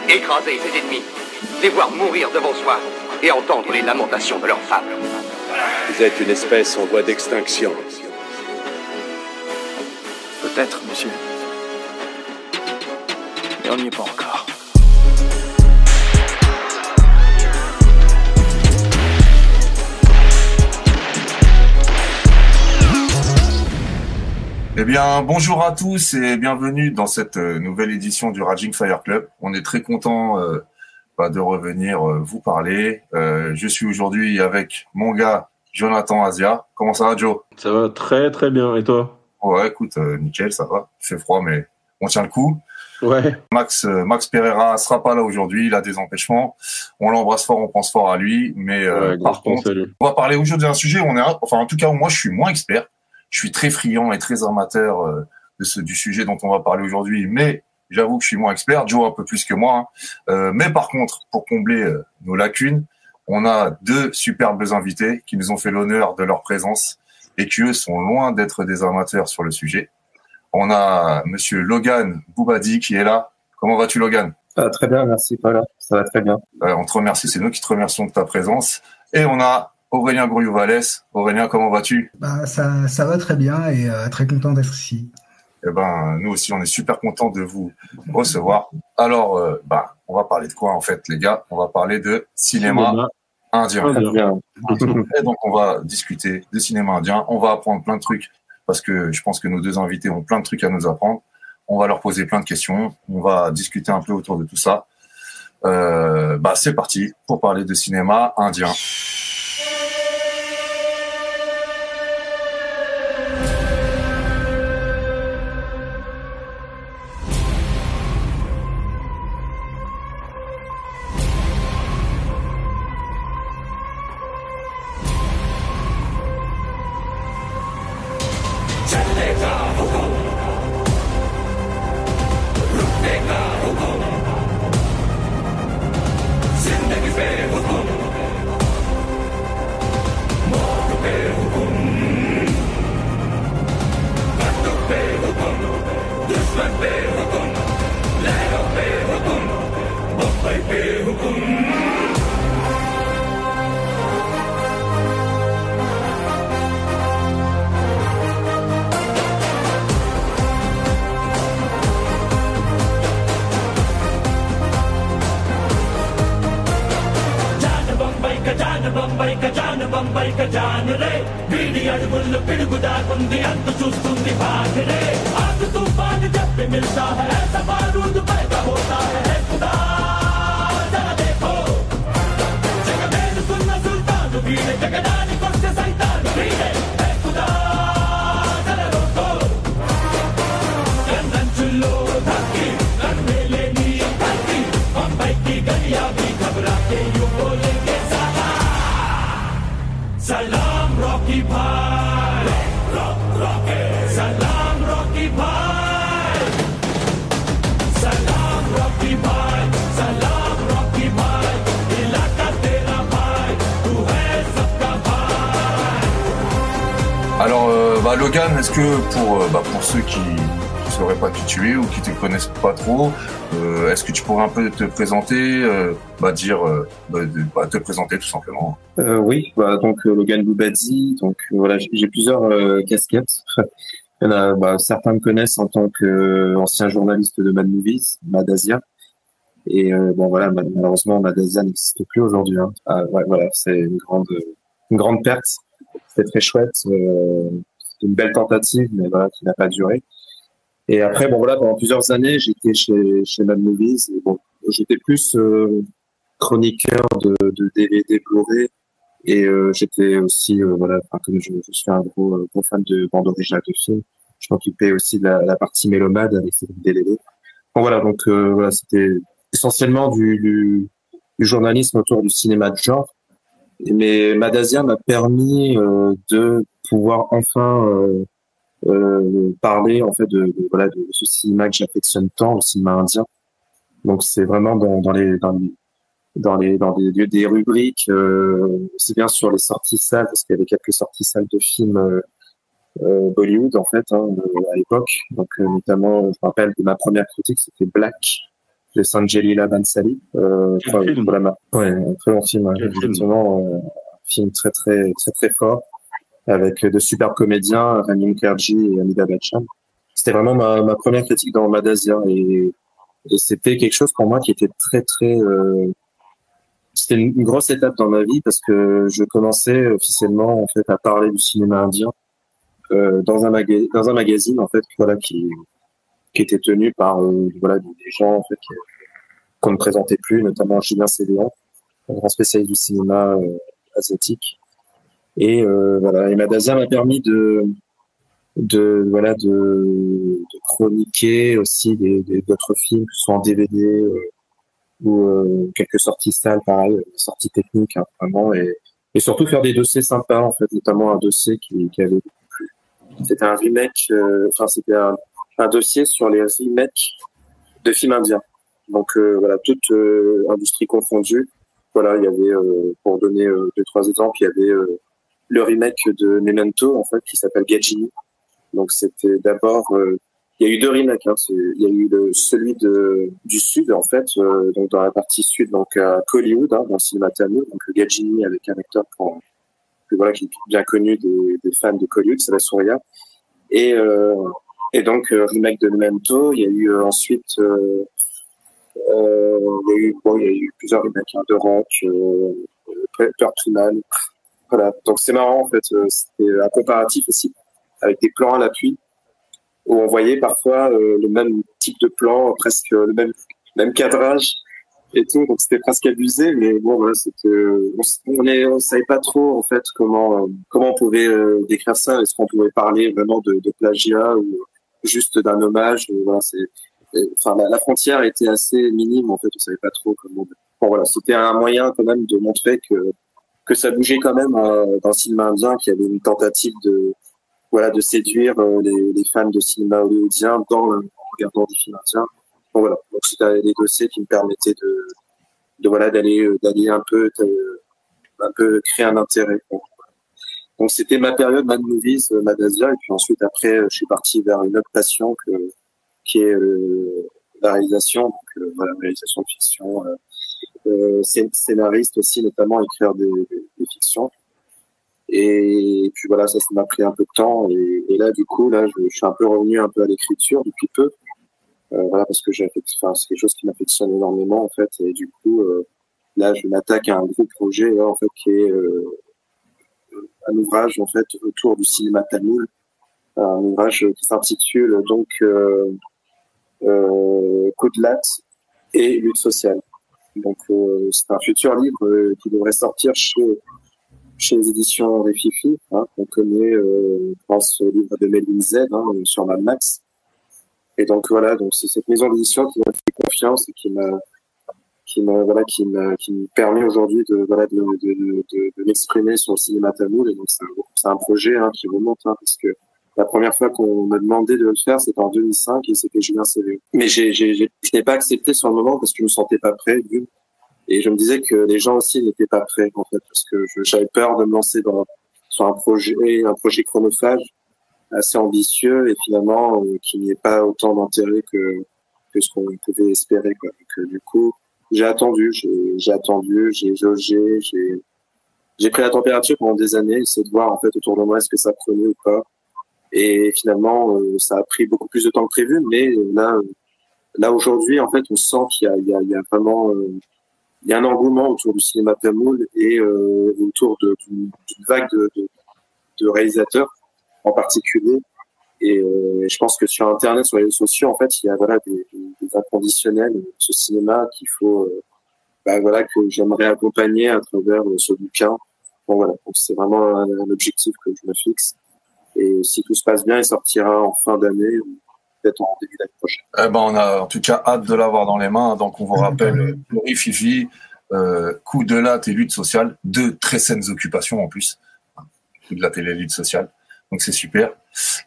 écraser ses ennemis, les voir mourir devant soi et entendre les lamentations de leurs femmes. Vous êtes une espèce en voie d'extinction. Peut-être, monsieur. Mais on n'y est pas encore. Eh bien, bonjour à tous et bienvenue dans cette nouvelle édition du Raging Fire Club. On est très content de revenir vous parler. Je suis aujourd'hui avec mon gars Jonathan Asia. Comment ça va, Joe? Ça va très très bien. Et toi? Ouais, écoute, nickel, ça va. Il fait froid, mais on tient le coup. Ouais. Max Pereira sera pas là aujourd'hui, il a des empêchements. On l'embrasse fort, on pense fort à lui. Mais par contre, on va parler aujourd'hui d'un sujet où en tout cas, moi, je suis moins expert. Je suis très friand et très amateur du sujet dont on va parler aujourd'hui, mais j'avoue que je suis moins expert, Joe un peu plus que moi. Mais par contre, pour combler nos lacunes, on a deux superbes invités qui nous ont fait l'honneur de leur présence et qui, eux, sont loin d'être des amateurs sur le sujet. On a monsieur Logan Boubadi qui est là. Comment vas-tu, Logan? Très bien, merci Paula. Ça va très bien. On te remercie, c'est nous qui te remercions de ta présence. Et on a Aurélien Gouriou-Valles. Aurélien, comment vas-tu? Ça va très bien et très content d'être ici. Eh ben, nous aussi, on est super contents de vous recevoir. Alors, on va parler de quoi, en fait, les gars? On va parler de cinéma indien. Et donc, on va discuter de cinéma indien. On va apprendre plein de trucs parce que je pense que nos deux invités ont plein de trucs à nous apprendre. On va leur poser plein de questions. On va discuter un peu autour de tout ça. C'est parti pour parler de cinéma indien. Logan, est-ce que pour ceux qui ne sauraient pas qui tu es ou qui te connaissent pas trop, est-ce que tu pourrais un peu te présenter, te présenter tout simplement? Oui, donc Logan Boubadi. Donc voilà, j'ai plusieurs casquettes. Il y en a, certains me connaissent en tant qu'ancien journaliste de Mad Movies, Mad Asia. Et malheureusement Mad Asia n'existe plus aujourd'hui. C'est une grande perte. C'était très chouette. Une belle tentative, mais voilà, qui n'a pas duré. Et après, pendant plusieurs années, j'étais chez Mad Movies. Et j'étais plus chroniqueur de DVD Blu-ray. Et j'étais aussi, comme je suis un gros fan de bande originale de films, je m'occupais aussi de la partie mélomade avec ces DVD. C'était essentiellement du journalisme autour du cinéma de genre. Mais Mad Asia m'a permis de pouvoir enfin parler en fait de ce cinéma que j'affectionne tant, le cinéma indien. Donc c'est vraiment dans des rubriques, aussi bien sur les sorties salles, parce qu'il y avait quelques sorties salles de films Bollywood en fait à l'époque. Donc notamment, je me rappelle de ma première critique, c'était Black de Sanjelila Bansali. Un très bon film, effectivement, un film très très très très fort avec de superbes comédiens, Rami Mukherjee et Amitabh Bachchan. C'était vraiment ma première critique dans Mad Asia et c'était quelque chose pour moi qui était très très c'était une grosse étape dans ma vie parce que je commençais officiellement en fait à parler du cinéma indien dans un magazine en fait qui était tenu par des gens en fait qu'on ne présentait plus, notamment Julien Cédéan, un grand spécialiste du cinéma asiatique. Et et Mad Asia m'a permis de chroniquer aussi d'autres films, que ce soit en DVD ou quelques sorties salles, pareil, des sorties techniques, hein, vraiment, et surtout faire des dossiers sympas, en fait, notamment un dossier qui avait beaucoup plu. C'était un remake, c'était un dossier sur les remakes de films indiens. Donc toute industrie confondue. Voilà, il y avait, pour donner 2-3 exemples, il y avait le remake de Memento, en fait, qui s'appelle Gajini. Donc c'était d'abord, il y a eu 2 remakes. Hein. Il y a eu celui du sud, en fait, donc dans la partie sud, donc à Kollywood, hein, dans le cinéma tamil, donc le Gajini avec un acteur qui est bien connu des fans de Kollywood, c'est la Surya. Et donc remake de Memento. Il y a eu ensuite, il y a eu plusieurs remakes, hein, de Rock, Peur Primal. Voilà, donc c'est marrant en fait, c'était un comparatif aussi avec des plans à l'appui où on voyait parfois le même type de plan, presque le même cadrage et tout, donc c'était presque abusé, mais bon voilà, on savait pas trop en fait comment on pouvait décrire ça, est-ce qu'on pouvait parler vraiment de plagiat ou juste d'un hommage, voilà, la frontière était assez minime en fait, on savait pas trop comment. Bon voilà, c'était un moyen quand même de montrer que ça bougeait quand même dans le cinéma indien, qu'il y avait une tentative de séduire les fans de cinéma hollywoodien en regardant des films indiens. Bon, voilà. Donc c'était des dossiers qui me permettaient d'aller un peu créer un intérêt. Donc c'était ma période Mad Movies, Mad Asia, et puis ensuite après je suis parti vers une autre passion qui est la réalisation, donc réalisation de fiction. Scénariste aussi, notamment écrire des fictions. Et puis voilà, ça m'a pris un peu de temps. Et là, du coup, je suis un peu revenu un peu à l'écriture depuis peu. Parce que c'est quelque chose qui m'affectionne énormément, en fait. Et du coup, là, je m'attaque à un gros projet, là, en fait, qui est un ouvrage, en fait, autour du cinéma tamil. Un ouvrage qui s'intitule, donc, Kudlat et lutte sociale. Donc c'est un futur livre qui devrait sortir chez les éditions Rififi, hein, qu'on connaît, je pense, au livre de Melvin Z, hein, sur Mad Max. Et donc voilà, donc c'est cette maison d'édition qui m'a fait confiance et qui me permet aujourd'hui de m'exprimer sur le cinéma tamil. Et donc c'est un projet, hein, qui remonte, hein, parce que la première fois qu'on m'a demandé de le faire, c'était en 2005 et c'était Julien Cédéan. Mais je n'ai pas accepté sur le moment parce que je me sentais pas prêt, et je me disais que les gens aussi n'étaient pas prêts, en fait, parce que j'avais peur de me lancer sur un projet chronophage assez ambitieux et finalement qu'il n'y ait pas autant d'intérêt que ce qu'on pouvait espérer, quoi. Donc du coup, j'ai attendu, j'ai jaugé, j'ai pris la température pendant des années, essayer de voir en fait autour de moi est-ce que ça prenait ou pas. Et finalement, ça a pris beaucoup plus de temps que prévu, mais là aujourd'hui, en fait, on sent qu'il y a vraiment il y a un engouement autour du cinéma tamil et autour d'une vague de réalisateurs en particulier. Et je pense que sur Internet, sur les réseaux sociaux, en fait, il y a des inconditionnels de ce cinéma qu'il faut que j'aimerais accompagner à travers ce bouquin. Bon voilà, donc c'est vraiment un objectif que je me fixe. Et si tout se passe bien, il sortira en fin d'année ou peut-être en début d'année prochaine. On a en tout cas hâte de l'avoir dans les mains. Donc on vous rappelle Rififi, Coup de latte et lutte sociale, 2 très saines occupations en plus. Coup de latte et les luttes sociales. Donc c'est super.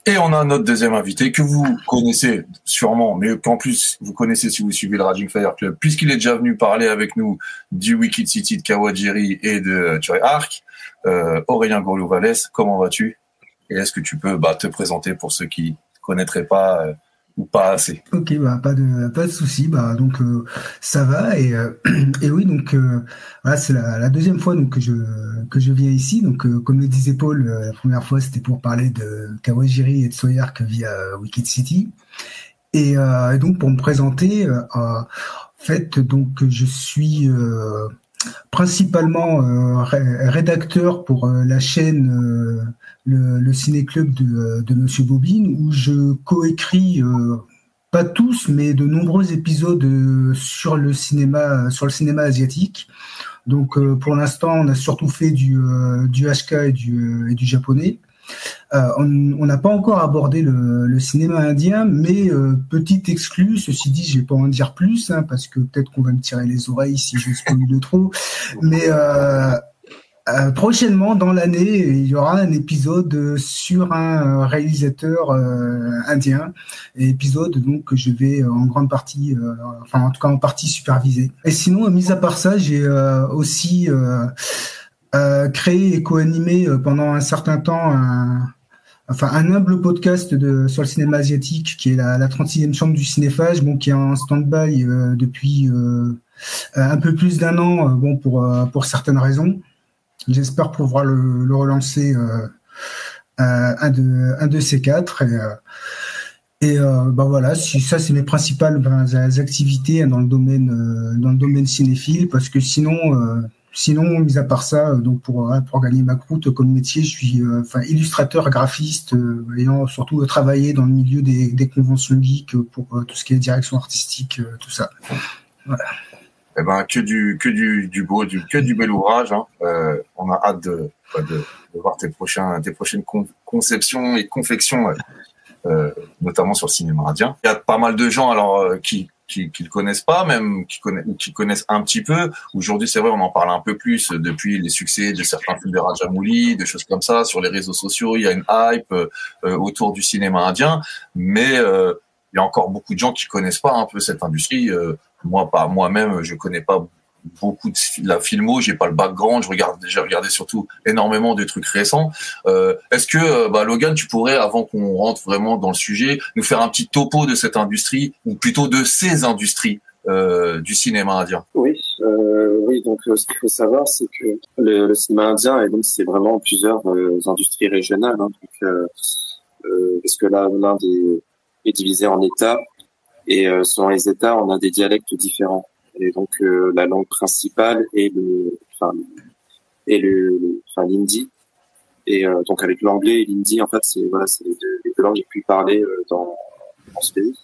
Et on a notre deuxième invité que vous connaissez sûrement, mais qu'en plus vous connaissez si vous suivez le Raging Fire Club, puisqu'il est déjà venu parler avec nous du Wicked City de Kawajiri et de Thury Arc. Aurélien Gourlou-Vallès, comment vas-tu? Et est-ce que tu peux te présenter pour ceux qui ne connaîtraient pas ou pas assez? Ok, bah pas de souci. Bah donc ça va et oui donc voilà, c'est la deuxième fois donc que je viens ici. Donc comme le disait Paul, la première fois c'était pour parler de Kawajiri et de Soyark via Wicked City et donc pour me présenter, en fait donc je suis principalement rédacteur pour la chaîne le ciné-club de Monsieur Bobine, où je coécris pas tous, mais de nombreux épisodes sur le cinéma asiatique. Donc pour l'instant, on a surtout fait du HK et du japonais. On n'a pas encore abordé le cinéma indien, mais petit exclu, ceci dit, je vais pas en dire plus, hein, parce que peut-être qu'on va me tirer les oreilles si je spoil de trop. Mais prochainement, dans l'année, il y aura un épisode sur un réalisateur indien, et épisode donc que je vais en grande partie, enfin en tout cas en partie superviser. Et sinon, mis à part ça, j'ai aussi créé et co-animé pendant un certain temps un humble podcast sur le cinéma asiatique qui est la 36e chambre du cinéphage, bon, qui est en stand-by depuis un peu plus d'1 an, bon, pour certaines raisons. J'espère pouvoir le relancer un de ces quatre. Et bah voilà, ça c'est mes principales activités dans le domaine cinéphile, parce que sinon, mis à part ça, donc pour gagner ma croûte comme métier, je suis illustrateur, graphiste, ayant surtout travaillé dans le milieu des conventions geeks pour tout ce qui est direction artistique, tout ça. Voilà. Eh ben, que du bel ouvrage, hein. On a hâte de voir tes prochaines conceptions et confections, notamment sur le cinéma indien. Il y a pas mal de gens, alors, qui le connaissent pas, même, qui connaissent un petit peu. Aujourd'hui, c'est vrai, on en parle un peu plus depuis les succès de certains films de Rajamouli, des choses comme ça. Sur les réseaux sociaux, il y a une hype, autour du cinéma indien. Mais, il y a encore beaucoup de gens qui connaissent pas un peu cette industrie. Moi-même, je connais pas beaucoup de la filmo, j'ai pas le background, j'ai regardé surtout énormément de trucs récents. Est-ce que, Logan, tu pourrais, avant qu'on rentre vraiment dans le sujet, nous faire un petit topo de cette industrie, ou plutôt de ces industries du cinéma indien? Oui, donc ce qu'il faut savoir, c'est que le cinéma indien, et donc c'est vraiment plusieurs industries régionales, hein, donc, parce que là, l'Inde est divisé en États, et selon les États, on a des dialectes différents. Et donc la langue principale est l'hindi. Et donc avec l'anglais et l'hindi, en fait, c'est les deux langues les plus parlées dans ce pays.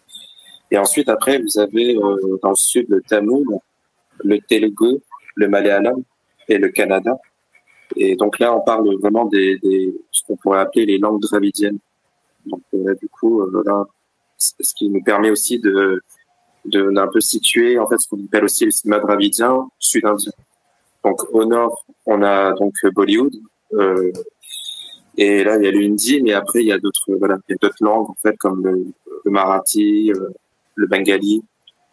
Et ensuite, après, vous avez dans le sud le tamoul, le telugu, le malayalam et le kannada. Et donc là, on parle vraiment ce qu'on pourrait appeler les langues dravidiennes. Donc du coup, là, ce qui nous permet aussi d'un peu situer en fait ce qu'on appelle aussi le cinéma dravidien sud-indien. Donc au nord, on a donc Bollywood, et là il y a le hindi, mais après il y a d'autres langues en fait comme le marathi, le bengali.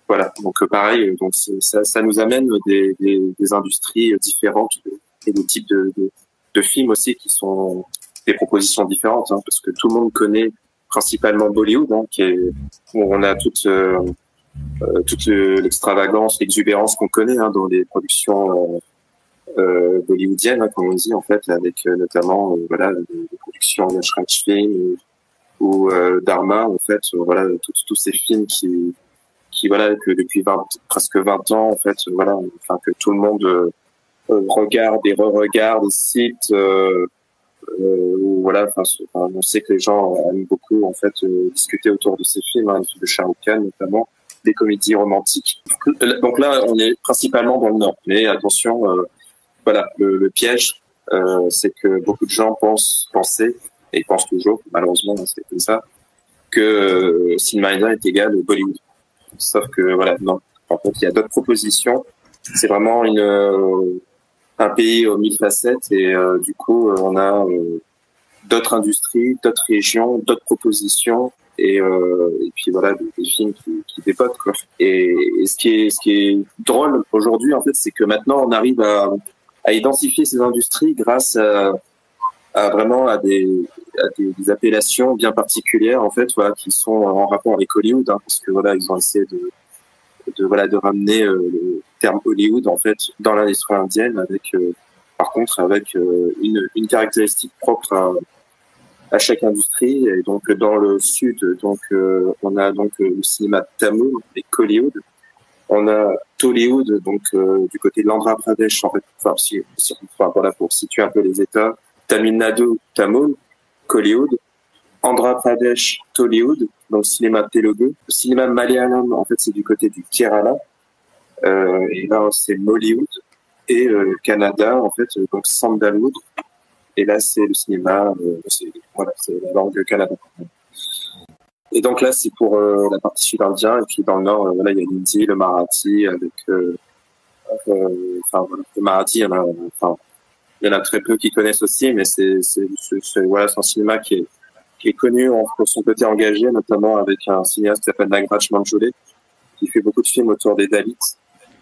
Voilà, donc pareil, donc ça nous amène des industries différentes et des types de films aussi qui sont des propositions différentes, hein, parce que tout le monde connaît principalement Bollywood, hein, où on a toute l'extravagance, l'exubérance qu'on connaît, hein, dans les productions bollywoodiennes, hein, comme on dit en fait, avec notamment les productions Yash Raj Film ou Dharma, en fait, tous ces films qui que depuis presque 20 ans en fait, que tout le monde regarde et re-regarde, cite. On sait que les gens aiment beaucoup en fait discuter autour de ces films, hein, les films de Shah Rukh Khan notamment, des comédies romantiques. Donc là, on est principalement dans le Nord. Mais attention, le piège, c'est que beaucoup de gens pensaient, et ils pensent toujours, malheureusement, c'est comme ça, que cinéma indien est égal au Bollywood. Sauf que non. En fait, il y a d'autres propositions. C'est vraiment un pays aux 1000 facettes, et du coup, on a d'autres industries, d'autres régions, d'autres propositions. Et puis des films qui dépotent, quoi. Et ce qui est drôle aujourd'hui en fait, c'est que maintenant on arrive à identifier ces industries grâce vraiment à des appellations bien particulières en fait, voilà, qui sont en rapport avec Hollywood, hein, parce que voilà, ils ont essayé de ramener le terme Hollywood en fait dans l'industrie indienne, avec par contre avec une caractéristique propre à chaque industrie. Et donc dans le sud, donc on a donc le cinéma tamoul et Kollywood. On a Tollywood, donc du côté de l'Andhra Pradesh, en fait, voilà, pour situer un peu les États. Tamil Nadu, Tamil, Kollywood. Andhra Pradesh, Tollywood, donc cinéma Telugu. Le cinéma Malayalam, en fait, c'est du côté du Kerala. Et là, c'est Mollywood. Et Canada, en fait, donc Sandalwood. Et là, c'est le cinéma, c'est la langue Canada. Et donc là, c'est pour la partie sud-indien. Et puis dans le nord, voilà, il y a l'hindi, le marathi, avec, voilà, le marathi, il y en a très peu qui connaissent aussi, mais voilà, c'est un cinéma qui est connu pour son côté engagé, notamment avec un cinéaste qui s'appelle Nagraj Manjulee, qui fait beaucoup de films autour des Dalits,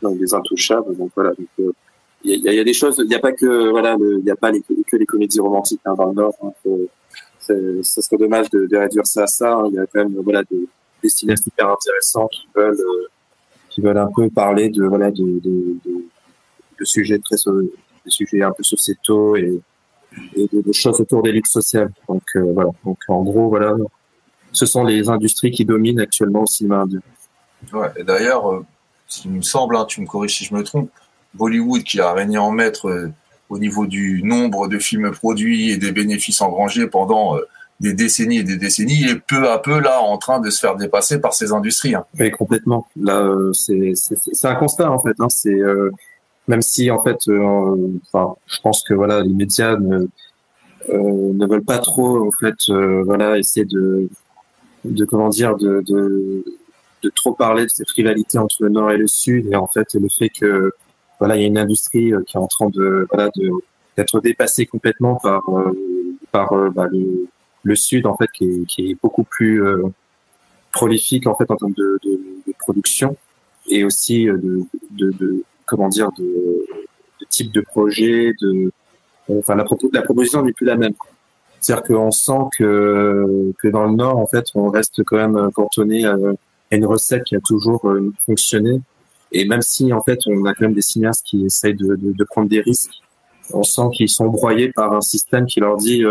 donc des Intouchables. Donc voilà, il y a des choses, il n'y a pas que, voilà, il n'y a pas que les comédies romantiques, hein, dans le Nord. Hein, ça serait dommage de réduire ça à ça. Hein. Il y a quand même, voilà, des cinéastes hyper intéressants qui veulent un peu parler de sujets des sujets un peu sociétaux et de choses autour des luttes sociales. Donc voilà. Donc en gros, voilà, ce sont les industries qui dominent actuellement au cinéma indien. Ouais. Et d'ailleurs, ce qui me semble, hein, tu me corriges si je me trompe, Bollywood, qui a régné en maître au niveau du nombre de films produits et des bénéfices engrangés pendant des décennies et des décennies, est peu à peu là en train de se faire dépasser par ces industries. Hein. Oui, complètement. Là, c'est un constat en fait. Hein. C'est même si en fait, je pense que voilà, les médias ne veulent pas trop en fait, voilà, essayer de comment dire, de trop parler de cette rivalité entre le Nord et le Sud, et en fait le fait que voilà, il y a une industrie qui est en train d'être dépassée complètement par le Sud en fait, qui est beaucoup plus prolifique en fait en termes de production, et aussi de comment dire, de type de projet, la proposition n'est plus la même. C'est-à-dire qu'on sent que dans le Nord en fait, on reste quand même cantonné à une recette qui a toujours fonctionné. Et même si, en fait, on a quand même des cinéastes qui essayent de prendre des risques, on sent qu'ils sont broyés par un système qui leur dit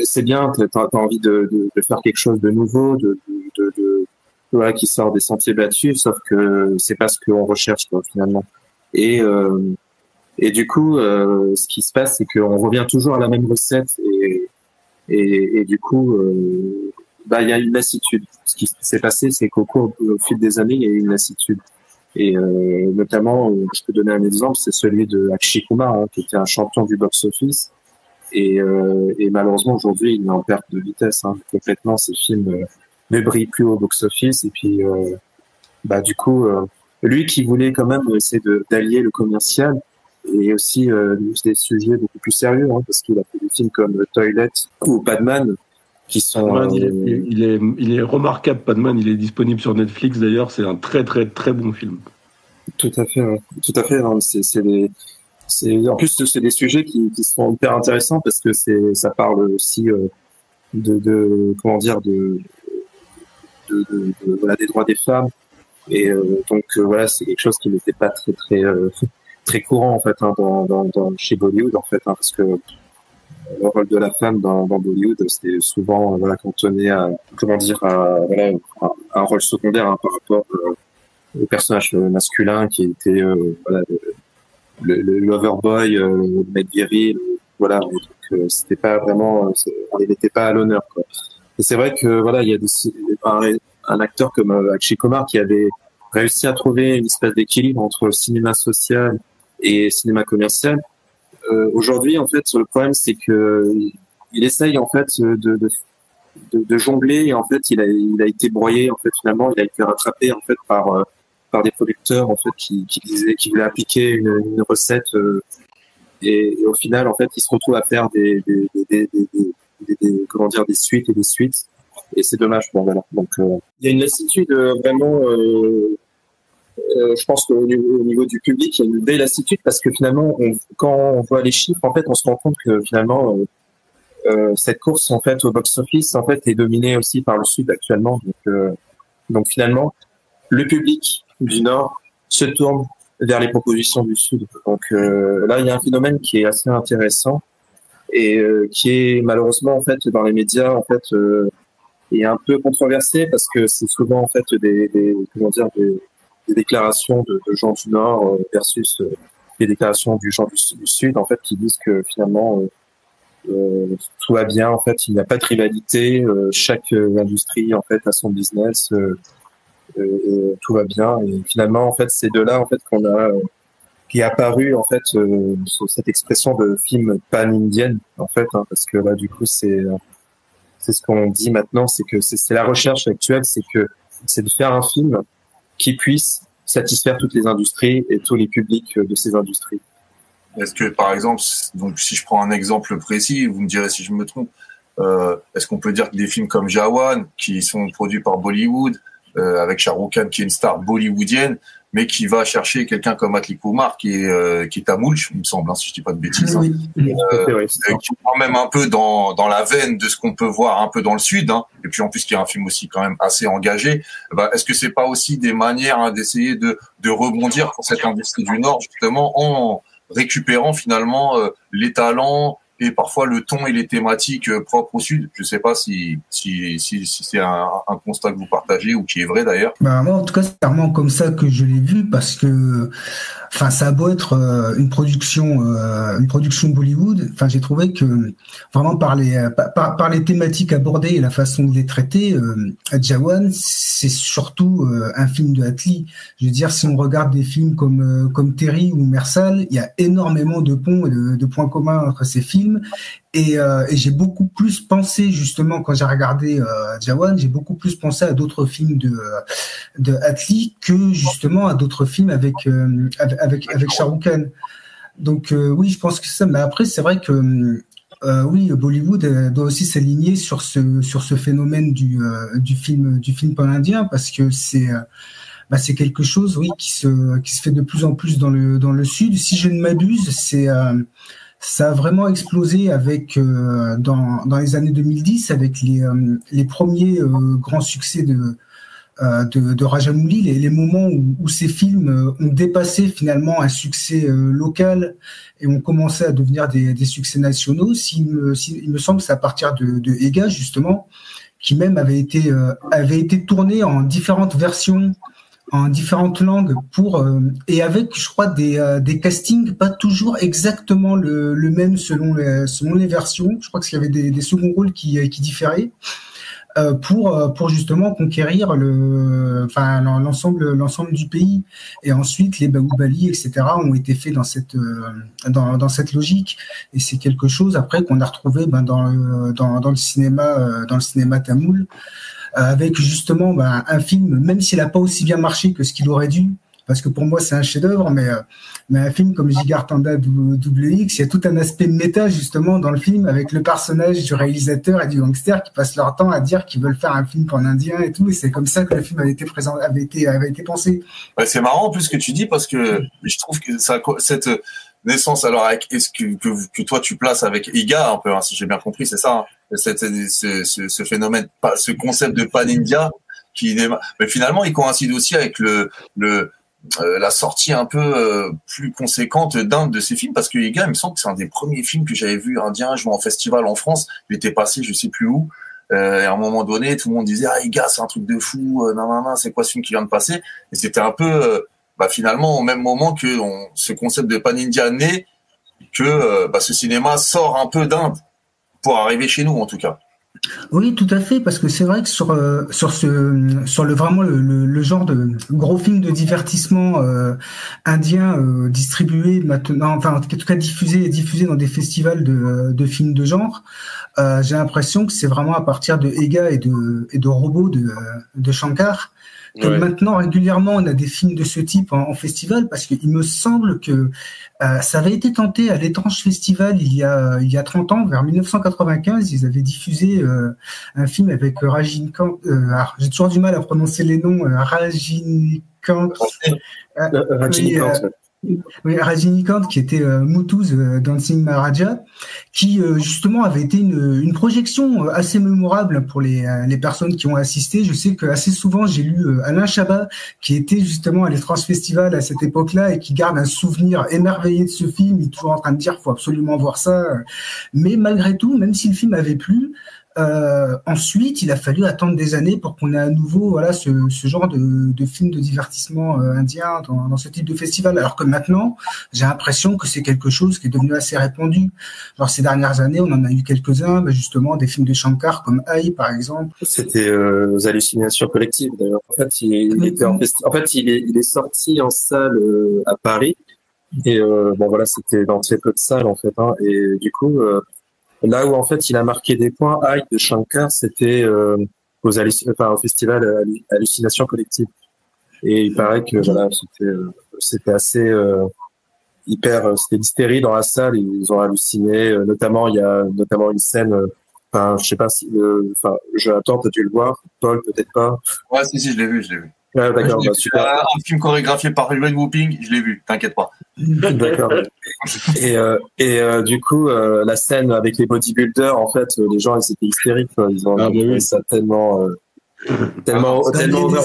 c'est bien, t'as envie de faire quelque chose de nouveau, voilà, qui sort des sentiers battus, sauf que c'est pas ce qu'on recherche, quoi, finalement. Et du coup, ce qui se passe, c'est qu'on revient toujours à la même recette, et du coup, il y a une lassitude. Ce qui s'est passé, c'est au fil des années, il y a eu une lassitude. Et notamment, je peux donner un exemple, c'est celui de Akshay Kumar, hein, qui était un champion du box-office. Et malheureusement, aujourd'hui, il est en perte de vitesse. Hein, complètement, ses films ne brillent plus au box-office. Et puis, du coup, lui qui voulait quand même essayer d'allier le commercial et aussi des sujets beaucoup plus sérieux, hein, parce qu'il a fait des films comme Toilet ou Padman, qui sont il est remarquable. Padman, il est disponible sur Netflix d'ailleurs, c'est un très très très bon film. Tout à fait, ouais. Tout à fait. En plus, c'est des sujets qui sont hyper intéressants, parce que ça parle aussi comment dire, voilà, des droits des femmes, et donc voilà, c'est quelque chose qui n'était pas très très très courant en fait, hein, chez Bollywood en fait, hein, parce que le rôle de la femme dans Bollywood, c'était souvent voilà, cantonné à, comment dire, voilà, un rôle secondaire, hein, par rapport au personnage masculin qui était voilà, le loverboy, le mec viril, voilà. Donc c'était pas vraiment, il n'était pas à l'honneur, quoi. Et c'est vrai que voilà, il y a un acteur comme Akshay Kumar qui avait réussi à trouver une espèce d'équilibre entre cinéma social et cinéma commercial. Aujourd'hui, en fait, le problème, c'est que il essaye en fait de jongler, et en fait, il a été broyé, en fait, finalement, il a été rattrapé en fait par des producteurs en fait qui voulaient appliquer une recette, et au final, en fait, il se retrouve à faire des comment dire, des suites et des suites, et c'est dommage. Bon, voilà. Donc il y a une lassitude vraiment je pense qu'au niveau du public, il y a une vraie lassitude parce que finalement, quand on voit les chiffres, en fait, on se rend compte que finalement, cette course en fait au box-office en fait est dominée aussi par le Sud actuellement. Donc finalement, le public du Nord se tourne vers les propositions du Sud. Donc là, il y a un phénomène qui est assez intéressant et qui est malheureusement en fait dans les médias en fait est un peu controversé parce que c'est souvent en fait des déclarations de gens du Nord versus les déclarations du gens du Sud en fait qui disent que finalement tout va bien en fait, il n'y a pas de rivalité, chaque industrie en fait a son business, tout va bien et finalement en fait c'est de là en fait qu'on a qui est apparu en fait cette expression de film pan-indienne en fait parce que là du coup c'est ce qu'on dit maintenant, c'est que c'est la recherche actuelle, c'est de faire un film qui puisse satisfaire toutes les industries et tous les publics de ces industries. Est-ce que, par exemple, donc si je prends un exemple précis, vous me direz si je me trompe, est-ce qu'on peut dire que des films comme Jawan, qui sont produits par Bollywood, avec Shah Rukh Khan qui est une star bollywoodienne, mais qui va chercher quelqu'un comme Atli Kumar qui est tamoul, il me semble, si je dis pas de bêtises, oui. Qui est quand même un peu dans la veine de ce qu'on peut voir un peu dans le Sud, et puis en plus qui est un film aussi quand même assez engagé. Est-ce que c'est pas aussi des manières d'essayer de rebondir pour cette industrie du Nord justement en récupérant finalement les talents et parfois le ton et les thématiques propres au Sud? Je sais pas si c'est un constat que vous partagez ou qui est vrai d'ailleurs. Moi, en tout cas, c'est clairement comme ça que je l'ai vu parce que, enfin, ça a beau être une production Bollywood. Enfin, j'ai trouvé que vraiment par les thématiques abordées et la façon de les traiter, Jawan, c'est surtout un film de Atli. Je veux dire, si on regarde des films comme Terry ou Mersal, il y a énormément de ponts et de points communs entre ces films. Et j'ai beaucoup plus pensé justement quand j'ai regardé Jawan, j'ai beaucoup plus pensé à d'autres films de Atli que justement à d'autres films avec Shah Rukh Khan. Donc oui, je pense que c'est ça. Mais après, c'est vrai que oui, Bollywood doit aussi s'aligner sur ce phénomène du film pan-indien parce que c'est quelque chose, oui, qui se fait de plus en plus dans le Sud. Si je ne m'abuse, ça a vraiment explosé avec dans les années 2010 avec les premiers grands succès de Rajamouli, les moments où ces films ont dépassé finalement un succès local et ont commencé à devenir des succès nationaux. Il me semble que c'est à partir de Ega justement, qui même avait été tourné en différentes versions, en différentes langues et avec, je crois, des castings pas toujours exactement le même selon les versions. Je crois qu'il y avait des seconds rôles qui différaient pour justement conquérir l'ensemble du pays. Et ensuite, les Bahubali, etc., ont été faits dans cette logique. Et c'est quelque chose après qu'on a retrouvé dans le cinéma tamoul. Avec justement un film, même s'il n'a pas aussi bien marché que ce qu'il aurait dû, parce que pour moi c'est un chef-d'œuvre, mais un film comme Jigar Tanda XX, il y a tout un aspect méta justement dans le film avec le personnage du réalisateur et du gangster qui passent leur temps à dire qu'ils veulent faire un film pour un Indien et tout, et c'est comme ça que le film avait été pensé. Ouais, c'est marrant en plus ce que tu dis parce que je trouve que cette naissance, alors est-ce que toi tu places avec Iga un peu, si j'ai bien compris, c'est ça, ce phénomène, ce concept de pan-India mais finalement il coïncide aussi avec la sortie un peu plus conséquente d'un de ces films, parce que Iga, il me semble que c'est un des premiers films que j'avais vu indien jouer en festival en France. Il était passé je sais plus où, et à un moment donné tout le monde disait Iga c'est un truc de fou, non, c'est quoi ce film qui vient de passer, et c'était un peu finalement au même moment que ce concept de pan-India naît, que ce cinéma sort un peu d'Inde pour arriver chez nous en tout cas. Oui, tout à fait, parce que c'est vrai que sur le genre de gros film de divertissement indien distribué maintenant, enfin en tout cas diffusé dans des festivals de films de genre, j'ai l'impression que c'est vraiment à partir de Ega et de Robo de Shankar. Maintenant, régulièrement, on a des films de ce type en festival, parce qu'il me semble que ça avait été tenté à l'Étrange Festival il y a 30 ans, vers 1995. Ils avaient diffusé un film avec Rajinikanth. J'ai toujours du mal à prononcer les noms. Rajinikanth Rajinikanth, qui était Mutooz dans le cinéma Maharaja, qui justement avait été une projection assez mémorable pour les personnes qui ont assisté. Je sais que assez souvent j'ai lu Alain Chabat, qui était justement à l'E-Trans Festival à cette époque-là et qui garde un souvenir émerveillé de ce film. Il est toujours en train de dire faut absolument voir ça. Mais malgré tout, même si le film avait plu, ensuite, il a fallu attendre des années pour qu'on ait à nouveau ce genre de film de divertissement indien dans ce type de festival. Alors que maintenant, j'ai l'impression que c'est quelque chose qui est devenu assez répandu. Genre ces dernières années, on en a eu quelques-uns, justement des films de Shankar comme Aïe par exemple. C'était aux hallucinations collectives d'ailleurs. En fait, il est sorti en salle à Paris et c'était dans très peu de salles en fait. Et du coup. Là où en fait il a marqué des points, Aïe de Shankar, c'était au festival Hallucination Collective. Et il paraît que c'était assez c'était l'hystérie dans la salle. Ils ont halluciné. Notamment il y a une scène. Je sais pas si Jonathan, t'as dû le voir. Paul, peut-être pas. Ouais, si, je l'ai vu. Ouais, d'accord, super. Un film chorégraphié par Yuen Woo-ping, je l'ai vu, t'inquiète pas. D'accord. Et du coup, la scène avec les bodybuilders, en fait, les gens, ils étaient hystériques, quoi. Ils ont trouvé ça tellement over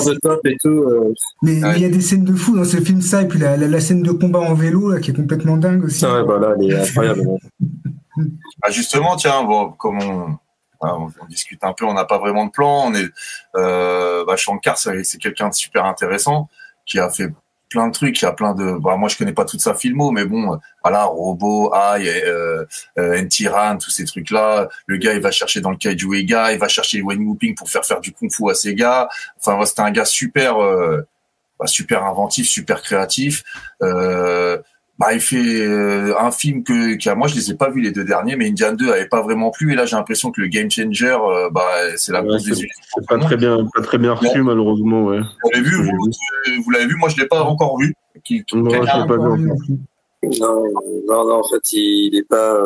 the top et tout. Mais il y a des scènes de fou dans ce film, ça, et puis la scène de combat en vélo, là, qui est complètement dingue aussi. Ouais, voilà, elle est incroyable. Justement, tiens, comme on discute un peu, on n'a pas vraiment de plan. Shankar, c'est quelqu'un de super intéressant qui a fait plein de trucs. Il y a plein de. Moi, je connais pas toute sa filmo, mais bon, Robo, Aïe, N-Tyran, tous ces trucs-là. Le gars, il va chercher dans le Kaiju Ega, il va chercher Yuen Woo-ping pour faire du kung-fu à ses gars. Enfin, c'était un gars super super inventif, super créatif. Il fait un film moi je les ai pas vus les deux derniers, mais Indian 2 avait pas vraiment plu, et là j'ai l'impression que le Game Changer c'est la grosse des c'est pas très bien reçu malheureusement. Ouais. Vous l'avez vu, vous l'avez vu, moi je l'ai pas encore vu. Non, je l'ai pas vu encore. Non, en fait, il est pas.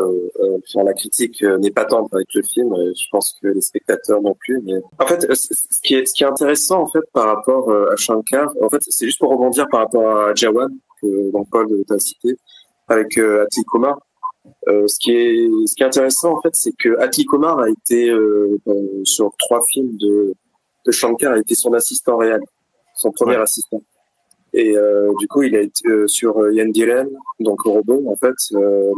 La critique n'est pas tendre avec le film. Je pense que les spectateurs non plus. Mais en fait, ce qui est intéressant en fait par rapport à Shankar, en fait, c'est juste pour rebondir par rapport à Jawan que Paul t'a cité avec Atul Kumar. Ce qui est intéressant en fait, c'est que Atul Kumar a été sur 3 films de Shankar, a été son assistant réel, son premier assistant. Et du coup, il a été sur Yendiren, donc Robot, en fait,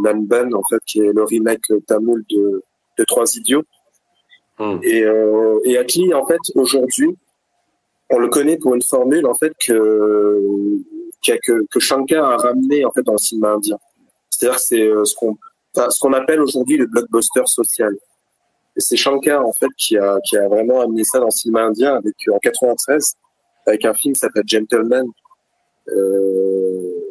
Nanban, en fait, qui est le remake tamoul de 3 idiots. Et Atli, en fait, aujourd'hui, on le connaît pour une formule, en fait, que Shankar a ramené, en fait, dans le cinéma indien. C'est-à-dire que c'est ce qu'on appelle aujourd'hui le blockbuster social. Et c'est Shankar, en fait, qui a vraiment amené ça dans le cinéma indien en 93, avec un film qui s'appelle Gentleman.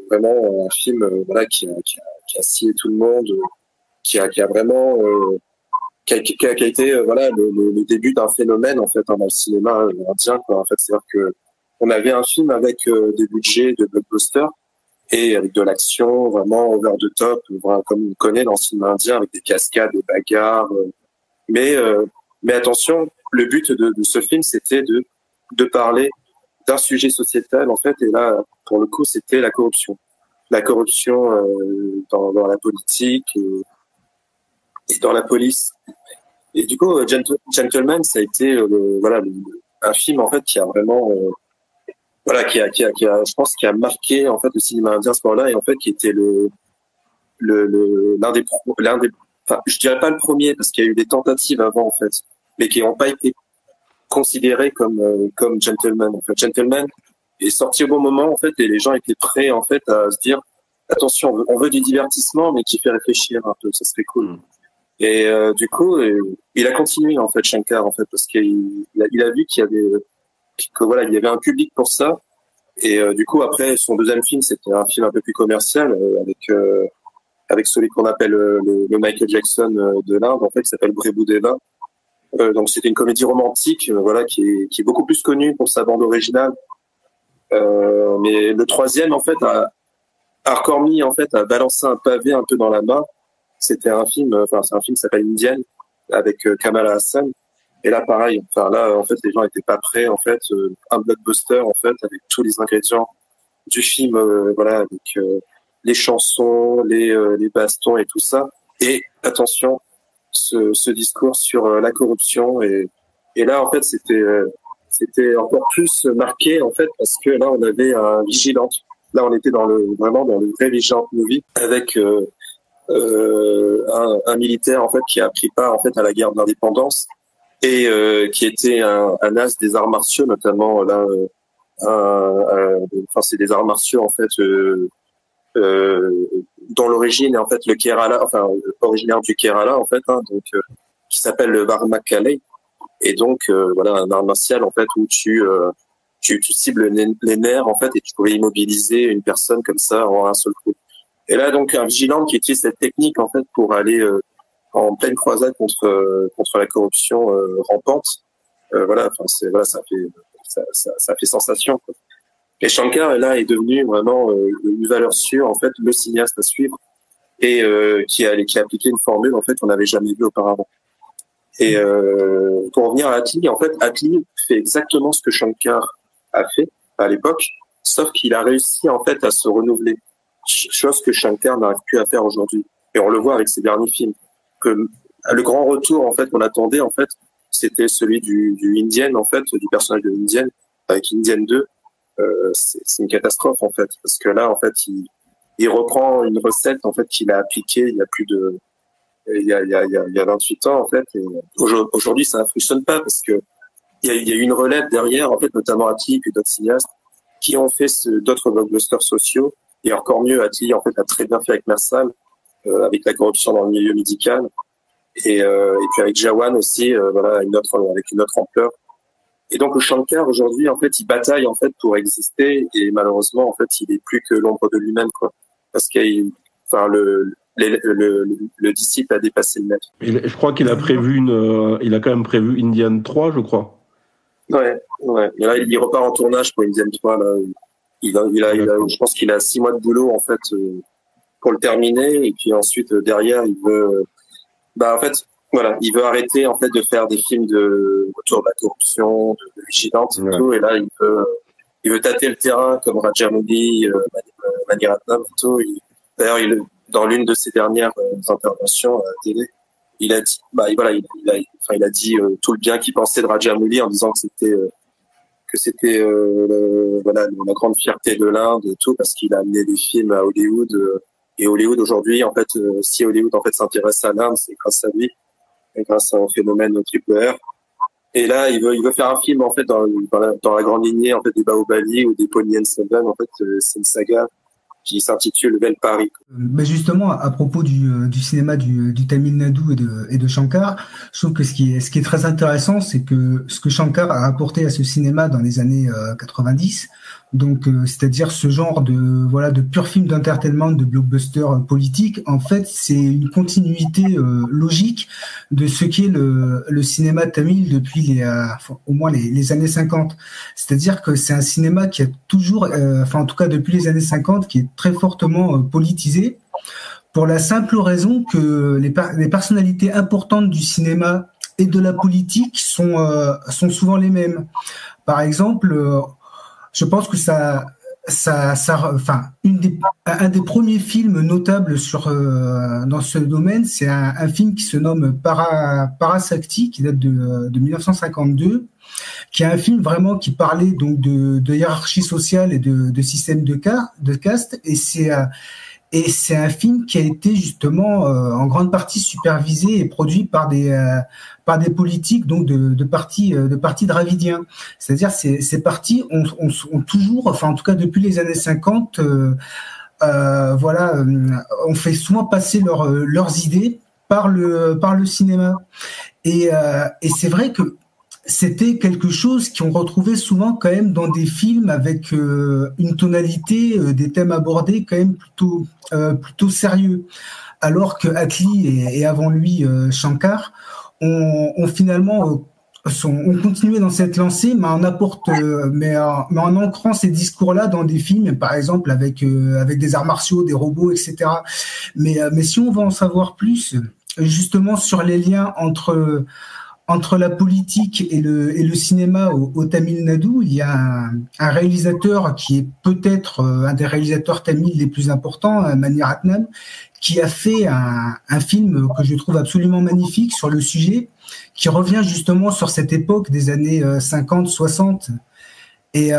Vraiment un film qui a scié tout le monde, qui a vraiment qui a été le début d'un phénomène en fait dans le cinéma indien, quoi. En fait, c'est-à-dire que on avait un film avec des budgets de blockbuster et avec de l'action vraiment over the top, comme on connaît dans le cinéma indien, avec des cascades, des bagarres. Mais attention, le but de ce film, c'était de parler d'un sujet sociétal en fait, et là pour le coup c'était la corruption dans la politique et dans la police. Et du coup Gentleman, ça a été un film en fait qui a vraiment qui a je pense qui a marqué en fait le cinéma indien à ce moment-là, et en fait qui était l'un des enfin je dirais pas le premier parce qu'il y a eu des tentatives avant en fait, mais qui n'ont pas été considéré comme Gentleman. En fait, Gentleman est sorti au bon moment en fait, et les gens étaient prêts en fait à se dire attention, on veut du divertissement mais qui fait réfléchir un peu, ça serait cool. Et du coup, il a continué en fait Shankar en fait parce qu'il a vu qu'il y avait il y avait un public pour ça. Et du coup après son deuxième film, c'était un film un peu plus commercial avec celui qu'on appelle le Michael Jackson de l'Inde en fait, qui s'appelle Prabhudeva. Donc c'était une comédie romantique qui est beaucoup plus connue pour sa bande originale, mais le troisième en fait a encore mis en fait, a balancé un pavé un peu dans la main. C'était un film, c'est un film qui s'appelle Indian avec Kamala Hassan, Et là, pareil. Enfin, là, en fait, les gens étaient pas prêts. En fait, un blockbuster, en fait, avec tous les ingrédients du film, voilà, avec les chansons, les bastons et tout ça. Et attention, ce discours sur la corruption. Et là, en fait, c'était encore plus marqué, en fait, parce que là, on avait un Vigilante. Là, on était vraiment dans le vrai Vigilante movie, avec un militaire, en fait, qui a pris part, en fait, à la guerre d'indépendance et qui était un as des arts martiaux, notamment là. Enfin, c'est des arts martiaux, en fait, dont l'origine est en fait le Kerala, enfin originaire du Kerala, en fait, hein, donc qui s'appelle le Varmakalai. Et donc voilà, un art martial, en fait, où tu cibles les nerfs, en fait, et tu pouvais immobiliser une personne comme ça en un seul coup. Et là, donc, un vigilant qui utilise cette technique, en fait, pour aller en pleine croisade contre la corruption rampante. Voilà, enfin, ça fait sensation, quoi. Et Shankar, là, est devenu vraiment une valeur sûre, en fait, le cinéaste à suivre, et qui a appliqué une formule, en fait, qu'on n'avait jamais vue auparavant. Et pour revenir à Attlee, en fait, Attlee fait exactement ce que Shankar a fait à l'époque, sauf qu'il a réussi, en fait, à se renouveler, chose que Shankar n'arrive plus à faire aujourd'hui. Et on le voit avec ses derniers films. Que le grand retour, en fait, qu'on attendait, en fait, c'était celui du Indian, en fait, du personnage de Indian, avec Indian 2. C'est une catastrophe, en fait, parce que là, en fait, il reprend une recette, en fait, qu'il a appliquée il y a 28 ans, en fait, et aujourd'hui, ça ne fonctionne pas, parce que il y a eu une relève derrière, en fait, notamment Attlee et d'autres cinéastes, qui ont fait d'autres blockbusters sociaux, et encore mieux, Attlee, en fait, a très bien fait avec Mersal, avec la corruption dans le milieu médical, et puis avec Jawan aussi, voilà, avec une autre ampleur. Et donc le Shankar aujourd'hui, en fait, il bataille, en fait, pour exister, et malheureusement, en fait, il est plus que l'ombre de lui-même, quoi, parce qu'il, enfin, le disciple a dépassé le maître. Je crois qu'il a il a quand même prévu Indian 3, je crois. Ouais. Et là, il repart en tournage pour Indian 3, là. Je pense qu'il a 6 mois de boulot, en fait, pour le terminer, et puis ensuite, derrière, il veut, en fait, voilà, il veut arrêter, en fait, de faire des films autour de la corruption, de vigilante et tout, et là, il veut tâter le terrain comme Rajamouli, Mani Ratnam et tout. D'ailleurs, dans l'une de ses dernières interventions à la télé, il a dit, il a dit tout le bien qu'il pensait de Rajamouli, en disant que c'était la grande fierté de l'Inde et tout, parce qu'il a amené des films à Hollywood, et Hollywood aujourd'hui, en fait, si Hollywood en fait s'intéresse à l'Inde, c'est grâce à lui, et grâce au phénomène triple R. Et là, il veut faire un film, en fait, dans la grande lignée, en fait, des Bahubali ou des Ponniyin Selvan. En fait, c'est une saga qui s'intitule Belle Paris. Mais justement, à propos du cinéma du Tamil Nadu et de Shankar, je trouve que ce qui est très intéressant, c'est que ce que Shankar a apporté à ce cinéma dans les années 90, donc c'est-à-dire ce genre de pur film d'entertainment, de blockbuster politique, en fait, c'est une continuité logique de ce qu'est le cinéma tamil depuis au moins les années 50. C'est-à-dire que c'est un cinéma qui a toujours, en tout cas depuis les années 50, qui est très fortement politisé, pour la simple raison que les personnalités importantes du cinéma et de la politique sont souvent les mêmes. Par exemple, je pense que un des premiers films notables dans ce domaine, c'est un film qui se nomme Parasakti, qui date de 1952, qui est un film vraiment qui parlait donc de hiérarchie sociale et de système de caste, et c'est un film qui a été justement en grande partie supervisé et produit par des politiques, donc de partis dravidiens. C'est-à-dire ces partis ont toujours, en tout cas depuis les années 50, on fait souvent passer leurs idées par le cinéma. Et c'est vrai que c'était quelque chose qu'on retrouvait souvent quand même dans des films avec une tonalité, des thèmes abordés quand même plutôt sérieux. Alors que Attlee et avant lui Shankar ont finalement ont continué dans cette lancée, mais en ancrant ces discours-là dans des films, par exemple avec des arts martiaux, des robots, etc. Mais si on veut en savoir plus, justement sur les liens entre entre la politique et le cinéma au Tamil Nadu, il y a un réalisateur qui est peut-être un des réalisateurs tamils les plus importants, Mani Ratnam, qui a fait un film que je trouve absolument magnifique sur le sujet, qui revient justement sur cette époque des années 50-60 et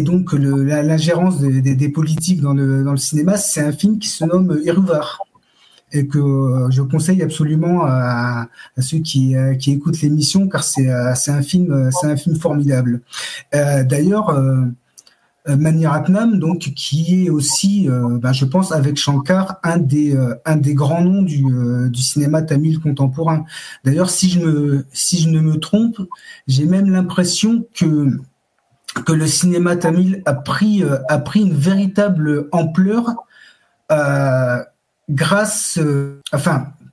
donc l'ingérence des politiques dans le cinéma. C'est un film qui se nomme Iruvar et que je conseille absolument à ceux qui écoutent l'émission, car c'est un film formidable. D'ailleurs, Mani Ratnam, donc, qui est aussi, je pense, avec Shankar, un des grands noms du cinéma tamil contemporain. D'ailleurs, si je ne me trompe, j'ai même l'impression que le cinéma tamil a pris une véritable ampleur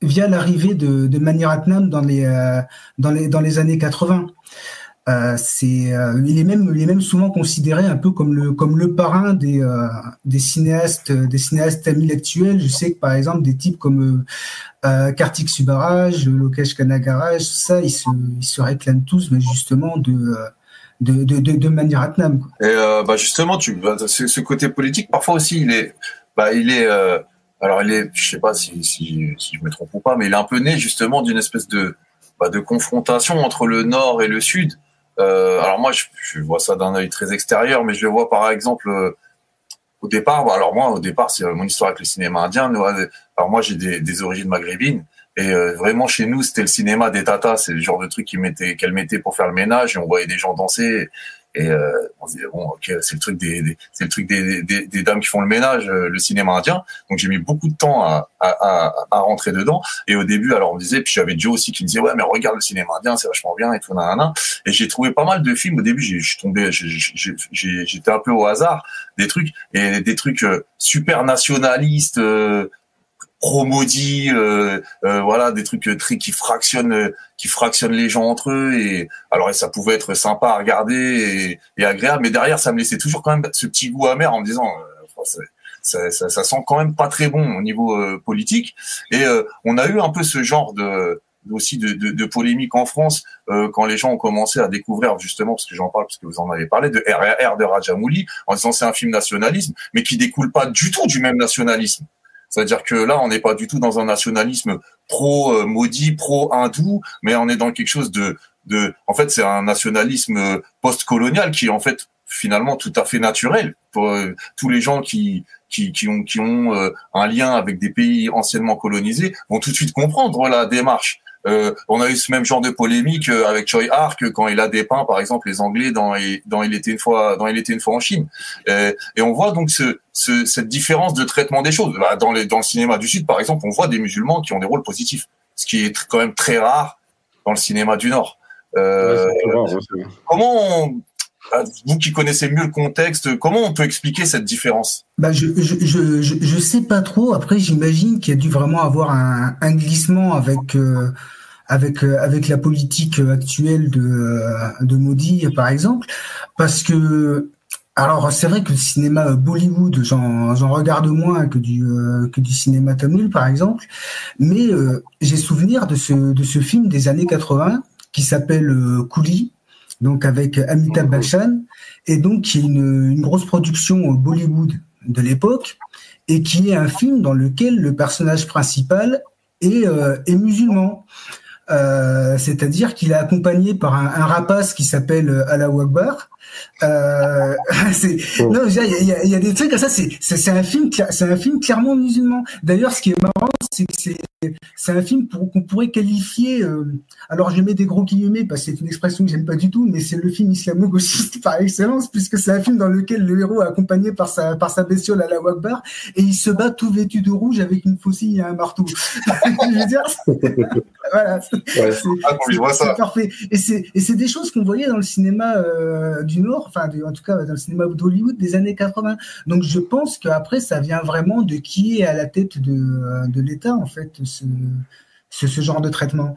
via l'arrivée de Mani Ratnam dans les années 80. Il est même souvent considéré un peu comme le parrain des cinéastes tamils actuels. Je sais que par exemple des types comme Kartik Subbaraj, Lokesh Kanagaraj, ça ils se réclament tous, mais justement de Mani Ratnam. Et justement, ce côté politique parfois aussi il est je sais pas si je me trompe ou pas, mais il est un peu né justement d'une espèce de confrontation entre le Nord et le Sud. Alors moi, je vois ça d'un œil très extérieur, mais je le vois par exemple au départ. Alors moi, au départ, c'est mon histoire avec le cinéma indien. Alors moi, j'ai des origines maghrébines. Et vraiment, chez nous, c'était le cinéma des tatas. C'est le genre de truc qu'elle mettait pour faire le ménage, et on voyait des gens danser. Et on se disait bon, ok, c'est le truc des dames qui font le ménage, le cinéma indien. Donc j'ai mis beaucoup de temps à rentrer dedans. Et au début, alors on me disait, puis j'avais Joe aussi qui me disait ouais, mais regarde le cinéma indien, c'est vachement bien et tout nanana. Et j'ai trouvé pas mal de films. Au début, j'étais un peu au hasard des trucs super nationalistes. Pro-maudit, voilà, des trucs qui fractionnent les gens entre eux. Et alors ça pouvait être sympa à regarder et agréable, mais derrière ça me laissait toujours quand même ce petit goût amer en me disant ça sent quand même pas très bon au niveau politique. Et on a eu un peu ce genre de polémique en France quand les gens ont commencé à découvrir, justement, parce que j'en parle, parce que vous en avez parlé, de RRR de Rajamouli, en disant c'est un film nationalisme, mais qui découle pas du tout du même nationalisme. C'est-à-dire que là, on n'est pas du tout dans un nationalisme pro-maudit, pro-hindou, mais on est dans quelque chose en fait, c'est un nationalisme post-colonial qui est en fait finalement tout à fait naturel pour tous les gens qui ont un lien avec des pays anciennement colonisés vont tout de suite comprendre la démarche. On a eu ce même genre de polémique avec Choi Ark quand il a dépeint par exemple les Anglais dans Il était une fois en Chine. Et on voit donc cette différence de traitement des choses. Dans le cinéma du Sud par exemple, on voit des musulmans qui ont des rôles positifs, ce qui est quand même très rare dans le cinéma du Nord. Comment vous qui connaissez mieux le contexte, comment on peut expliquer cette différence ? Je sais pas trop. Après, j'imagine qu'il y a dû vraiment avoir un glissement avec la politique actuelle de Modi, par exemple, parce que alors c'est vrai que le cinéma Bollywood, j'en regarde moins que du cinéma tamil, par exemple, mais j'ai souvenir de ce film des années 80 qui s'appelle Coolie, donc avec Amitabh Bachchan, et donc qui est une grosse production Bollywood de l'époque, et qui est un film dans lequel le personnage principal est musulman. C'est-à-dire qu'il est accompagné par un rapace qui s'appelle Allahu Akbar. Non, il y a des trucs comme ça. C'est un film clairement musulman. D'ailleurs, ce qui est marrant, c'est que c'est un film qu'on pourrait qualifier. Alors, je mets des gros guillemets parce que c'est une expression que j'aime pas du tout, mais c'est le film islamo-gauchiste par excellence, puisque c'est un film dans lequel le héros est accompagné par sa bestiole Allahu Akbar et il se bat tout vêtu de rouge avec une faucille et un marteau. Je veux dire, voilà. C'est parfait. Et c'est des choses qu'on voyait dans le cinéma du Nord, enfin en tout cas dans le cinéma d'Hollywood des années 80. Donc je pense qu'après ça vient vraiment de qui est à la tête de l'État en fait, ce genre de traitement.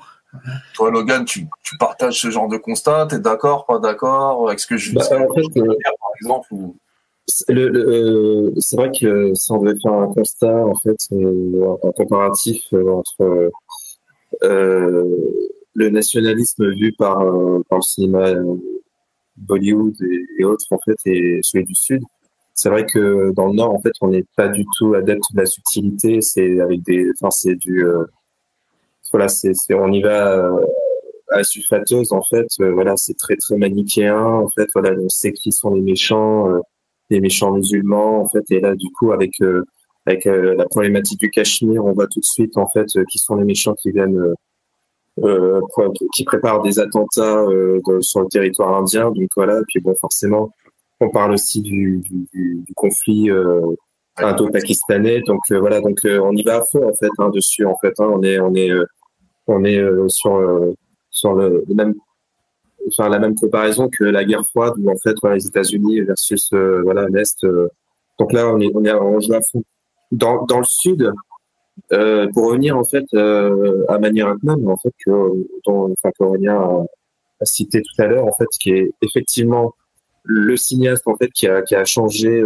Toi Logan, tu partages ce genre de constat, t'es d'accord, pas d'accord avec ce que je dis par exemple ou... C'est vrai que si on devait faire un constat en fait, un comparatif entre le nationalisme vu par le cinéma Bollywood et autres en fait et celui du Sud. C'est vrai que dans le Nord en fait on n'est pas du tout adepte de la subtilité. C'est avec c'est du on y va à la sulfateuse en fait. Voilà, c'est très très manichéen en fait. Voilà, on sait qui sont les méchants musulmans en fait. Et là du coup avec la problématique du Cachemire, on voit tout de suite en fait qui sont les méchants qui viennent qui préparent des attentats sur le territoire indien. Donc voilà, et puis bon forcément on parle aussi du conflit indo-pakistanais. Donc voilà, donc on y va à fond en fait dessus en fait. On est sur le même la même comparaison que la guerre froide où en fait les États-Unis versus l'Est. Donc là on joue à fond. Dans le Sud, pour revenir en fait à Mani Ratnam en fait qu'Aurélien a cité tout à l'heure en fait, qui est effectivement le cinéaste en fait qui a changé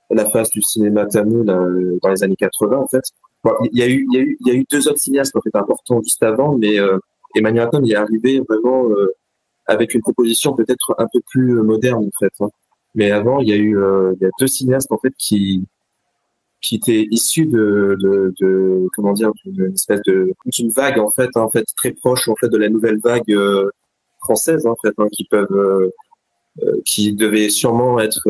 la face du cinéma tamil dans les années 80 en fait. Bon, il y a eu deux autres cinéastes en fait importants juste avant, mais Mani Ratnam il est arrivé vraiment avec une proposition peut-être un peu plus moderne en fait. Hein. Mais avant il y a deux cinéastes en fait qui étaient issus de comment dire d'une espèce d'une vague en fait très proche en fait de la nouvelle vague française en fait qui devait sûrement être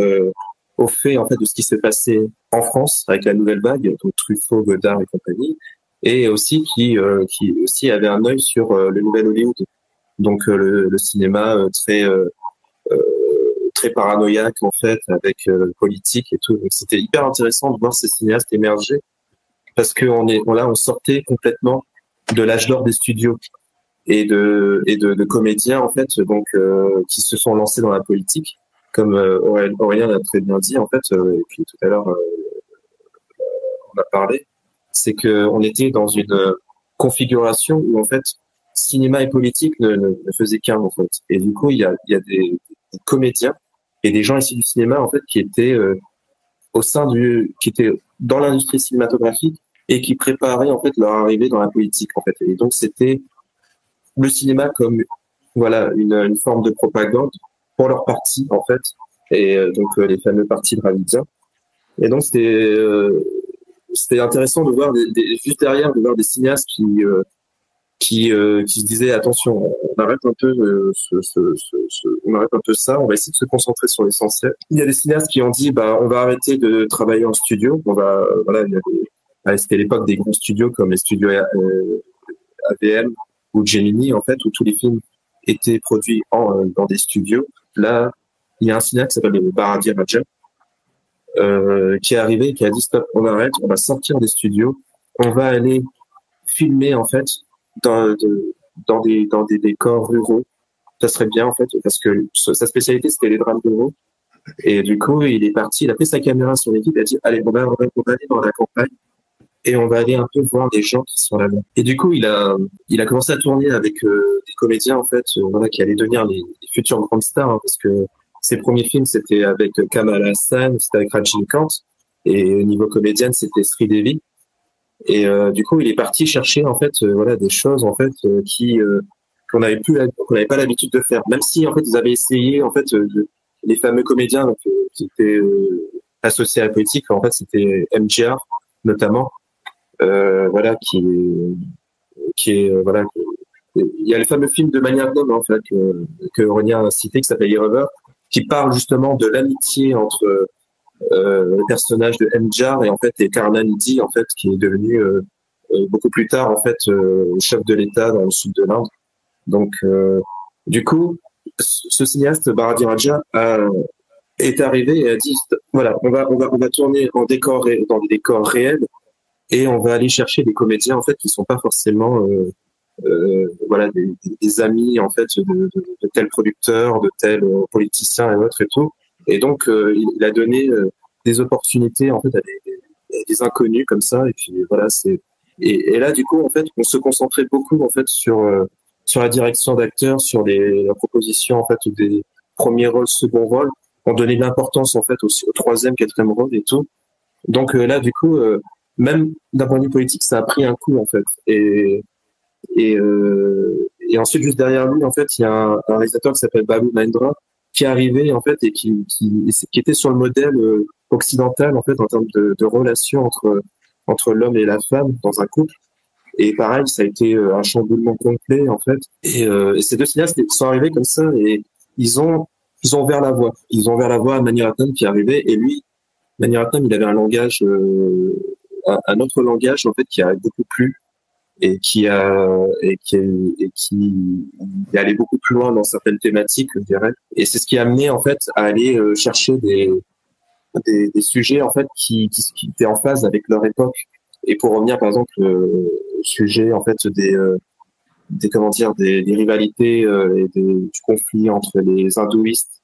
au fait en fait de ce qui s'est passé en France avec la nouvelle vague, donc Truffaut, Godard et compagnie, et aussi qui aussi avait un œil sur le nouvel Hollywood, donc le cinéma très paranoïaque en fait avec politique et tout. Donc c'était hyper intéressant de voir ces cinéastes émerger parce que on sortait complètement de l'âge d'or des studios et de comédiens en fait donc qui se sont lancés dans la politique comme Aurélien l'a très bien dit en fait et puis tout à l'heure on a parlé, c'est que on était dans une configuration où en fait cinéma et politique ne faisaient qu'un en fait, et du coup il y a des comédiens et des gens issus du cinéma en fait qui étaient qui étaient dans l'industrie cinématographique et qui préparaient en fait leur arrivée dans la politique en fait, et donc c'était le cinéma comme une forme de propagande pour leur parti en fait, et donc les fameux partis dravidiens. Et donc c'était intéressant de voir juste derrière de voir des cinéastes qui se disaient attention, on arrête un peu on arrête un peu ça, on va essayer de se concentrer sur l'essentiel. Il y a des cinéastes qui ont dit on va arrêter de travailler en studio, c'était l'époque des gros studios comme les studios AVM ou Gemini en fait, où tous les films étaient produits dans des studios. Là, il y a un cinéaste qui s'appelle Bharati Raja qui est arrivé et qui a dit stop, on arrête, on va sortir des studios, on va aller filmer en fait dans des décors ruraux. Ça serait bien en fait parce que sa spécialité c'était les drames ruraux, et du coup il est parti, il a pris sa caméra sur l'équipe, il a dit allez on va aller dans la campagne et on va aller un peu voir les gens qui sont là-bas. Et du coup il a commencé à tourner avec des comédiens en fait qui allaient devenir les futures grandes stars, hein, parce que ses premiers films c'était avec Kamal Hassan, c'était avec Rajinikanth, et au niveau comédienne c'était Sridevi. Et du coup, il est parti chercher en fait des choses en fait qu'on n'avait pas l'habitude de faire. Même si en fait ils avaient essayé en fait les fameux comédiens qui étaient associés à la politique. En fait, c'était MGR notamment, qui est il y a le fameux film de Mani Ratnam en fait que Aurélien a cité qui s'appelle River, qui parle justement de l'amitié entre le personnage de MGR et en fait et Karnanidhi en fait qui est devenu beaucoup plus tard en fait chef de l'État dans le sud de l'Inde. Donc du coup ce cinéaste Bharati Raja est arrivé et a dit on va tourner dans des décors réels, et on va aller chercher des comédiens en fait qui sont pas forcément des amis en fait de tel producteur, de tel politicien et autres et tout. Et donc il a donné des opportunités en fait à des inconnus comme ça, et puis et là du coup en fait on se concentrait beaucoup en fait sur la direction d'acteurs, sur la proposition en fait des premiers rôles, second rôles. On donnait de l'importance en fait au troisième, quatrième rôle et tout. Donc là du coup même d'un point de vue politique ça a pris un coup en fait, et Et ensuite, juste derrière lui, en fait, il y a un réalisateur qui s'appelle Babu Mahendra, qui est arrivé, en fait, et qui était sur le modèle occidental, en fait, en termes de relation entre l'homme et la femme dans un couple. Et pareil, ça a été un chamboulement complet, en fait. Et ces deux cinéastes sont arrivés comme ça, et ils ont ouvert la voie. Ils ont ouvert la voie à Mani Ratnam qui est arrivé, et lui, Mani Ratnam, il avait un langage, un autre langage, en fait, qui a beaucoup plu, et qui allait beaucoup plus loin dans certaines thématiques, je dirais. Et c'est ce qui a amené, en fait, à aller chercher des sujets, en fait, qui étaient en phase avec leur époque. Et pour revenir, par exemple, au sujet, en fait, des rivalités et du conflit entre les hindouistes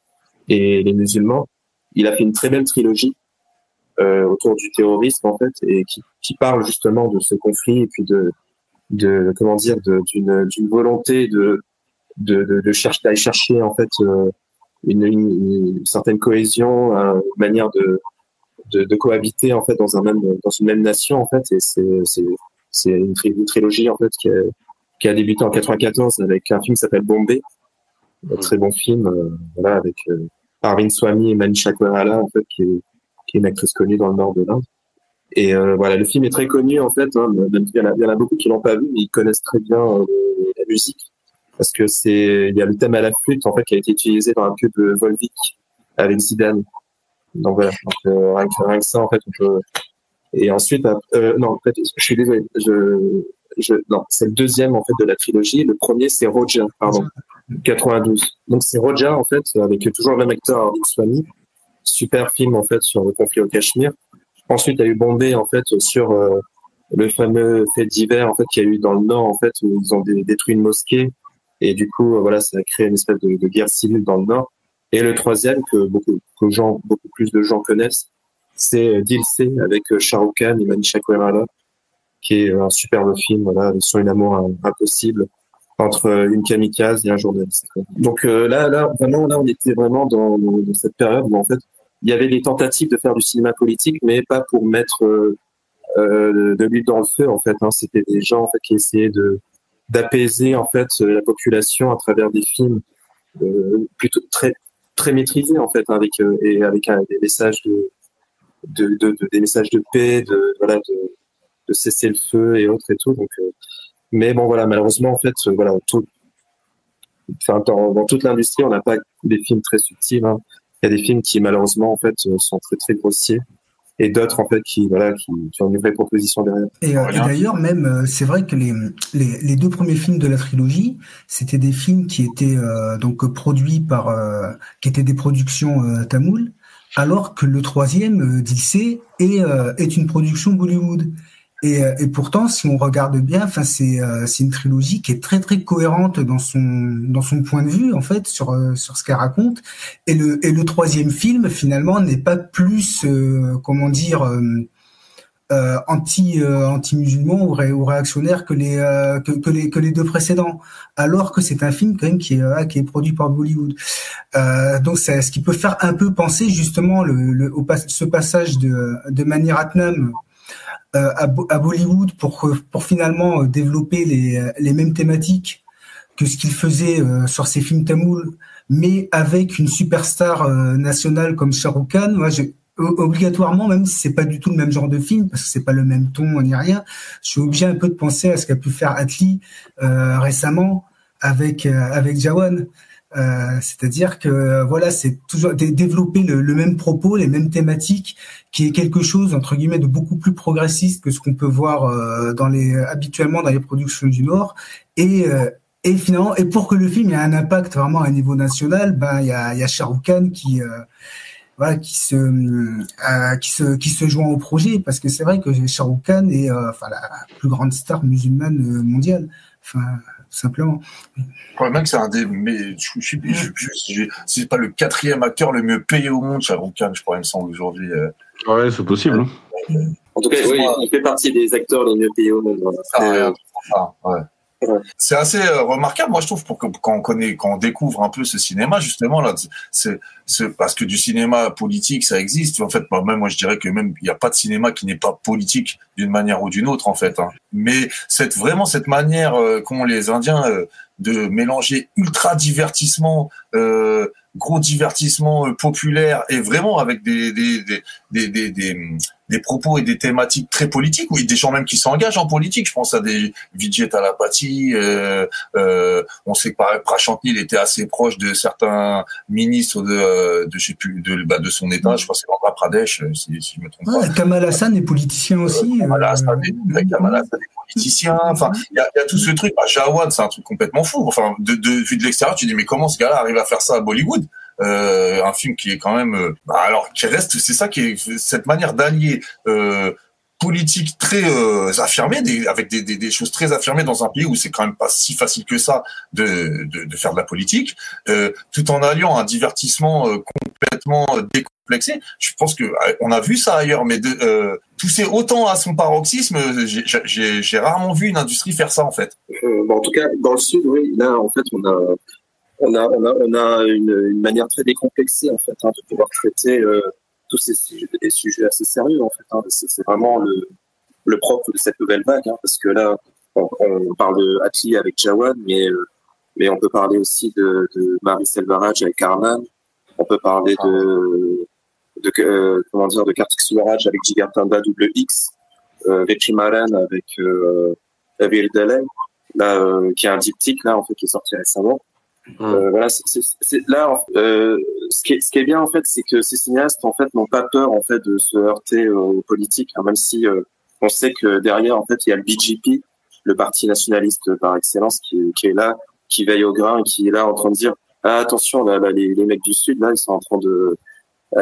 et les musulmans, il a fait une très belle trilogie autour du terrorisme, en fait, et qui parle justement de ce conflit et puis d'une volonté d'aller chercher, en fait, une certaine cohésion, une manière de cohabiter, en fait, dans une même nation, en fait. Et c'est une trilogie, en fait, qui a débuté en 94 avec un film qui s'appelle Bombay, un très bon film, voilà, avec Arvind Swamy et Manisha Koirala, en fait, qui est une actrice connue dans le nord de l'Inde. Et voilà, le film est très connu, en fait, hein, même il y en a beaucoup qui l'ont pas vu, mais ils connaissent très bien la musique, parce que il y a le thème à la flûte, en fait, qui a été utilisé dans un pub de Volvic avec Zidane. Donc voilà, rien que ça, en fait, on peut. Et ensuite, non, en fait, je suis désolé, non, c'est le deuxième, en fait, de la trilogie. Le premier, c'est Roja, pardon, 92. Donc c'est Roja, en fait, avec toujours le même acteur, Arvind Swamy. Super film, en fait, sur le conflit au Cachemire. Ensuite, il y a eu Bombay, en fait, sur le fameux fait divers, en fait, qu'il y a eu dans le Nord, en fait, où ils ont détruit une mosquée. Et du coup, voilà, ça a créé une espèce de guerre civile dans le Nord. Et le troisième, que beaucoup plus de gens connaissent, c'est Dil Se, avec Shah Rukh Khan et Manisha Koirala, qui est un superbe film, voilà, sur une amour impossible entre une kamikaze et un journaliste. Donc là, vraiment, on était vraiment dans cette période où, en fait, il y avait des tentatives de faire du cinéma politique, mais pas pour mettre de l'huile dans le feu, en fait. Hein. C'était des gens, en fait, qui essayaient d'apaiser, en fait, la population à travers des films plutôt très maîtrisés, en fait, hein, avec des messages des messages de paix, de cesser le feu et autres et tout. Donc, mais bon, voilà, malheureusement, en fait, voilà, dans toute l'industrie, on n'a pas des films très subtils. Hein. Il y a des films qui, malheureusement, en fait, sont très très grossiers, et d'autres, en fait, qui ont une vraie proposition derrière. Et d'ailleurs, même, c'est vrai que les deux premiers films de la trilogie, c'était des films qui étaient donc produits qui étaient des productions tamoules, alors que le troisième, Dil Se, est une production Bollywood. Et pourtant, si on regarde bien, enfin, c'est une trilogie qui est très très cohérente dans son point de vue, en fait, sur ce qu'elle raconte. Et le troisième film, finalement, n'est pas plus anti-musulman ou réactionnaire que les deux précédents, alors que c'est un film quand même qui est produit par Bollywood. Donc c'est ce qui peut faire un peu penser justement ce passage de Mani Ratnam à Bollywood pour finalement développer les mêmes thématiques que ce qu'il faisait sur ses films tamouls, mais avec une superstar nationale comme Shah Rukh Khan. Moi, obligatoirement, même si c'est pas du tout le même genre de film, parce que c'est pas le même ton ni rien, je suis obligé un peu de penser à ce qu'a pu faire Atli récemment avec Jawan. C'est-à-dire que voilà, c'est toujours développer le même propos, les mêmes thématiques, qui est quelque chose entre guillemets de beaucoup plus progressiste que ce qu'on peut voir habituellement dans les productions du Nord. Et finalement, et pour que le film ait un impact vraiment à un niveau national, ben il y a Shah Rukh Khan qui se joint au projet, parce que c'est vrai que Shah Rukh Khan est la plus grande star musulmane mondiale, simplement. Le mec, c'est c'est pas le 4e acteur le mieux payé au monde, Shah Rukh Khan, je crois, il me semble, aujourd'hui. Ouais, c'est possible. En tout cas, oui, il fait partie des acteurs les mieux payés au monde. Ouais. C'est assez remarquable, moi je trouve, quand on découvre un peu ce cinéma, justement là, c'est parce que du cinéma politique ça existe. En fait, même moi je dirais que même il n'y a pas de cinéma qui n'est pas politique d'une manière ou d'une autre en fait. Hein. Mais cette manière qu'ont les Indiens de mélanger ultra divertissement, gros divertissement populaire et vraiment avec des propos et des thématiques très politiques, ou des gens même qui s'engagent en politique. Je pense à des Vijay Talapati. On sait que Prashant-Nil était assez proche de certains ministres de son État. Je pense que c'est l'Andhra Pradesh, si je me trompe pas. Kamal Hassan est politicien aussi. Kamal Hassan est politicien. Enfin, il y a tout ce truc. Jawad, c'est un truc complètement fou. Enfin, vu de l'extérieur, tu dis mais comment ce gars-là arrive à faire ça à Bollywood? Un film qui est quand même qui reste, c'est ça qui est cette manière d'allier politique très affirmée avec des choses très affirmées dans un pays où c'est quand même pas si facile que ça de faire de la politique, tout en alliant un divertissement complètement décomplexé. Je pense que on a vu ça ailleurs, mais pousser autant à son paroxysme, j'ai rarement vu une industrie faire ça en fait. En tout cas dans le sud, oui, là en fait on a une manière très décomplexée en fait de pouvoir traiter tous ces sujets assez sérieux en fait. C'est vraiment le propre de cette nouvelle vague, parce que là on parle de Atli avec Jawad, mais on peut parler aussi de Marie Selvaraj avec Arnan. On peut parler de Kartik Subaraj avec Jigar Tanda Double X, Vetrimaran avec Veer Dalai, là qui est un diptyque là en fait qui est sorti récemment. Voilà, c'est là ce qui est bien en fait, c'est que ces cinéastes en fait n'ont pas peur en fait de se heurter aux politiques, même si on sait que derrière en fait il y a le BJP, le parti nationaliste par excellence, qui est là, qui veille au grain et qui est là en train de dire attention là les mecs du sud là ils sont en train de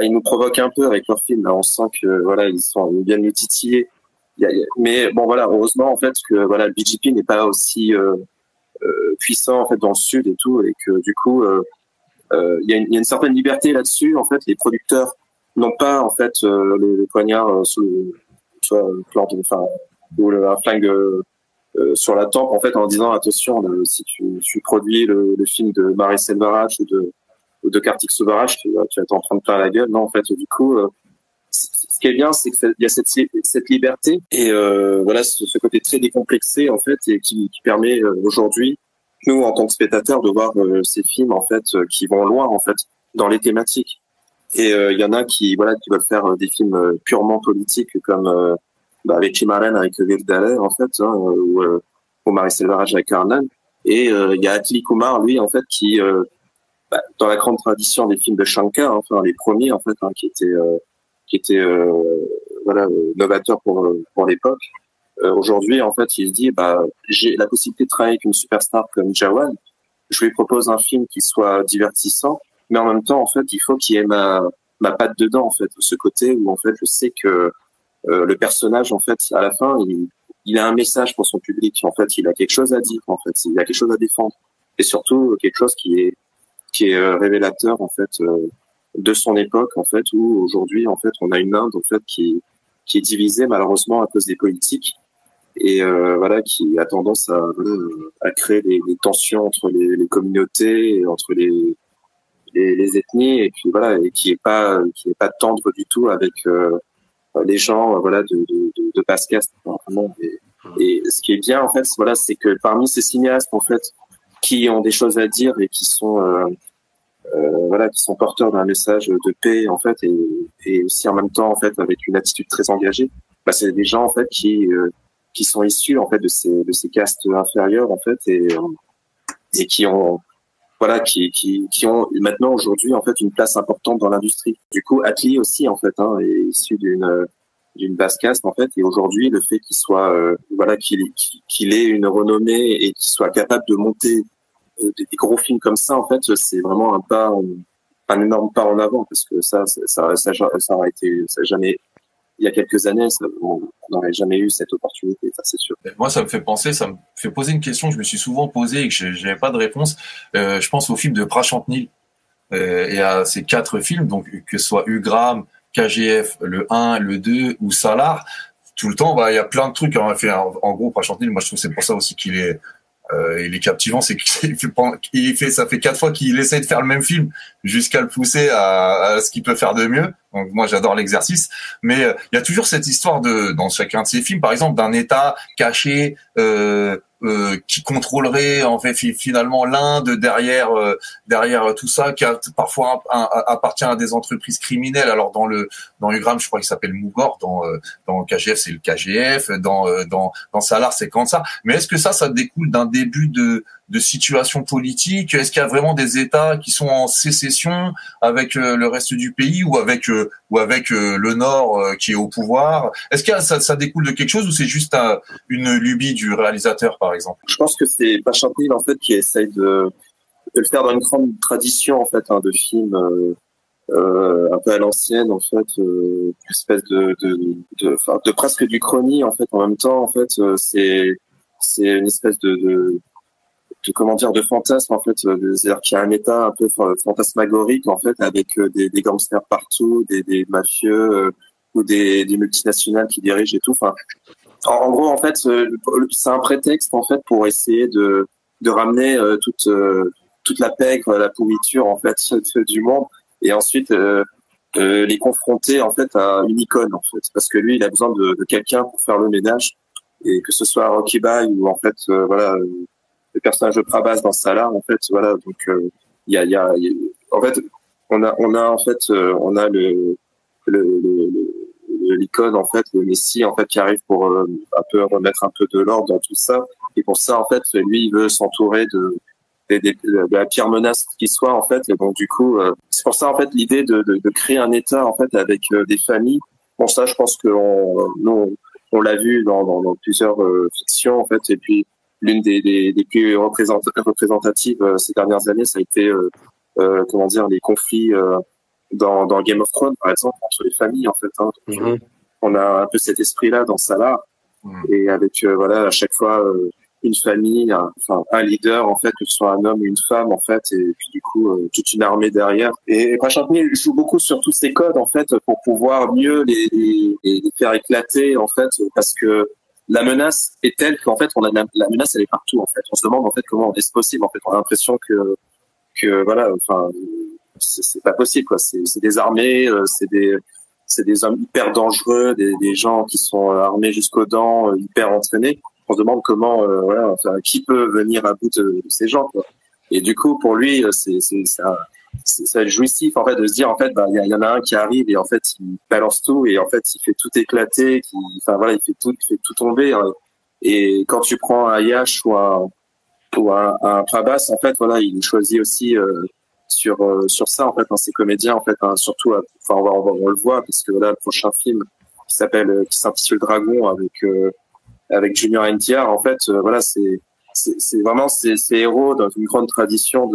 ils nous provoquent un peu avec leurs films là, on sent que voilà ils viennent nous titiller. Mais bon voilà, heureusement en fait que voilà le BJP n'est pas aussi puissant en fait dans le sud et tout, et que du coup il y a une certaine liberté là-dessus en fait. Les producteurs n'ont pas en fait les poignards sous ou un flingue sur la tempe en fait en disant attention là, si tu produis le film de Marie Selvaraj ou de Kartik Subaraj, tu vas t'en prendre plein la gueule. Non en fait du coup ce qui est bien c'est qu'il y a cette liberté et voilà ce côté très décomplexé en fait, et qui permet aujourd'hui nous en tant que spectateurs de voir ces films en fait qui vont loin en fait dans les thématiques. Et il y en a qui veulent faire des films purement politiques comme avec Vetrimaran avec Veer Dalai en fait, ou Marie Selvaraj avec Arnan. Et il y a Atli Kumar lui en fait qui dans la grande tradition des films de Shankar, enfin les premiers en fait qui étaient novateurs pour l'époque. Aujourd'hui, en fait, il se dit, j'ai la possibilité de travailler avec une superstar comme Jawad. Je lui propose un film qui soit divertissant, mais en même temps, en fait, il faut qu'il y ait ma patte dedans, en fait, ce côté où, en fait, je sais que le personnage, en fait, à la fin, il a un message pour son public. En fait, il a quelque chose à dire, en fait, il a quelque chose à défendre, et surtout quelque chose qui est révélateur, en fait, de son époque, en fait, où aujourd'hui, en fait, on a une Inde, en fait, qui est divisée malheureusement à cause des politiques. Et qui a tendance à créer des tensions entre les communautés, et entre les ethnies, et puis voilà, et qui est pas tendre du tout avec les gens de basse caste vraiment. Et ce qui est bien en fait, c'est que parmi ces cinéastes en fait qui ont des choses à dire et qui sont qui sont porteurs d'un message de paix en fait, et aussi en même temps en fait avec une attitude très engagée, c'est des gens en fait qui sont issus en fait de ces castes inférieures en fait, et qui ont qui ont maintenant aujourd'hui en fait une place importante dans l'industrie. Du coup, Atli aussi en fait est issu d'une basse caste en fait, et aujourd'hui le fait qu'il soit qu'il ait une renommée et qu'il soit capable de monter des gros films comme ça en fait, c'est vraiment un énorme pas en avant, parce que ça aurait été, ça jamais, il y a quelques années, on n'aurait jamais eu cette opportunité, ça c'est sûr. Moi, ça me fait poser une question que je me suis souvent posée et que je n'avais pas de réponse. Je pense au film de Prashant-Nil et à ces 4 films, donc que ce soit Ugram, KGF, le 1, le 2 ou Salar. Tout le temps, il y a plein de trucs. En gros, Prashant-Nil, moi je trouve que c'est pour ça aussi qu'il est il est captivant, c'est ça fait 4 fois qu'il essaie de faire le même film jusqu'à le pousser à ce qu'il peut faire de mieux. Donc moi j'adore l'exercice, mais il y a toujours cette histoire dans chacun de ces films, par exemple, d'un État caché qui contrôlerait en fait finalement l'Inde derrière tout ça, qui parfois appartient à des entreprises criminelles. Alors dans Ugram, je crois qu'il s'appelle Mougor, dans KGF c'est le KGF, dans Salar c'est Kansar. Mais est-ce que ça découle d'un début de situation politique? Est-ce qu'il y a vraiment des États qui sont en sécession avec le reste du pays ou avec le Nord qui est au pouvoir? Est-ce que ça découle de quelque chose ou c'est juste une lubie du réalisateur, par exemple? Je pense que c'est Pachinko en fait qui essaye de le faire dans une grande tradition en fait de films un peu à l'ancienne en fait, une espèce de presque du chrony en fait en même temps en fait c'est une espèce de comment dire, de fantasme en fait, c'est-à-dire qu'il y a un état un peu fantasmagorique en fait avec des gangsters partout, des mafieux ou des multinationales qui dirigent et tout. Enfin, en gros en fait c'est un prétexte en fait pour essayer de ramener toute la pègre, la pourriture en fait du monde et ensuite les confronter en fait à une icône en fait, parce que lui il a besoin de quelqu'un pour faire le ménage, et que ce soit Rocky Bai ou en fait voilà le personnage de Prabhas dans Salar en fait, voilà. Donc il y a en fait on a l'icône en fait, le Messie en fait qui arrive pour un peu remettre un peu de l'ordre dans tout ça, et pour ça en fait lui il veut s'entourer de la pire menace qui soit en fait, et donc du coup c'est pour ça en fait l'idée de créer un État en fait avec des familles. Bon, ça je pense que on l'a vu dans plusieurs fictions en fait, et puis l'une des plus représentatives ces dernières années, ça a été comment dire, les conflits dans Game of Thrones par exemple entre les familles en fait. Donc, on a un peu cet esprit-là dans Salar, et avec voilà à chaque fois une famille, un leader en fait, que ce soit un homme ou une femme en fait, et puis du coup toute une armée derrière. Et Pachinko joue beaucoup sur tous ces codes en fait pour pouvoir mieux les faire éclater en fait, parce que la menace est telle qu'en fait la menace elle est partout en fait. On se demande en fait comment est-ce possible en fait. On a l'impression que voilà, enfin c'est pas possible quoi. C'est des armées, c'est des hommes hyper dangereux, des gens qui sont armés jusqu'aux dents, hyper entraînés. On se demande comment voilà, enfin, qui peut venir à bout de ces gens quoi. Et du coup pour lui c'est jouissif en fait de se dire en fait il y en a un qui arrive et en fait il balance tout et en fait il fait tout éclater, enfin voilà, il fait tout tomber, hein. Et quand tu prends un Yash ou un Prabhas en fait, voilà, il choisit aussi sur ça en fait, hein, ces comédiens en fait, hein, surtout enfin on le voit parce que voilà le prochain film qui s'intitule Dragon avec Junior NTR en fait, voilà, c'est vraiment ces héros dans une grande tradition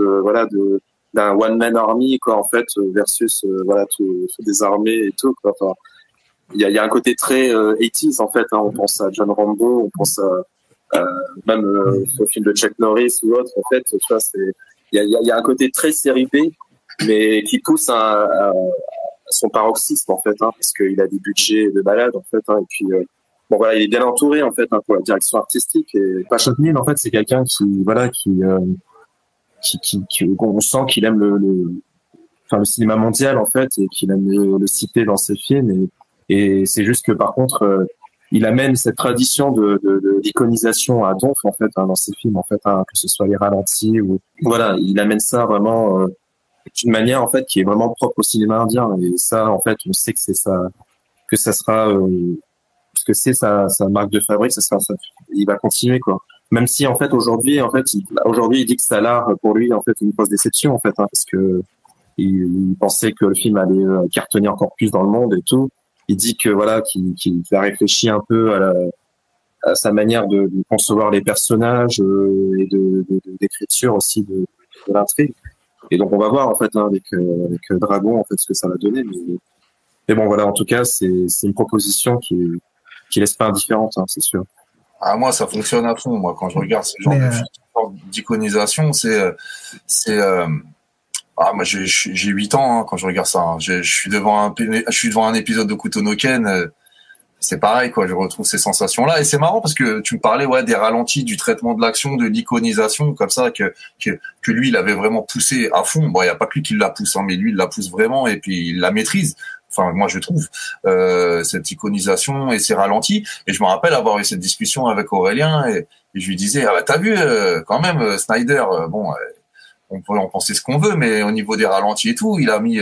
d'un one man army quoi en fait, versus voilà tout des armées et tout quoi. Enfin, il y a un côté très 80s en fait, hein. On pense à John Rambo, on pense à même au film de Chuck Norris ou autre en fait, tu vois, il y a un côté très série B mais qui pousse à son paroxysme en fait, hein, parce qu'il a des budgets de malade en fait, hein, et puis bon voilà, il est bien entouré en fait, hein, pour la direction artistique. Et Pachinko en fait c'est quelqu'un qui voilà qui on sent qu'il aime le cinéma mondial en fait, et qu'il aime le citer dans ses films, et c'est juste que par contre il amène cette tradition d'iconisation à donf en fait, hein, dans ses films en fait, hein, que ce soit les ralentis ou voilà, il amène ça vraiment d'une manière en fait qui est vraiment propre au cinéma indien, et ça en fait on sait que ça sera parce que c'est sa marque de fabrique, il va continuer quoi. Même si en fait aujourd'hui il dit que Salar pour lui en fait une grosse déception en fait, hein, parce que il pensait que le film allait cartonner encore plus dans le monde et tout. Il dit que voilà qu'il a réfléchi un peu à sa manière de concevoir les personnages et d'écriture aussi de l'intrigue. Et donc on va voir en fait, hein, avec Dragon en fait ce que ça va donner. Mais bon voilà, en tout cas c'est une proposition qui laisse pas indifférente, hein, c'est sûr. Ah, moi, ça fonctionne à fond. Moi, quand je regarde ce genre d'iconisation, moi, j'ai 8 ans, hein, quand je regarde ça, hein. Je suis devant un épisode de Kutonoken. c'est pareil, quoi. Je retrouve ces sensations-là. Et c'est marrant parce que tu me parlais, ouais, des ralentis, du traitement de l'action, de l'iconisation, comme ça, que lui, il avait vraiment poussé à fond. Bon, il n'y a pas que lui qui la pousse, hein, mais lui, il la pousse vraiment et puis il la maîtrise. Enfin, moi, je trouve, cette iconisation et ces ralentis. Et je me rappelle avoir eu cette discussion avec Aurélien et je lui disais, ah, bah, t'as vu, quand même, Snyder, bon, on peut en penser ce qu'on veut, mais au niveau des ralentis et tout, il a mis,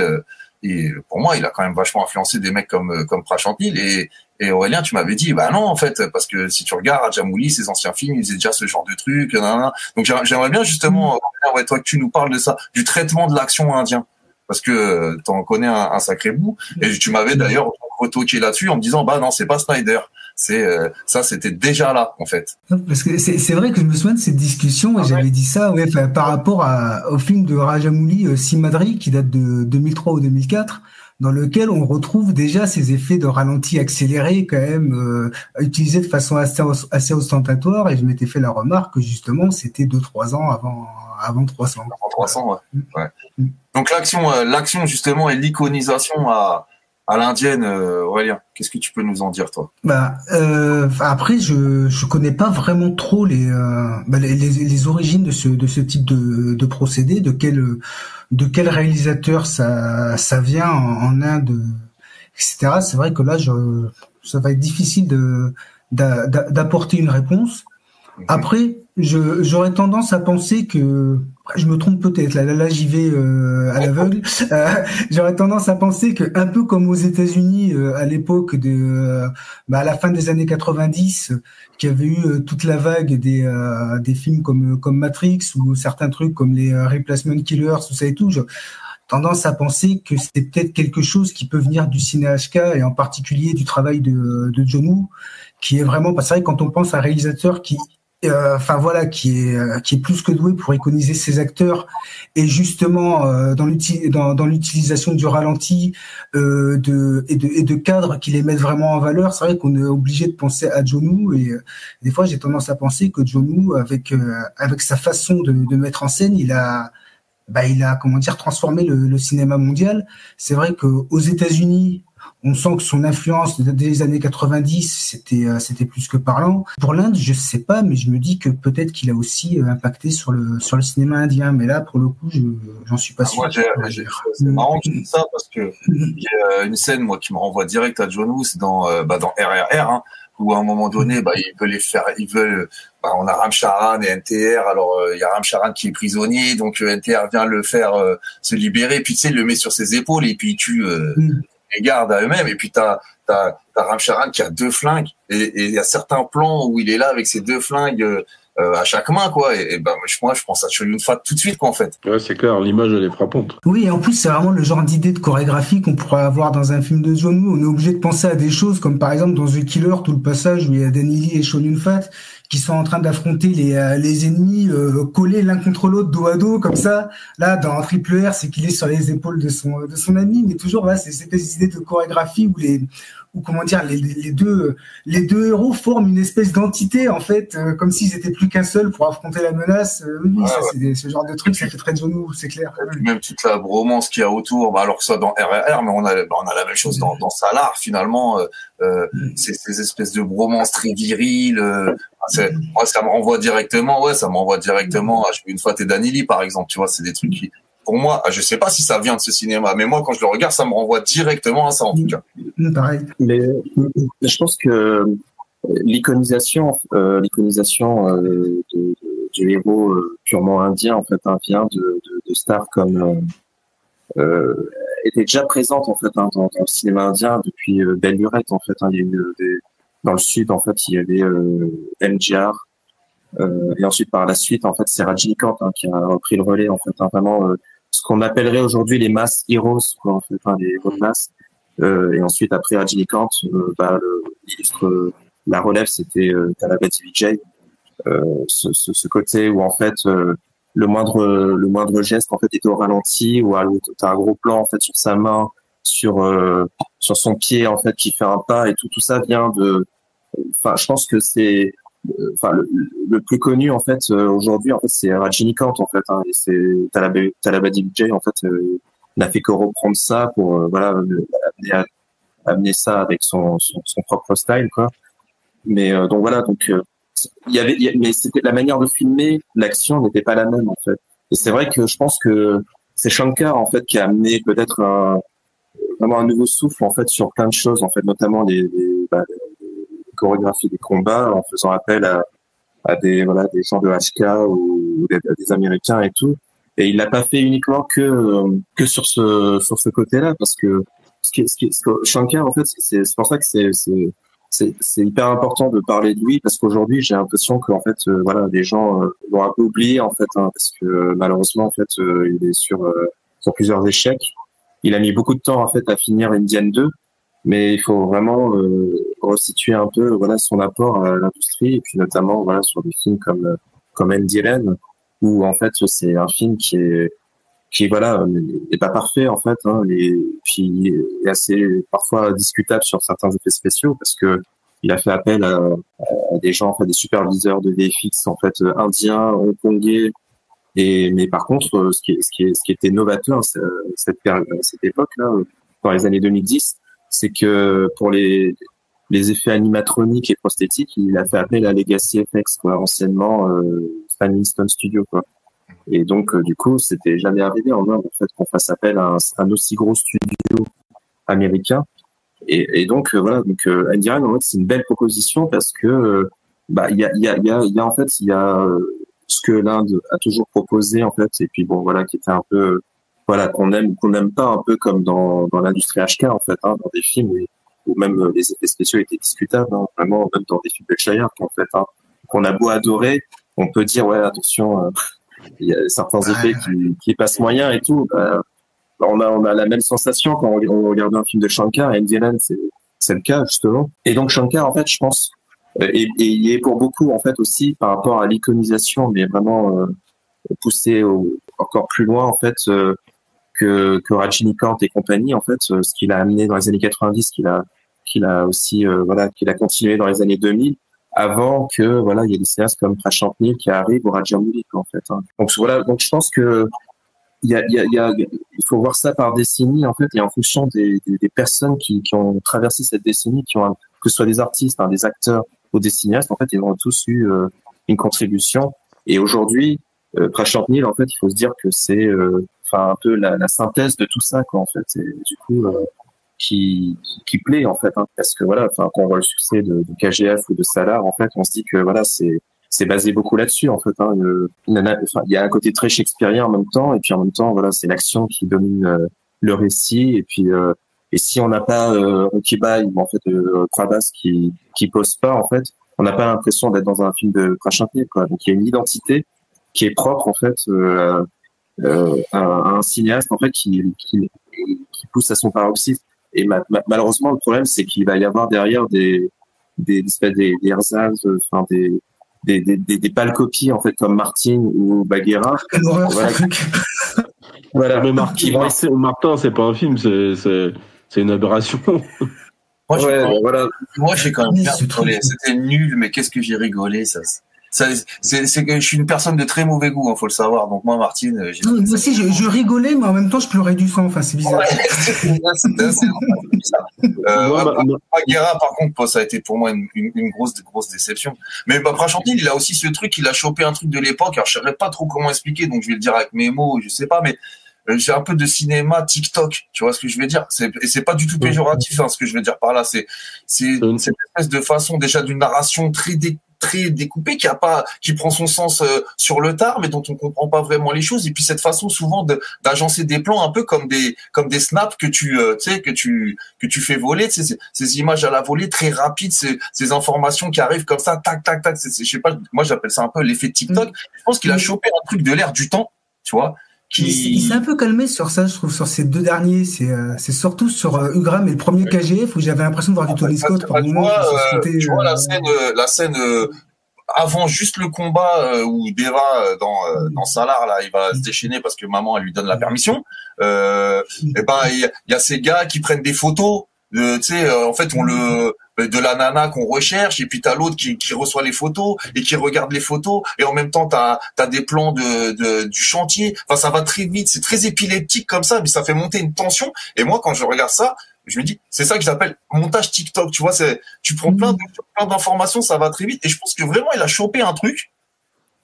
et pour moi, il a quand même vachement influencé des mecs comme Prachampil et Aurélien, tu m'avais dit, bah non, en fait, parce que si tu regardes Rajamouli, ses anciens films, il faisait déjà ce genre de trucs, donc j'aimerais bien justement, ouais, toi, que tu nous parles de ça, du traitement de l'action indien, parce que t'en connais un sacré bout, et tu m'avais d'ailleurs retoqué là-dessus en me disant, bah non, c'est pas Snyder. Ça, c'était déjà là, en fait. Parce que c'est vrai que je me souviens de cette discussion et j'avais dit ça, ouais, par rapport au film de Rajamouli, Simadri, qui date de 2003 ou 2004, dans lequel on retrouve déjà ces effets de ralenti accéléré quand même utilisés de façon assez ostentatoire. Et je m'étais fait la remarque que justement, c'était 2-3 ans avant 300. Avant 300, ouais. Donc l'action justement et l'iconisation à l'indienne, Aurélien, qu'est-ce que tu peux nous en dire, toi? Après, je connais pas vraiment trop les origines de ce type de procédé, de quel réalisateur ça vient en Inde, etc. C'est vrai que là, ça va être difficile d'apporter une réponse. Après, j'aurais tendance à penser que, je me trompe peut-être, là j'y vais à l'aveugle. J'aurais tendance à penser que, un peu comme aux États-Unis à l'époque à la fin des années 90, qu'il y avait eu toute la vague des films comme Matrix ou certains trucs comme les Replacement Killers, tout ça et tout. J'ai tendance à penser que c'est peut-être quelque chose qui peut venir du ciné HK et en particulier du travail de John Woo, qui est vraiment, c'est vrai, quand on pense à un réalisateur qui est plus que doué pour iconiser ses acteurs et justement dans l'utilisation du ralenti et de cadres qui les mettent vraiment en valeur. C'est vrai qu'on est obligé de penser à John Woo et des fois j'ai tendance à penser que John Woo avec sa façon de mettre en scène, il a transformé le cinéma mondial. C'est vrai que aux États-Unis, on sent que son influence dès les années 90, c'était plus que parlant. Pour l'Inde, je sais pas, mais je me dis que peut-être qu'il a aussi impacté sur le cinéma indien. Mais là, pour le coup, j'en suis pas sûr. Moi, c'est marrant que tu dis ça parce que il y a une scène, moi, qui me renvoie direct à John Woo, c'est dans RRR, hein, où à un moment donné, on a Ram Charan et NTR. Alors, il y a Ram Charan qui est prisonnier, donc NTR vient le faire se libérer. Puis tu sais, il le met sur ses épaules et puis il tue les gardes à eux-mêmes. Et puis t'as Ram Charan qui a 2 flingues et il y a certains plans où il est là avec ses 2 flingues à chaque main, quoi. Et moi, je pense à Chow Yun-fat tout de suite, quoi, en fait. Ouais, c'est clair, l'image, elle est frappante. Oui, et en plus, c'est vraiment le genre d'idée de chorégraphie qu'on pourrait avoir dans un film de John Woo. On est obligé de penser à des choses comme, par exemple, dans The Killer, tout le passage où il y a Danny Lee et Chow Yun-fat qui sont en train d'affronter les ennemis collés l'un contre l'autre, dos à dos, comme ça. Là, dans Triple R, c'est qu'il est sur les épaules de son ami, mais toujours, là, c'est cette idée de chorégraphie où comment dire, les deux héros forment une espèce d'entité, en fait, comme s'ils étaient plus qu'un seul pour affronter la menace. C'est ce genre de truc, ça fait très John Woo, c'est clair. Même toute la bromance qu'il y a autour, alors que ça dans RRR, mais on a la même chose dans Salar, finalement, ces espèces de bromances très viriles. Moi, ça me renvoie directement à Chow Yun-fat et Danny Lee, par exemple, tu vois, c'est des trucs qui, pour moi, je sais pas si ça vient de ce cinéma, mais moi, quand je le regarde, ça me renvoie directement à ça, en tout cas. Pareil. Mais je pense que l'iconisation du héros purement indien, en fait, vient de stars comme était déjà présente, en fait, dans le cinéma indien depuis belle lurette, en fait. Il y a eu dans le sud, en fait, il y avait MGR. Et ensuite, par la suite, en fait, c'est Rajinikanth qui a repris le relais, en fait, vraiment ce qu'on appellerait aujourd'hui les mass heroes, quoi, en fait, les héros de masse. Et ensuite, après Rajinikanth, la relève, c'était Thalabadi Vijay. Ce côté où, en fait, le moindre geste, en fait, était au ralenti, où t'as un gros plan, en fait, sur sa main, sur son pied, en fait, qui fait un pas, et tout ça vient je pense que c'est, le plus connu, en fait, aujourd'hui, en fait, c'est Rajinikanth, en fait, et c'est Thalabadi Vijay, en fait, n'a fait que reprendre ça pour, amener amené ça avec son propre style, quoi. Mais donc voilà, donc mais c'était la manière de filmer, l'action n'était pas la même en fait. Et c'est vrai que je pense que c'est Shankar en fait qui a amené peut-être vraiment un nouveau souffle en fait sur plein de choses, en fait, notamment les chorégraphies des combats, en faisant appel à des gens de HK ou des Américains et tout. Et il l'a pas fait uniquement que sur ce côté-là, parce que Shankar en fait, c'est pour ça que c'est hyper important de parler de lui, parce qu'aujourd'hui j'ai l'impression qu'en fait les gens l'ont un peu oublié en fait, parce que malheureusement en fait il est sur plusieurs échecs. Il a mis beaucoup de temps en fait à finir Indian 2, mais il faut vraiment resituer un peu son apport à l'industrie, et puis notamment sur des films comme Endiren, où en fait c'est un film qui est pas parfait en fait, et puis est assez parfois discutable sur certains effets spéciaux, parce que il a fait appel à des gens, en fait, des superviseurs de VFX en fait indiens, hongkongais, mais par contre ce qui était novateur cette époque-là, dans les années 2010, c'est que pour les effets animatroniques et prosthétiques, il a fait appel à Legacy FX, quoi, anciennement Stan Winston Studio, quoi. Et donc du coup, c'était jamais arrivé en Inde en fait qu'on fasse appel à un aussi gros studio américain. Et donc Endiren, en fait, c'est une belle proposition, parce que il y a en fait ce que l'Inde a toujours proposé en fait, et puis bon qui était un peu qu'on aime ou qu'on n'aime pas, un peu comme dans l'industrie HK en fait, dans des films où même les effets spéciaux étaient discutables, vraiment, même dans des films de Shire en fait, qu'on a beau adorer, on peut dire attention, il y a certains effets qui passent moyen et tout. On a la même sensation quand on regarde un film de Shankar, et Endiren c'est le cas justement. Et donc Shankar en fait, je pense, et il est pour beaucoup en fait aussi par rapport à l'iconisation, mais vraiment poussé encore plus loin en fait que Rajinikanth et compagnie, en fait, ce qu'il a amené dans les années 90, qu'il a aussi qu'il a continué dans les années 2000, avant que il y ait des cinéastes comme Prashant Nil qui arrivent, ou Rajamouli en fait. Donc donc je pense que il faut voir ça par décennie en fait, et en fonction des personnes qui ont traversé cette décennie, que ce soit des artistes, des acteurs ou des cinéastes, en fait, ils ont tous eu une contribution. Et aujourd'hui, Prashant Nil, en fait, il faut se dire que c'est un peu la synthèse de tout ça, quoi, en fait, et du coup qui plaît en fait, parce que quand on voit le succès de KGF ou de Salar, en fait, on se dit que c'est basé beaucoup là-dessus en fait, il y a un côté très shakespearien en même temps, et puis en même temps c'est l'action qui domine le récit, et puis et si on n'a pas Rocky Bai ou en fait Prabhas qui pose pas, en fait, on n'a pas l'impression d'être dans un film de Prashant Nil, quoi. Donc il y a une identité qui est propre en fait à un cinéaste en fait qui pousse à son paroxysme. Et malheureusement, le problème, c'est qu'il va y avoir derrière des ersatz, des pâles copies en fait, comme Martin ou Bagheera. Mais Martin, c'est pas un film, c'est une aberration. Moi, j'ai quand même bien rigolé. C'était nul, mais qu'est-ce que j'ai rigolé, ça. C'est que je suis une personne de très mauvais goût, faut le savoir. Donc moi, Martine, moi aussi, je rigolais, mais en même temps, je pleurais du sang. Enfin, c'est bizarre. C'est bizarre. Bagheera, par contre, ça a été pour moi une grosse déception. Mais Prashant Nil, il a aussi ce truc, il a chopé un truc de l'époque. Alors, je savais pas trop comment expliquer, donc je vais le dire avec mes mots, je sais pas, mais j'ai un peu de cinéma TikTok, tu vois ce que je veux dire. Et c'est pas du tout péjoratif, ce que je veux dire par là. C'est une espèce de façon déjà d'une narration très découpé, qui prend son sens sur le tard, mais dont on comprend pas vraiment les choses. Et puis cette façon souvent d'agencer des plans un peu comme des snaps que tu fais voler, ces images à la volée très rapides, ces informations qui arrivent comme ça, tac tac tac. Je sais pas, moi j'appelle ça un peu l'effet TikTok. Je pense qu'il a chopé un truc de l'air du temps, tu vois. Il s'est un peu calmé sur ça, je trouve, sur ces deux derniers. C'est surtout sur Ugram et le premier KGF où j'avais l'impression de voir du Tony Scott par moment. Tu vois la scène avant juste le combat où Deva dans Salar là, il va se déchaîner parce que maman elle lui donne la permission. Et il y a ces gars qui prennent des photos. En fait, de la nana qu'on recherche, et puis t'as l'autre qui reçoit les photos et qui regarde les photos, et en même temps t'as des plans du chantier. Enfin, ça va très vite, c'est très épileptique comme ça, mais ça fait monter une tension. Et moi, quand je regarde ça, je me dis, c'est ça que j'appelle montage TikTok, tu vois, tu prends plein d'informations, ça va très vite. Et je pense que vraiment, il a chopé un truc.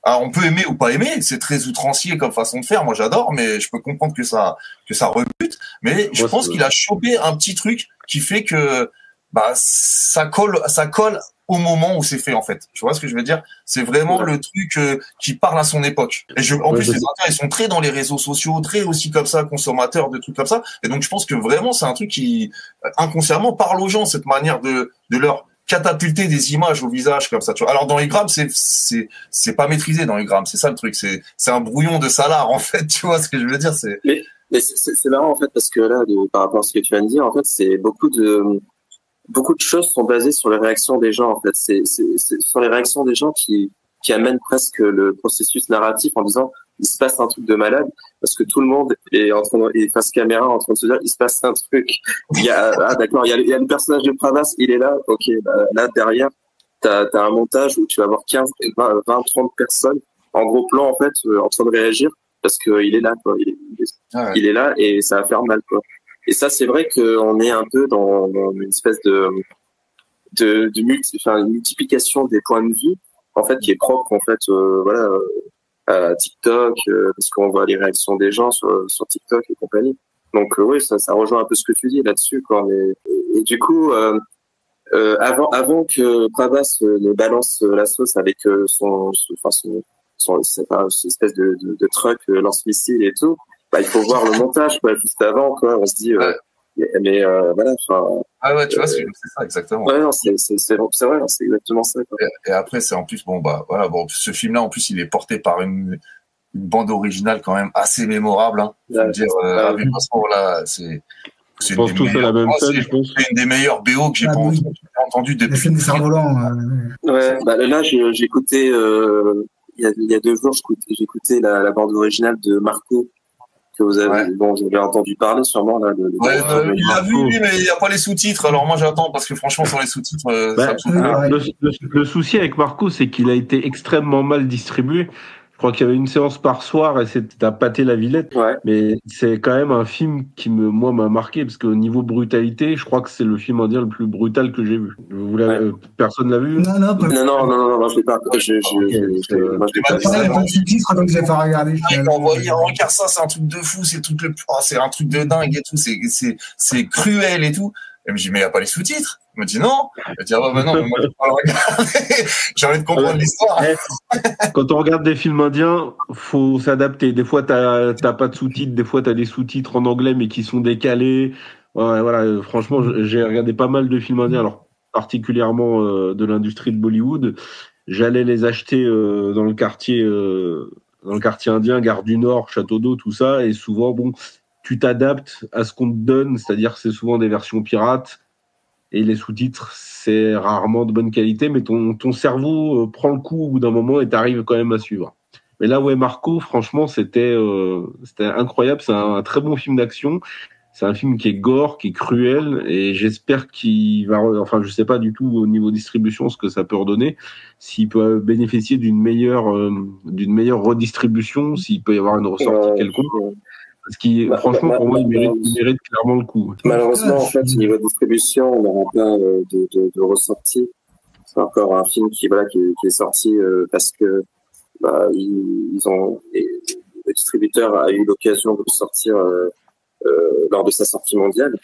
Alors, on peut aimer ou pas aimer, c'est très outrancier comme façon de faire. Moi, j'adore, mais je peux comprendre que ça rebute. Mais je pense qu'il a chopé un petit truc qui fait que, ça colle au moment où c'est fait, en fait. Tu vois ce que je veux dire? C'est vraiment le truc qui parle à son époque. Et en plus, les Indiens, ils sont très dans les réseaux sociaux, très aussi comme ça, consommateurs de trucs comme ça. Et donc, je pense que vraiment, c'est un truc qui, inconsciemment, parle aux gens, cette manière de leur catapulter des images au visage comme ça, tu vois. Alors, dans les grammes, c'est pas maîtrisé dans les grammes. C'est ça le truc. C'est un brouillon de Salar, en fait. Tu vois ce que je veux dire? Mais c'est marrant, en fait, parce que là, par rapport à ce que tu viens de dire, en fait, c'est beaucoup de choses sont basées sur les réactions des gens, en fait. C'est sur les réactions des gens qui amènent presque le processus narratif en disant il se passe un truc de malade, parce que tout le monde est face caméra en train de se dire il se passe un truc. D'accord, il y a le personnage de Pravas, il est là, ok, là derrière t'as un montage où tu vas avoir 15, 20, 30 personnes en gros plan, en fait, en train de réagir parce que il est là, quoi. Il est là et ça va faire mal, quoi. Et ça, c'est vrai qu'on est un peu dans une espèce de multiplication des points de vue, en fait, qui est propre, en fait, à TikTok, parce qu'on voit les réactions des gens sur TikTok et compagnie. Donc, oui, ça rejoint un peu ce que tu dis là-dessus, quoi. Et du coup, avant que Pravas ne balance la sauce avec son espèce de truck lance-missile et tout, il faut voir le montage, quoi, juste avant, quoi. On se dit, mais voilà, enfin. Ah ouais, tu vois, c'est ça, exactement. Ouais, non, c'est vrai, c'est exactement ça, quoi. Et après, c'est en plus, ce film-là, en plus, il est porté par une bande originale quand même assez mémorable, hein. Faut dire, avec Vincent, là, c'est je pense tous à la même scène, je pense. C'est une des meilleures BO que j'ai pas entendu depuis. Le film des cerfs-volants. Ouais, là, j'ai écouté, il y a 2 jours, j'ai écouté la bande originale de Marco, que vous avez entendu parler sûrement, là. Il l'a vu, lui, mais il n'y a pas les sous-titres. Alors moi, j'attends, parce que franchement, sur les sous-titres, le souci avec Marco, c'est qu'il a été extrêmement mal distribué. Je crois qu'il y avait une séance par soir et c'était à pâter la Villette. Ouais. Mais c'est quand même un film qui m'a marqué, parce qu'au niveau brutalité, je crois que c'est le film indien le plus brutal que j'ai vu. Personne l'a vu? Non, je l'ai pas. Moi, je l'ai pas. Il n'y a pas de sous-titres, donc j'ai pas regardé. Regarde ça, c'est un truc de fou, c'est un truc de dingue et tout, c'est cruel et tout. Elle me dit, mais il n'y a pas les sous-titres. Il me dit non. Je dis, non, mais moi, je peux pas le regarder. J'ai envie de comprendre l'histoire. Quand on regarde des films indiens, faut s'adapter. Des fois, t'as pas de sous-titres. Des fois, t'as des sous-titres en anglais, mais qui sont décalés. Ouais, voilà. Franchement, j'ai regardé pas mal de films indiens, alors particulièrement de l'industrie de Bollywood. J'allais les acheter dans le quartier indien, Gare du Nord, Château d'Eau, tout ça. Et souvent, tu t'adaptes à ce qu'on te donne, c'est-à-dire c'est souvent des versions pirates et les sous-titres, c'est rarement de bonne qualité, mais ton cerveau prend le coup au bout d'un moment et t'arrives quand même à suivre. Mais là, Marco, franchement, c'était incroyable. C'est un très bon film d'action. C'est un film qui est gore, qui est cruel, et j'espère qu'il va, je sais pas du tout au niveau distribution ce que ça peut redonner, s'il peut bénéficier d'une meilleure redistribution, s'il peut y avoir une ressortie quelconque. Parce qu'il, franchement, pour moi, il mérite clairement le coup. Malheureusement, en fait, au niveau de distribution, on n'aura pas de ressortie. C'est encore un film qui est sorti parce que le distributeur a eu l'occasion de le sortir lors de sa sortie mondiale,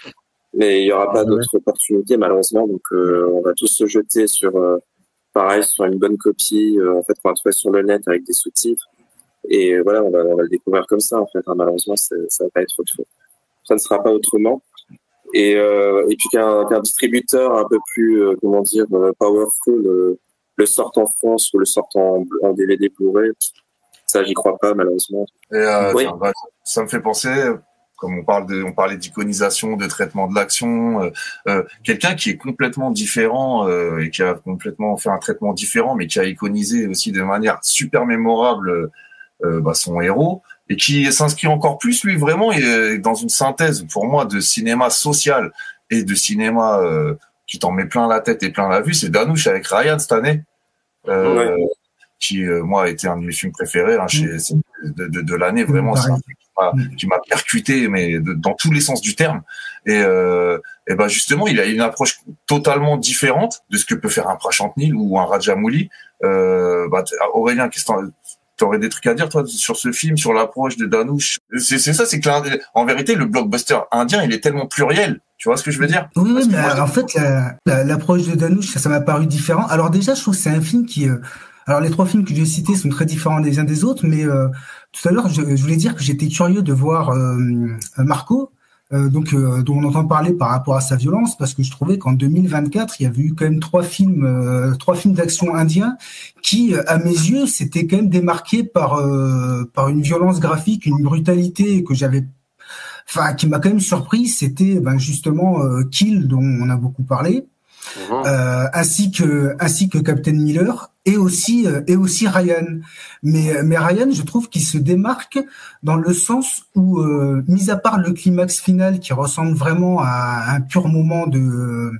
mais il y aura pas d'autres opportunités, malheureusement. Donc, on va tous se jeter sur une bonne copie, en fait, qu'on va trouver sur le net avec des sous-titres. Et voilà, on va le découvrir comme ça, en fait. Malheureusement, ça va pas être autre. Ça ne sera pas autrement. Et puis qu'un distributeur un peu plus, powerful, le sorte en France ou le sorte en DVD Blu-ray, ça, j'y crois pas, malheureusement. Et ça me fait penser, comme on parlait d'iconisation, de traitement de l'action, quelqu'un qui est complètement différent et qui a complètement fait un traitement différent, mais qui a iconisé aussi de manière super mémorable son héros, et qui s'inscrit encore plus, lui, vraiment, dans une synthèse, pour moi, de cinéma social et de cinéma qui t'en met plein la tête et plein la vue. C'est Dhanush avec Ryan cette année, qui, moi, a été un de mes films préférés de l'année. Vraiment, c'est un film qui m'a percuté, mais dans tous les sens du terme. Et et ben justement, il a une approche totalement différente de ce que peut faire un Prashant-Nil ou un Rajamouli. Aurélien, qu'est-ce que t'aurais des trucs à dire toi sur ce film, sur l'approche de Dhanush? C'est ça, c'est que en vérité, le blockbuster indien, il est tellement pluriel. Tu vois ce que je veux dire? Oui, mais en fait, l'approche de Dhanush, ça m'a paru différent. Alors déjà, je trouve que c'est un film qui... alors les trois films que j'ai cités sont très différents les uns des autres, mais tout à l'heure, je voulais dire que j'étais curieux de voir Marco, dont on entend parler par rapport à sa violence, parce que je trouvais qu'en 2024, il y avait eu quand même trois films d'action indiens qui, à mes yeux, s'étaient quand même démarqués par une violence graphique, une brutalité qui m'a quand même surpris. C'était justement Kill, dont on a beaucoup parlé, ainsi que Captain Miller. Et aussi Ryan. Mais Ryan, je trouve qu'il se démarque dans le sens où, mis à part le climax final qui ressemble vraiment à un pur moment de,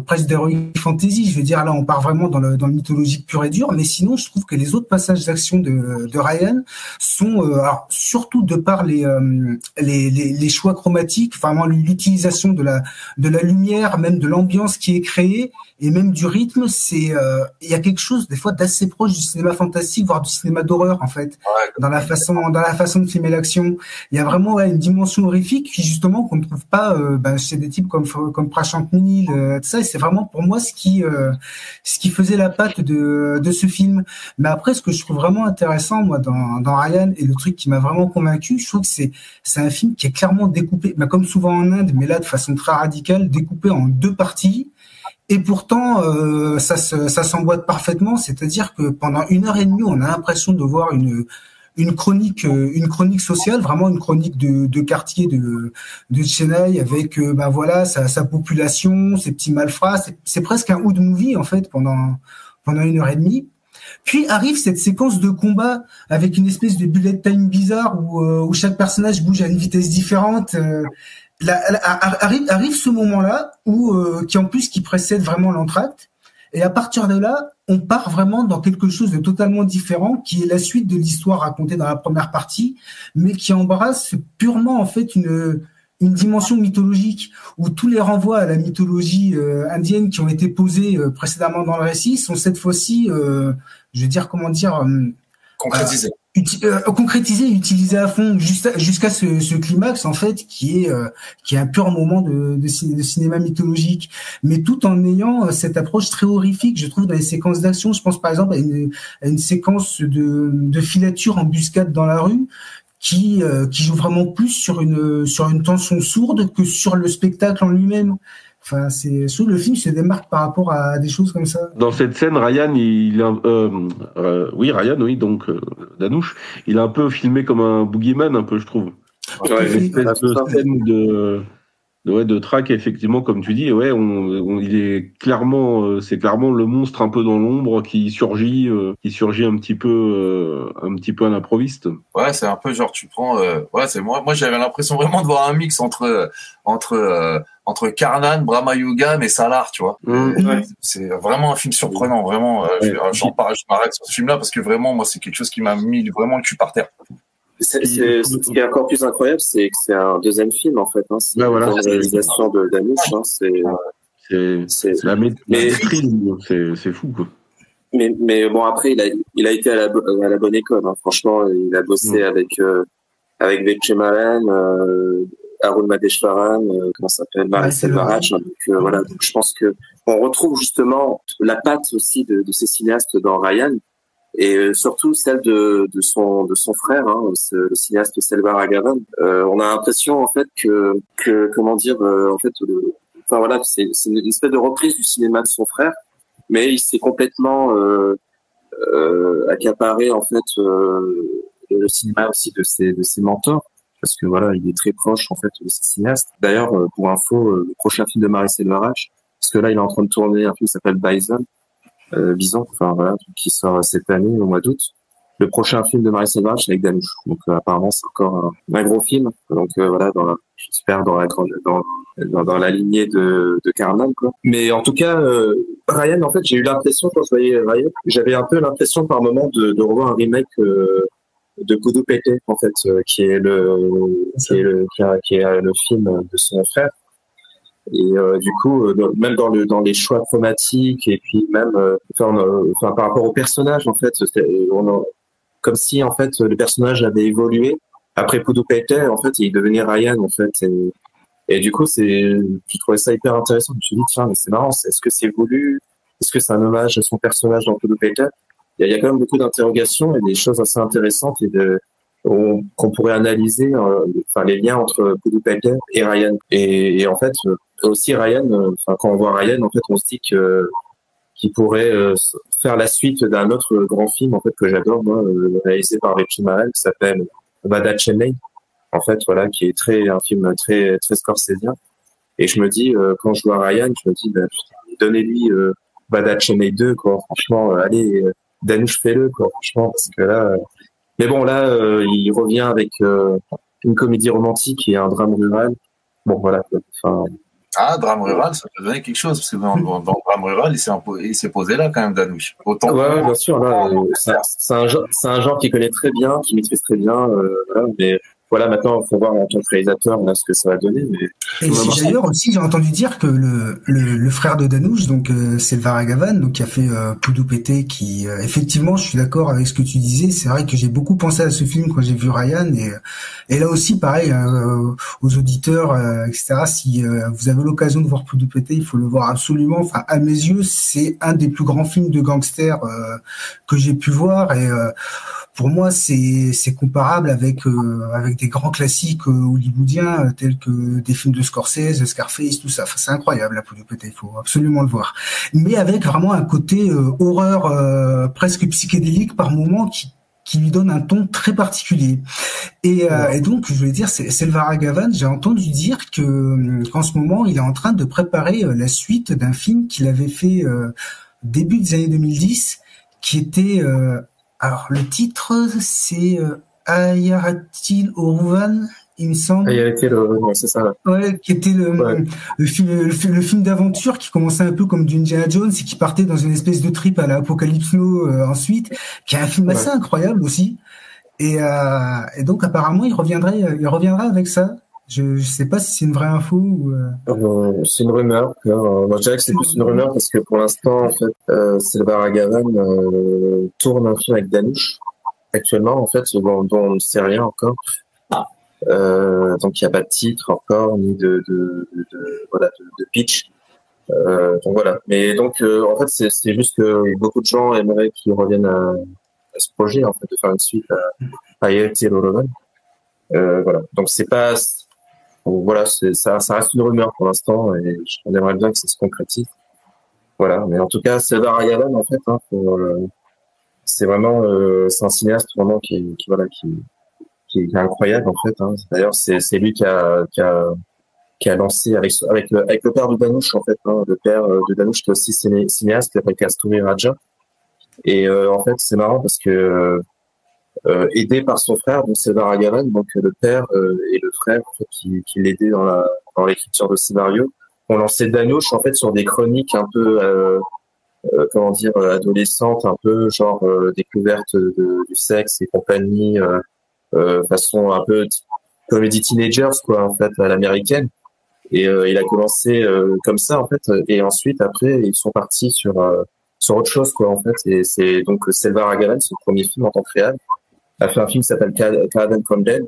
presque d'heroic fantasy. Je veux dire, là, on part vraiment dans le mythologique pur et dur. Mais sinon, je trouve que les autres passages d'action de Ryan sont, alors, surtout de par les choix chromatiques, vraiment l'utilisation de la lumière, même de l'ambiance qui est créée, et même du rythme, il y a quelque chose des fois d'assez proche du cinéma fantastique, voire du cinéma d'horreur en fait, dans la façon de filmer l'action. Il y a vraiment une dimension horrifique qui justement qu'on ne trouve pas chez des types comme Prashant-Nil, tout ça. Et c'est vraiment pour moi ce qui faisait la patte de ce film. Mais après, ce que je trouve vraiment intéressant moi dans Ryan, et le truc qui m'a vraiment convaincu, je trouve que c'est un film qui est clairement découpé, comme souvent en Inde, mais là de façon très radicale, découpé en deux parties. Et pourtant, ça s'emboîte parfaitement. C'est-à-dire que pendant 1h30, on a l'impression de voir une chronique sociale, vraiment une chronique de quartier de Chennai avec sa population, ses petits malfrats. C'est presque un hood movie en fait pendant 1h30. Puis arrive cette séquence de combat avec une espèce de bullet time bizarre où chaque personnage bouge à une vitesse différente. Arrive ce moment-là qui précède vraiment l'entracte, et à partir de là, on part vraiment dans quelque chose de totalement différent, qui est la suite de l'histoire racontée dans la première partie, mais qui embrasse purement en fait une dimension mythologique, où tous les renvois à la mythologie indienne qui ont été posés précédemment dans le récit sont cette fois-ci, concrétisé et utilisé à fond jusqu'à ce climax en fait qui est un pur moment de cinéma mythologique, mais tout en ayant cette approche très horrifique, je trouve, dans les séquences d'action. Je pense par exemple à une séquence de filature embuscade dans la rue qui joue vraiment plus sur une tension sourde que sur le spectacle en lui-même. Enfin, le film se démarque par rapport à des choses comme ça. Dans cette scène, Ryan, donc Dhanush, il est un peu filmé comme un boogeyman, un peu, je trouve. Ouais, une espèce de scène de track, effectivement, comme tu dis, il est clairement, c'est clairement le monstre un peu dans l'ombre qui surgit un petit peu à l'improviste. Ouais, c'est un peu genre tu prends, c'est moi j'avais l'impression vraiment de voir un mix entre Karnan, Brahma Yugam et Salar, tu vois. C'est vraiment un film surprenant, vraiment. Je m'arrête sur ce film-là parce que vraiment, moi, c'est quelque chose qui m'a mis vraiment le cul par terre. Ce qui est encore plus incroyable, c'est que c'est un deuxième film, en fait. C'est la réalisation de Dhanush. C'est la maîtrise, c'est fou, quoi. Mais bon, après, il a été à la bonne école, hein. Franchement, il a bossé avec Vijay Malan, Arun Madeshwaran, comment ça s'appelle, Marie Selvaraj. Donc je pense que on retrouve justement la patte aussi de ces cinéastes dans Ryan, et surtout celle de son frère, hein, le cinéaste Selvaragavan. On a l'impression en fait que c'est une espèce de reprise du cinéma de son frère, mais il s'est complètement accaparé en fait le cinéma aussi de ses mentors, parce que il est très proche en fait de ces cinéastes. D'ailleurs, pour info, le prochain film de Marie Selvaraj, parce que là il est en train de tourner un film qui s'appelle Bison, qui sort cette année au mois d'août. Le prochain film de Marie Selvaraj, c'est avec Dhanush. Donc apparemment c'est encore un gros film. Donc j'espère dans la lignée de Karnan, quoi. Mais en tout cas, Ryan, en fait, j'ai eu l'impression quand je voyais Ryan, j'avais un peu l'impression par moment de revoir un remake de Kudu Pete, en fait, qui est le film de son frère. Et du coup, même dans les choix chromatiques et puis même par rapport au personnage, en fait, comme si en fait le personnage avait évolué après Pudupeter, en fait, il devenait Ryan, en fait. Et du coup, je trouvais ça hyper intéressant. Je me suis dit, tiens, mais c'est marrant, est-ce que c'est voulu? Est-ce que c'est un hommage à son personnage dans Pudupeter? Il y a quand même beaucoup d'interrogations et des choses assez intéressantes qu'on pourrait analyser, les liens entre Pudupeter et Ryan. Et en fait, aussi Ryan, quand on voit Ryan, en fait, on se dit qu'il pourrait faire la suite d'un autre grand film, en fait, que j'adore, moi, réalisé par Richie Marel, qui s'appelle Vada Chennai, en fait, voilà, qui est un film très, très scorsésien. Et je me dis, quand je vois Ryan, je me dis, donnez-lui Vada Chennai 2, quoi. Franchement, allez, Danush, fais-le, quoi. Franchement, parce que là, mais bon, là, il revient avec une comédie romantique et un drame rural. Bon, voilà. Enfin. Ah, drame rural, ça peut donner quelque chose, parce que dans drame rural, il s'est posé là, quand même, Danush. Autant. Ouais, bien sûr, là, c'est un genre qu'il connaît très bien, qu'il maîtrise très bien, voilà, mais voilà, maintenant, il faut voir en tant que réalisateur là, ce que ça va donner. Mais... Et d'ailleurs aussi, j'ai entendu dire que le frère de Danush, donc Selvaragavan, donc qui a fait Pudupeter, qui effectivement, je suis d'accord avec ce que tu disais. C'est vrai que j'ai beaucoup pensé à ce film quand j'ai vu Ryan, et là aussi, pareil, aux auditeurs, etc. Si vous avez l'occasion de voir Pudupeter, il faut le voir absolument. Enfin, à mes yeux, c'est un des plus grands films de gangsters que j'ai pu voir, et pour moi, c'est comparable avec des grands classiques hollywoodiens tels que des films de Scorsese, Scarface, tout ça. Enfin, c'est incroyable, la Pudupeter, il faut absolument le voir. Mais avec vraiment un côté horreur presque psychédélique par moments qui lui donne un ton très particulier. Et donc, je voulais dire, Selvaragavan, j'ai entendu dire qu'en ce moment, il est en train de préparer la suite d'un film qu'il avait fait début des années 2010, qui était... alors, le titre, c'est Ayaratil Oruvan, il me semble. Ayaratil Oruvan, c'est ça. Ouais, qui était le film d'aventure qui commençait un peu comme du Indiana Jones et qui partait dans une espèce de trip à la Apocalypse Now ensuite, qui est un film assez incroyable aussi. Et donc, apparemment, il reviendra avec ça. Je sais pas si c'est une vraie info ou... c'est une rumeur. Moi, je dirais que c'est plus une rumeur parce que pour l'instant, en fait, Selvaragavan tourne un film avec Danush actuellement, en fait, dont on ne sait rien encore. Donc, il n'y a pas de titre encore ni de pitch. Donc voilà. Mais donc, en fait, c'est juste que beaucoup de gens aimeraient qu'il revienne à ce projet, en fait, de faire une suite à Ayaratil Oruvan. Voilà. Donc c'est pas... Voilà, ça reste une rumeur pour l'instant et on aimerait bien que ça se concrétise. Voilà, mais en tout cas, Selvaragavan, en fait, c'est vraiment, c'est un cinéaste vraiment qui est incroyable en fait. D'ailleurs, c'est lui qui a lancé avec le père de Danush en fait, le père de Danush qui est aussi cinéaste, qui s'appelle Kasturi Raja. Et en fait, c'est marrant parce que aidé par son frère, donc Selvaragavan, donc le père et le frère en fait, qui l'aidaient dans l'écriture de scénario, ont lancé Danush en fait sur des chroniques un peu adolescentes, un peu genre découverte du sexe et compagnie, façon un peu comédie teenagers quoi en fait à l'américaine. Et il a commencé comme ça en fait, et ensuite après ils sont partis sur autre chose quoi en fait. Et c'est donc Selvaragavan, son premier film en tant que réal, a fait un film qui s'appelle Karadan Condel.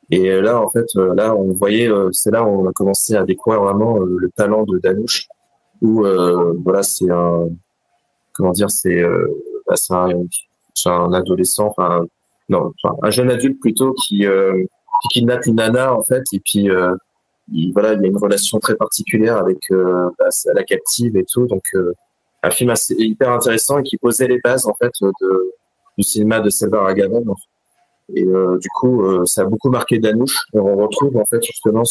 Et là, en fait, là, on voyait, c'est là où on a commencé à découvrir vraiment le talent de Danush, où, voilà, c'est un adolescent, un jeune adulte plutôt qui kidnappe une nana, en fait, et puis, il y a une relation très particulière avec la captive et tout. Donc, un film hyper intéressant et qui posait les bases, en fait, du cinéma de Selvaragavan. Et du coup, ça a beaucoup marqué Danush. Et on retrouve en fait justement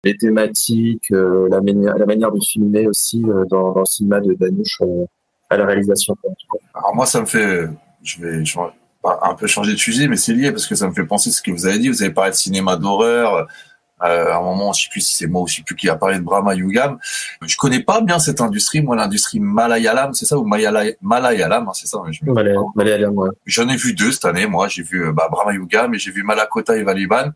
les thématiques, la manière de filmer aussi dans le cinéma de Danush à la réalisation. Alors moi, ça me fait, je vais un peu changer de sujet, mais c'est lié parce que ça me fait penser à ce que vous avez dit. Vous avez parlé de cinéma d'horreur. À un moment, je sais plus si c'est moi ou je sais plus qui a parlé de Brahma Yugam. Je connais pas bien cette industrie, moi, l'industrie Malayalam, c'est ça, ou Malayalam, c'est ça. Malayalam, ouais. J'en ai vu deux cette année, moi. J'ai vu Brahma Yugam et j'ai vu Malakota et Valiban.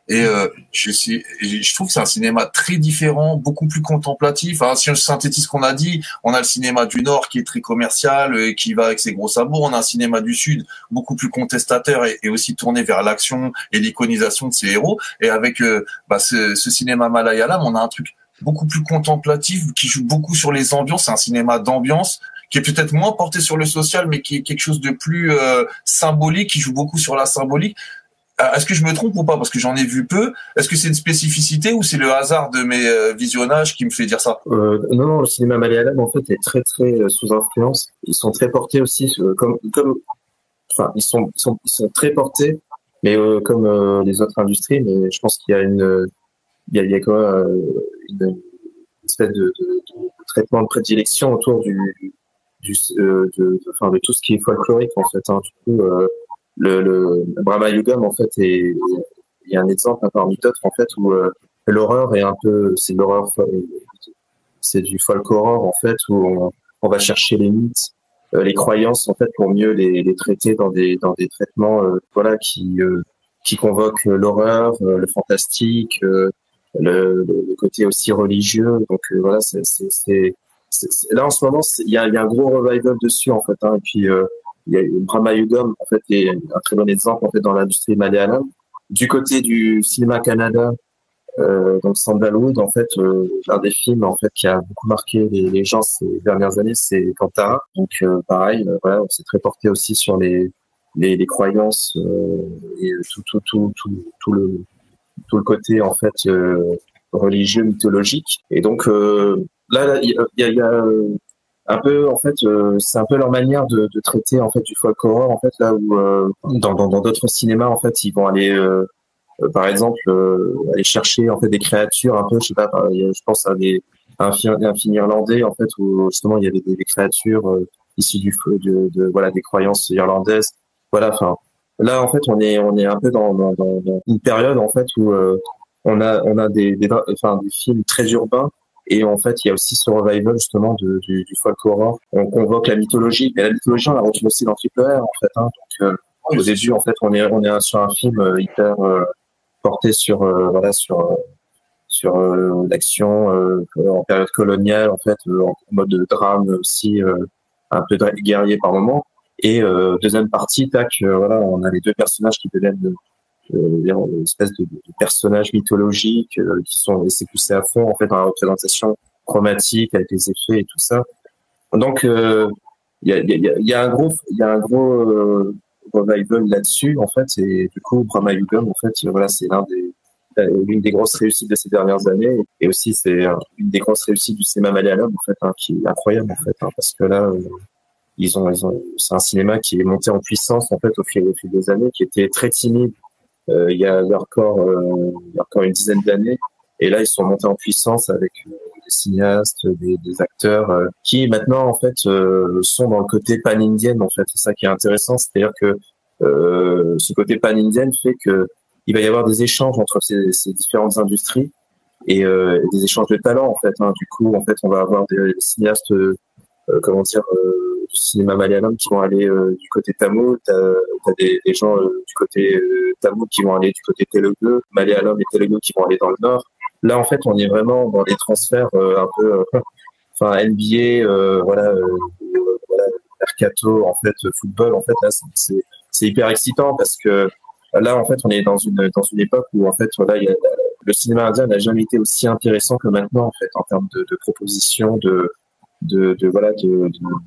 Et je trouve que c'est un cinéma très différent, beaucoup plus contemplatif. Hein, si on synthétise ce qu'on a dit, on a le cinéma du Nord qui est très commercial et qui va avec ses gros sabots. On a un cinéma du Sud beaucoup plus contestataire et aussi tourné vers l'action et l'iconisation de ses héros. Et avec ce cinéma malayalam, on a un truc beaucoup plus contemplatif qui joue beaucoup sur les ambiances. C'est un cinéma d'ambiance qui est peut-être moins porté sur le social, mais qui est quelque chose de plus symbolique, qui joue beaucoup sur la symbolique. Est-ce que je me trompe ou pas? Parce que j'en ai vu peu. Est-ce que c'est une spécificité ou c'est le hasard de mes visionnages qui me fait dire ça? Non, le cinéma malayalam en fait est très sous influence. Ils sont très portés aussi ils sont très portés, mais comme les autres industries. Mais je pense qu'il y a il y a quand même une espèce de traitement de prédilection autour de tout ce qui est folklorique en fait. Hein. Du coup, le Brahma Yugam en fait il y a un exemple parmi d'autres en fait où l'horreur est c'est du folk horror en fait où on va chercher les mythes, les croyances en fait pour mieux les traiter dans des traitements qui convoquent l'horreur, le fantastique, le côté aussi religieux. Donc voilà, c'est là en ce moment il y a un gros revival dessus en fait. Hein. Et puis il y a Brahma Yugam en fait est un très bon exemple en fait dans l'industrie malayalam. Du côté du cinéma Canada, donc Sandalwood en fait, l'un des films en fait qui a beaucoup marqué les gens ces dernières années, c'est Kantara. Donc pareil, voilà, c'est très porté aussi sur les croyances et tout le côté en fait religieux, mythologique. Et donc là il y a un peu en fait c'est un peu leur manière de traiter en fait du folk horror en fait, là où dans d'autres cinémas en fait ils vont aller par exemple aller chercher en fait des créatures un peu, je sais pas, je pense à un film irlandais en fait où justement il y avait des créatures issues des croyances irlandaises. Voilà, enfin là en fait on est un peu dans une période en fait où on a des films très urbains. Et en fait, il y a aussi ce revival justement du folk horror. On convoque la mythologie, mais la mythologie, on la retrouve aussi dans Triple R en fait. Hein. Donc, au début, en fait, on est sur un film hyper porté sur l'action en période coloniale, en fait, en mode drame aussi, un peu guerrier par moment. Et deuxième partie, on a les deux personnages qui deviennent une espèce de personnages mythologiques qui sont laissés pousser à fond en fait dans la représentation chromatique avec les effets et tout ça. Donc il y a un gros revival là-dessus en fait, et du coup Brahma Yugam en fait voilà, c'est l'une des grosses réussites de ces dernières années, et aussi c'est une des grosses réussites du cinéma malayalam en fait, hein, qui est incroyable en fait, hein, parce que là c'est un cinéma qui est monté en puissance en fait au fil des années, qui était très timide il y a encore une dizaine d'années, et là ils sont montés en puissance avec des cinéastes, des acteurs qui maintenant en fait sont dans le côté pan-indien en fait. C'est ça qui est intéressant, c'est-à-dire que ce côté pan-indien fait que il va y avoir des échanges entre ces différentes industries et des échanges de talents en fait. Hein. Du coup en fait on va avoir des cinéastes du cinéma malayalam qui vont aller du côté tamoul, t'as des gens du côté tamoul qui vont aller du côté telugu, malayalam et telugu qui vont aller dans le nord. Là en fait on est vraiment dans des transferts un peu NBA, mercato en fait, football en fait. Là c'est hyper excitant parce que là en fait on est dans une époque où en fait voilà, le cinéma indien n'a jamais été aussi intéressant que maintenant en fait, en termes de propositions, de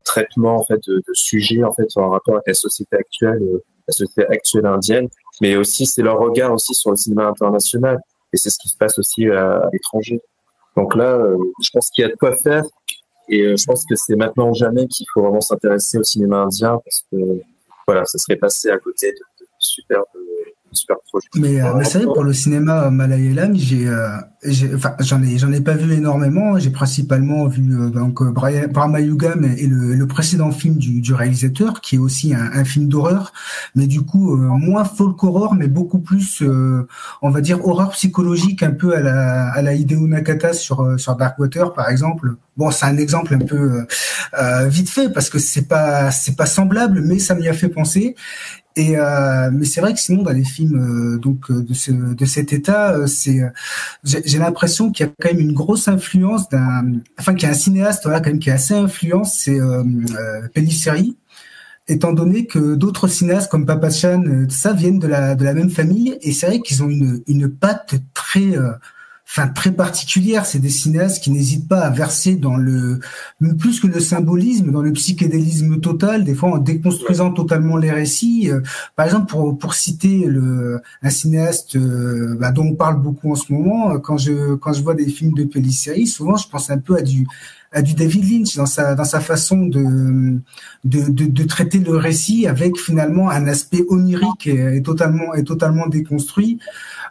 traitement en fait de sujets en fait en rapport avec la société actuelle indienne, mais aussi c'est leur regard aussi sur le cinéma international, et c'est ce qui se passe aussi à l'étranger. Donc là je pense qu'il y a de quoi faire, et je pense que c'est maintenant ou jamais qu'il faut vraiment s'intéresser au cinéma indien, parce que voilà, ça serait passé à côté de super projet. Mais c'est vrai, pour le cinéma malayalam, j'en ai pas vu énormément. J'ai principalement vu Brahma Yugam et le précédent film du réalisateur, qui est aussi un film d'horreur, mais du coup moins folk horror, mais beaucoup plus on va dire horreur psychologique, un peu à la Hideo Nakata sur Darkwater par exemple. Bon, c'est un exemple un peu vite fait parce que c'est pas semblable, mais ça m'y a fait penser. Mais c'est vrai que sinon dans les films de cet état, j'ai l'impression qu'il y a quand même une grosse influence qu'il y a un cinéaste quand même qui est assez influent, c'est Pellissieri, étant donné que d'autres cinéastes comme Papachan, ça viennent de la même famille, et c'est vrai qu'ils ont une patte très particulière. C'est des cinéastes qui n'hésitent pas à verser plus que le symbolisme, dans le psychédélisme total, des fois en déconstruisant totalement les récits. Par exemple, pour citer un cinéaste dont on parle beaucoup en ce moment, quand je vois des films de Pellissieri, souvent je pense un peu à du David Lynch dans sa façon de traiter le récit, avec finalement un aspect onirique et totalement déconstruit.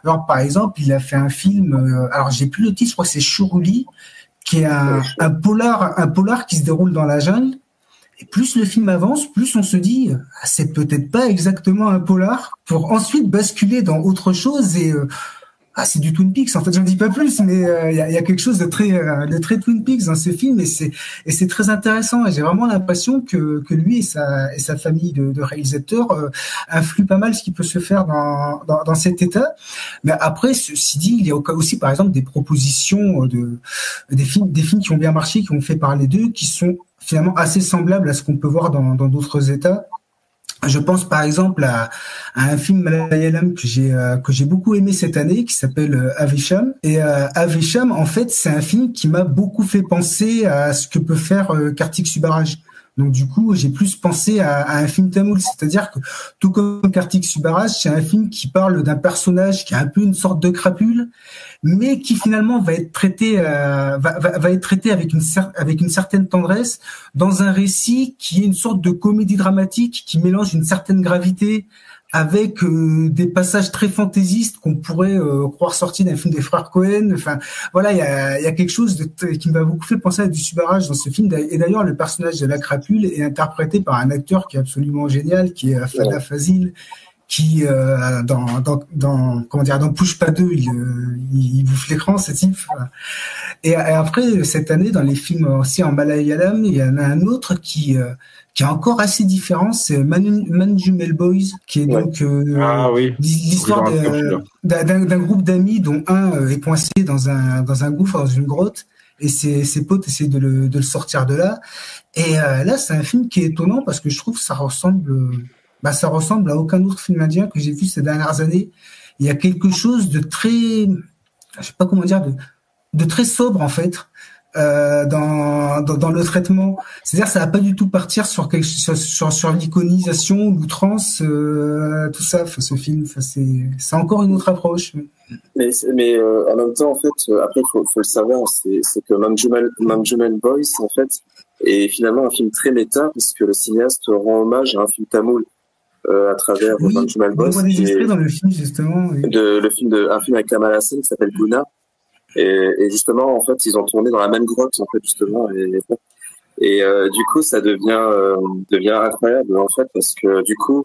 Alors par exemple, il a fait un film, alors j'ai plus le titre, je crois que c'est Chourouli, qui est un polar qui se déroule dans la jungle. Et plus le film avance, plus on se dit c'est peut-être pas exactement un polar, pour ensuite basculer dans autre chose et c'est du Twin Peaks. En fait, j'en dis pas plus, mais il y a quelque chose de très Twin Peaks dans ce film, et c'est très intéressant. Et j'ai vraiment l'impression que lui et sa famille de réalisateurs influent pas mal ce qui peut se faire dans cet état. Mais après, ceci dit, il y a aussi par exemple des propositions des films qui ont bien marché, qui ont fait parler d'eux, qui sont finalement assez semblables à ce qu'on peut voir dans d'autres états. Je pense par exemple à un film malayalam que j'ai beaucoup aimé cette année, qui s'appelle Avesham. Et Avesham, en fait, c'est un film qui m'a beaucoup fait penser à ce que peut faire Kartik Subbaraj. Donc du coup, j'ai plus pensé à un film tamoul, c'est-à-dire que tout comme Kartik Subbaraj, c'est un film qui parle d'un personnage qui a un peu une sorte de crapule, mais qui finalement va être traité avec une certaine tendresse, dans un récit qui est une sorte de comédie dramatique qui mélange une certaine gravité avec des passages très fantaisistes qu'on pourrait croire sortis d'un film des frères Cohen. Enfin, voilà, il y a quelque chose qui m'a beaucoup fait penser à du Subbaraj dans ce film. Et d'ailleurs, le personnage de la crapule est interprété par un acteur qui est absolument génial, qui est Fada Fazil, qui dans Push Pas 2, il bouffe l'écran, ce type. Et après, cette année, dans les films aussi en malayalam, il y en a un autre qui est encore assez différent, c'est Manjumel Boys, qui est donc l'histoire d'un groupe d'amis dont un est coincé dans un gouffre, dans une grotte, et ses potes essaient de le sortir de là. Et là, c'est un film qui est étonnant parce que je trouve que ça ressemble à aucun autre film indien que j'ai vu ces dernières années. Il y a quelque chose de très, je sais pas comment dire, de très sobre en fait. Dans le traitement, c'est-à-dire ça va pas du tout partir sur l'iconisation, l'outrance, tout ça. Enfin, ce film, c'est encore une autre approche. Mais en même temps, en fait, après faut le savoir, c'est que Manjumel Boys, en fait, est finalement un film très méta, parce que le cinéaste rend hommage à un film tamoul à travers Manjumel Boys. On voit des extraits dans le film justement. Oui. Un film avec Kamal Hassan qui s'appelle Guna. Et justement, en fait, ils ont tourné dans la même grotte, en fait, justement. Et du coup, ça devient incroyable, en fait, parce que du coup,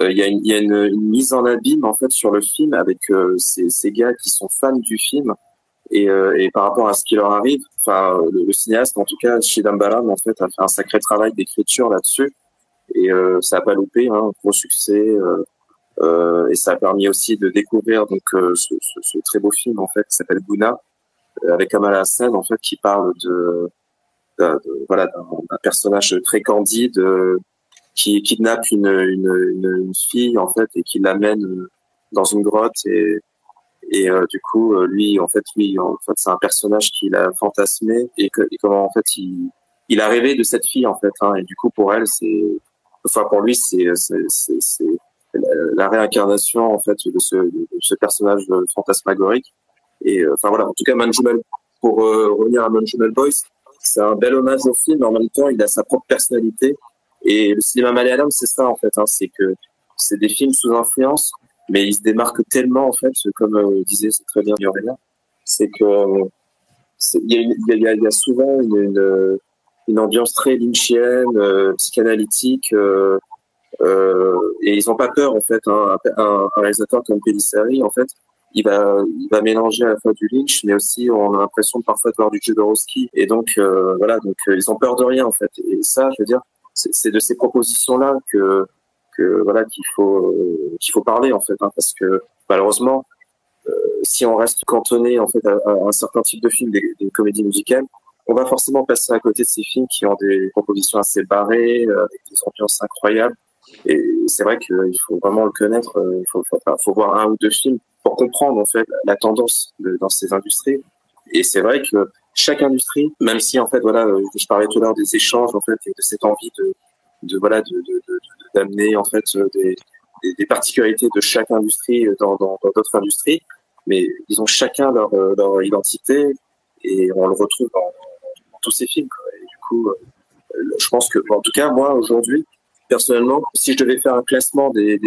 il y a une mise en abîme, en fait, sur le film avec ces gars qui sont fans du film. Et par rapport à ce qui leur arrive, enfin, le cinéaste, en tout cas, Shidam Balam, en fait, a fait un sacré travail d'écriture là-dessus. Et ça a pas loupé, hein, gros succès. Et ça a permis aussi de découvrir donc ce très beau film en fait qui s'appelle Guna, avec Kamal Hassan en fait, qui parle d'un personnage très candide qui kidnappe une fille en fait et qui l'amène dans une grotte et du coup lui en fait c'est un personnage qu'il a fantasmé et comment en fait il a rêvé de cette fille en fait, hein, et du coup pour lui c'est la réincarnation en fait de ce personnage fantasmagorique. Et enfin voilà, en tout cas pour revenir à Manjumel Boys, c'est un bel hommage au film, mais en même temps il a sa propre personnalité. Et le cinéma malayalam, c'est ça en fait, hein, c'est que c'est des films sous influence, mais ils se démarquent tellement en fait, comme disait très bien Yorena, c'est que il y a souvent une ambiance très lynchienne, psychanalytique. Et ils ont pas peur en fait, hein. Un réalisateur comme Pellissieri en fait, il va mélanger à la fois du Lynch, mais aussi on a l'impression parfois de voir du Jodorowsky, et donc ils ont peur de rien en fait. Et ça, je veux dire, c'est de ces propositions là que qu'il faut parler en fait, parce que malheureusement, si on reste cantonné en fait à un certain type de films, des comédies musicales, on va forcément passer à côté de ces films qui ont des compositions assez barrées, avec des ambiances incroyables. Et c'est vrai qu'il faut vraiment le connaître. Il faut voir 1 ou 2 films pour comprendre en fait la tendance dans ces industries. Et c'est vrai que chaque industrie, même si en fait je parlais tout à l'heure des échanges en fait et de cette envie d'amener en fait des particularités de chaque industrie dans d'autres industries, mais ils ont chacun leur identité et on le retrouve dans tous ces films, quoi. Et du coup, je pense que, en tout cas, moi aujourd'hui, personnellement, si je devais faire un classement des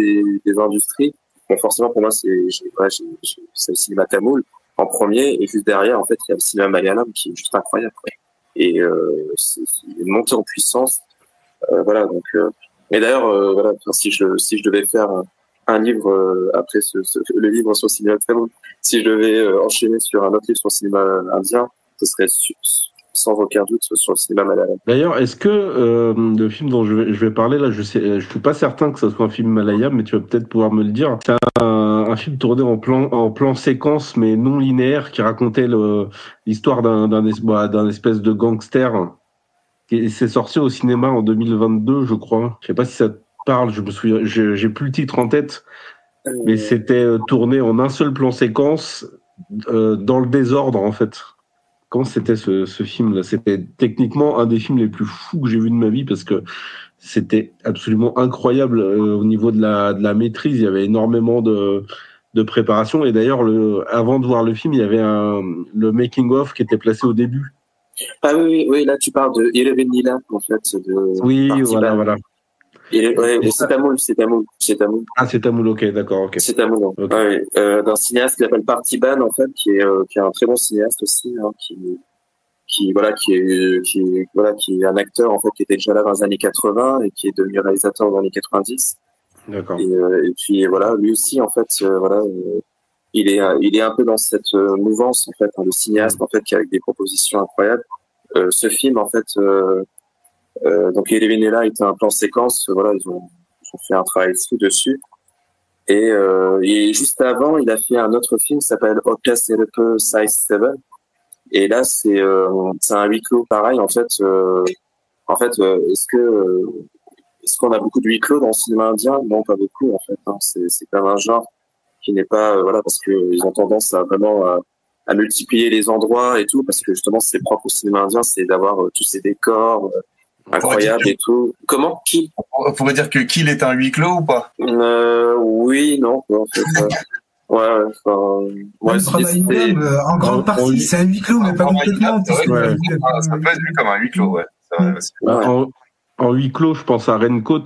industries, bon, forcément pour moi c'est le cinéma tamoul en premier, et juste derrière en fait il y a le cinéma malayalam qui est juste incroyable, quoi. Et c'est une montée en puissance, donc. Et d'ailleurs, si je devais faire un livre après le livre sur le cinéma tamoul, si je devais enchaîner sur un autre livre sur le cinéma indien, ce serait sans aucun doute sur le cinéma malayalam. D'ailleurs, est-ce que le film dont je vais parler là, je suis pas certain que ce soit un film malayalam, mais tu vas peut-être pouvoir me le dire. C'est un film tourné en plan séquence, mais non linéaire, qui racontait l'histoire d'un espèce de gangster. Et c'est sorti au cinéma en 2022, je crois. Je sais pas si ça te parle. Je me souviens. J'ai plus le titre en tête, mais c'était tourné en un seul plan séquence, dans le désordre en fait. Quand c'était ce film-là, c'était techniquement un des films les plus fous que j'ai vu de ma vie, parce que c'était absolument incroyable au niveau de la maîtrise. Il y avait énormément de préparation. Et d'ailleurs, avant de voir le film, il y avait le making of qui était placé au début. Ah oui, là tu parles de Eleven Nila en fait. Oui, voilà. C'est tamoul. Ah, c'est tamoul, ok, d'accord, ok. C'est tamoul. Okay. Ouais, d'un cinéaste qui s'appelle Parthiban en fait, qui est un très bon cinéaste aussi, hein, qui est un acteur en fait qui était déjà là dans les années 80 et qui est devenu réalisateur dans les années 90. D'accord. Et puis voilà, lui aussi en fait, il est un peu dans cette mouvance en fait, de cinéaste en fait qui a avec des propositions incroyables. Ce film en fait. Donc Elevenela était un plan séquence, ils ont fait un travail fou dessus. Et juste avant, il a fait un autre film qui s'appelle Oka Serepe Size 7. Et là, c'est un huis clos pareil. En fait, est-ce qu'on a beaucoup de huis clos dans le cinéma indien? Non, pas beaucoup en fait. Hein. C'est quand même un genre qui n'est pas parce que ils ont tendance à vraiment à multiplier les endroits et tout, parce que justement c'est propre au cinéma indien, c'est d'avoir tous ces décors. Incroyable et tout. Comment? Kill? On pourrait dire que Kill est un huis clos ou pas? Oui, non. En fait, en grande partie, c'est un huis clos, mais pas complètement. Ça peut être vu comme un huis clos, ouais. En huis clos, je pense à Raincoat,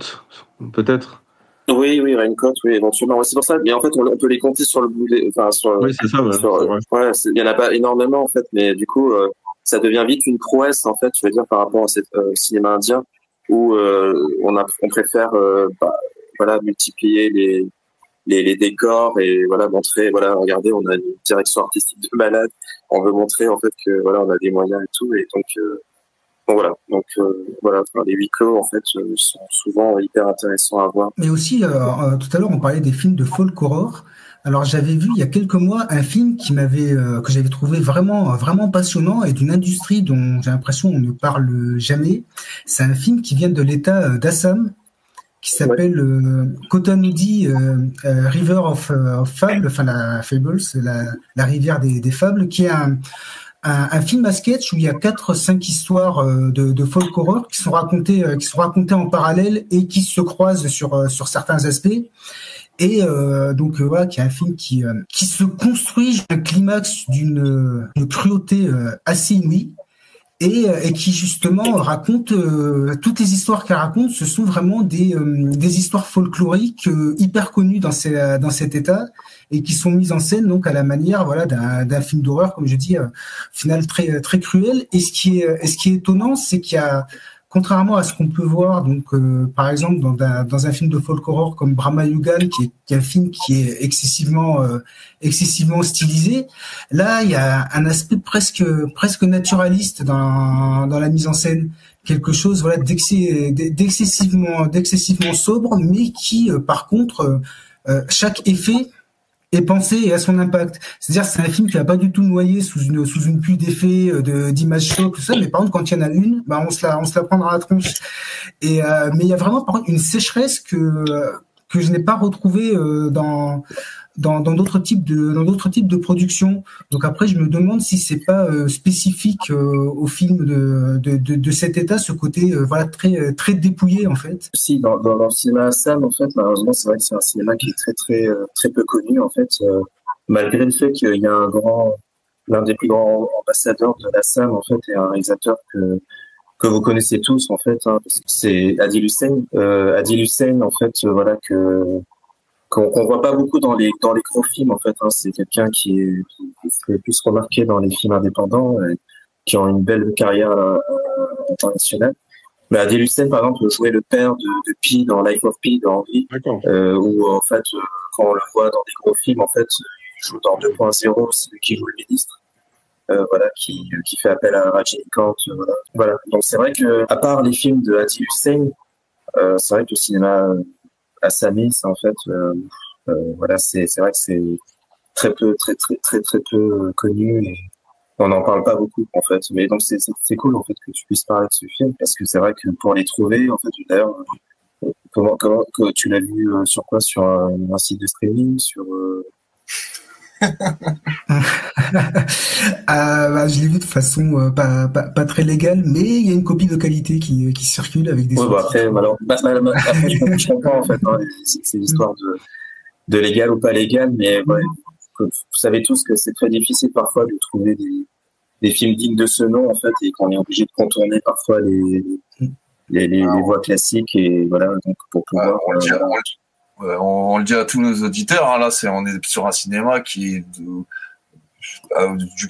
peut-être. Oui, Raincoat, oui, éventuellement. C'est pour ça. Mais en fait, on peut les compter sur le bout des. Oui, c'est ça. Il y en a pas énormément en fait, mais du coup. Ça devient vite une prouesse en fait, je veux dire, par rapport à ce cinéma indien où on préfère multiplier les décors et montrer regardez, on a une direction artistique de malade, on veut montrer en fait que on a des moyens et tout, et donc les huis clos en fait sont souvent hyper intéressants à voir. Mais aussi tout à l'heure on parlait des films de folk horror. Alors j'avais vu il y a quelques mois un film que j'avais trouvé vraiment passionnant et d'une industrie dont j'ai l'impression on ne parle jamais. C'est un film qui vient de l'État d'Assam, qui s'appelle Kotanudi River of Fable, enfin la Fables, la rivière des fables, qui est un film à sketch où il y a 4-5 histoires de folk horror qui sont racontées en parallèle et qui se croisent sur certains aspects. Et qui est un film qui se construit un climax d'une cruauté assez inouïe et qui justement raconte toutes les histoires qu'elle raconte, ce sont vraiment des histoires folkloriques hyper connues dans cet état et qui sont mises en scène donc à la manière d'un film d'horreur, comme je dis, au final très très cruel. Et ce qui est étonnant, c'est qu'il y a, contrairement à ce qu'on peut voir, donc par exemple dans un film de folk horror comme Brahma Yugan, qui est un film qui est excessivement stylisé, là il y a un aspect presque naturaliste dans la mise en scène, quelque chose voilà d'excessivement sobre, mais qui par contre chaque effet est pensé et a son impact. C'est-à-dire c'est un film qui va pas du tout noyer sous une pluie d'effets, d'images chocs, tout ça, mais par contre quand il y en a une, on se la prendra à la tronche. Et mais il y a vraiment par contre une sécheresse que je n'ai pas retrouvée dans d'autres types de productions. Donc après je me demande si c'est pas spécifique au film de cet état, ce côté très dépouillé en fait. Si dans le cinéma Sam en fait malheureusement c'est vrai que c'est un cinéma qui est très peu connu en fait, malgré le fait qu'il y a l'un des plus grands ambassadeurs de la Sam en fait est un réalisateur que vous connaissez tous en fait, parce que c'est Adil Hussein. Adil Hussein en fait qu'on voit pas beaucoup dans les gros films en fait, c'est quelqu'un qui est plus remarqué dans les films indépendants qui ont une belle carrière internationale. Mais Adil Hussein par exemple jouait le père de Pi dans Life of Pi de Henry, où en fait quand on le voit dans des gros films en fait il joue dans 2.0, c'est lui qui joue le ministre. Qui fait appel à Rajinikanth, voilà. Donc c'est vrai que à part les films de Adil Hussein, c'est vrai que le cinéma assamais, c'est en fait c'est vrai que c'est très peu connu et on n'en parle pas beaucoup en fait. Mais donc c'est cool en fait que tu puisses parler de ce film, parce que c'est vrai que pour les trouver en fait, d'ailleurs comment tu l'as vu sur quoi, sur un site de streaming, sur je l'ai vu de façon pas très légale, mais il y a une copie de qualité qui circule avec des sous-titres. Après je comprends en fait, c'est l'histoire de légal ou pas légal, mais vous savez tous que c'est très difficile parfois de trouver des films dignes de ce nom en fait, et qu'on est obligé de contourner parfois les voies classiques, et voilà, donc pour pouvoir on le dit à tous nos auditeurs, là on est sur un cinéma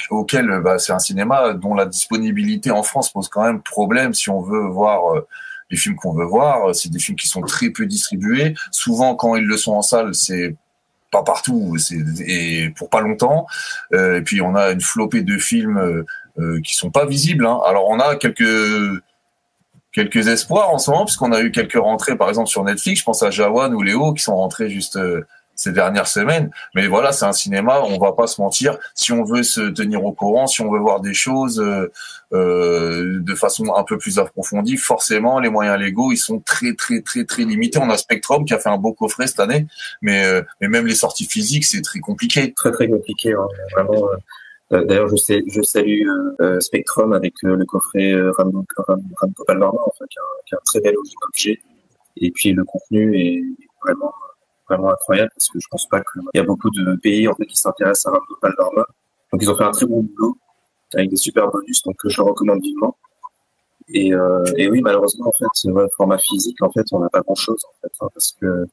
auquel c'est un cinéma dont la disponibilité en France pose quand même problème si on veut voir les films qu'on veut voir. C'est des films qui sont très peu distribués. Souvent, quand ils le sont en salle, c'est pas partout, et pour pas longtemps. Et puis on a une flopée de films qui sont pas visibles. Alors on a quelques espoirs en ce moment, puisqu'on a eu quelques rentrées, par exemple sur Netflix. Je pense à Jawan ou Léo qui sont rentrés juste ces dernières semaines. Mais voilà, c'est un cinéma, on va pas se mentir. Si on veut se tenir au courant, si on veut voir des choses de façon un peu plus approfondie, forcément, les moyens légaux, ils sont très limités. On a Spectrum qui a fait un beau coffret cette année, mais même les sorties physiques, c'est très compliqué. Très compliqué, vraiment. D'ailleurs, je salue Spectrum avec le coffret Ram Gopal Varma, en fait, qui est un très bel objet. Et puis le contenu est vraiment incroyable, parce que je pense pas qu'il y a beaucoup de pays en fait qui s'intéressent à Ram Gopal Varma. Donc ils ont fait un très bon boulot avec des super bonus, donc je le recommande vivement. Et oui, malheureusement en fait, format physique, en fait, on n'a pas grand chose en fait, parce que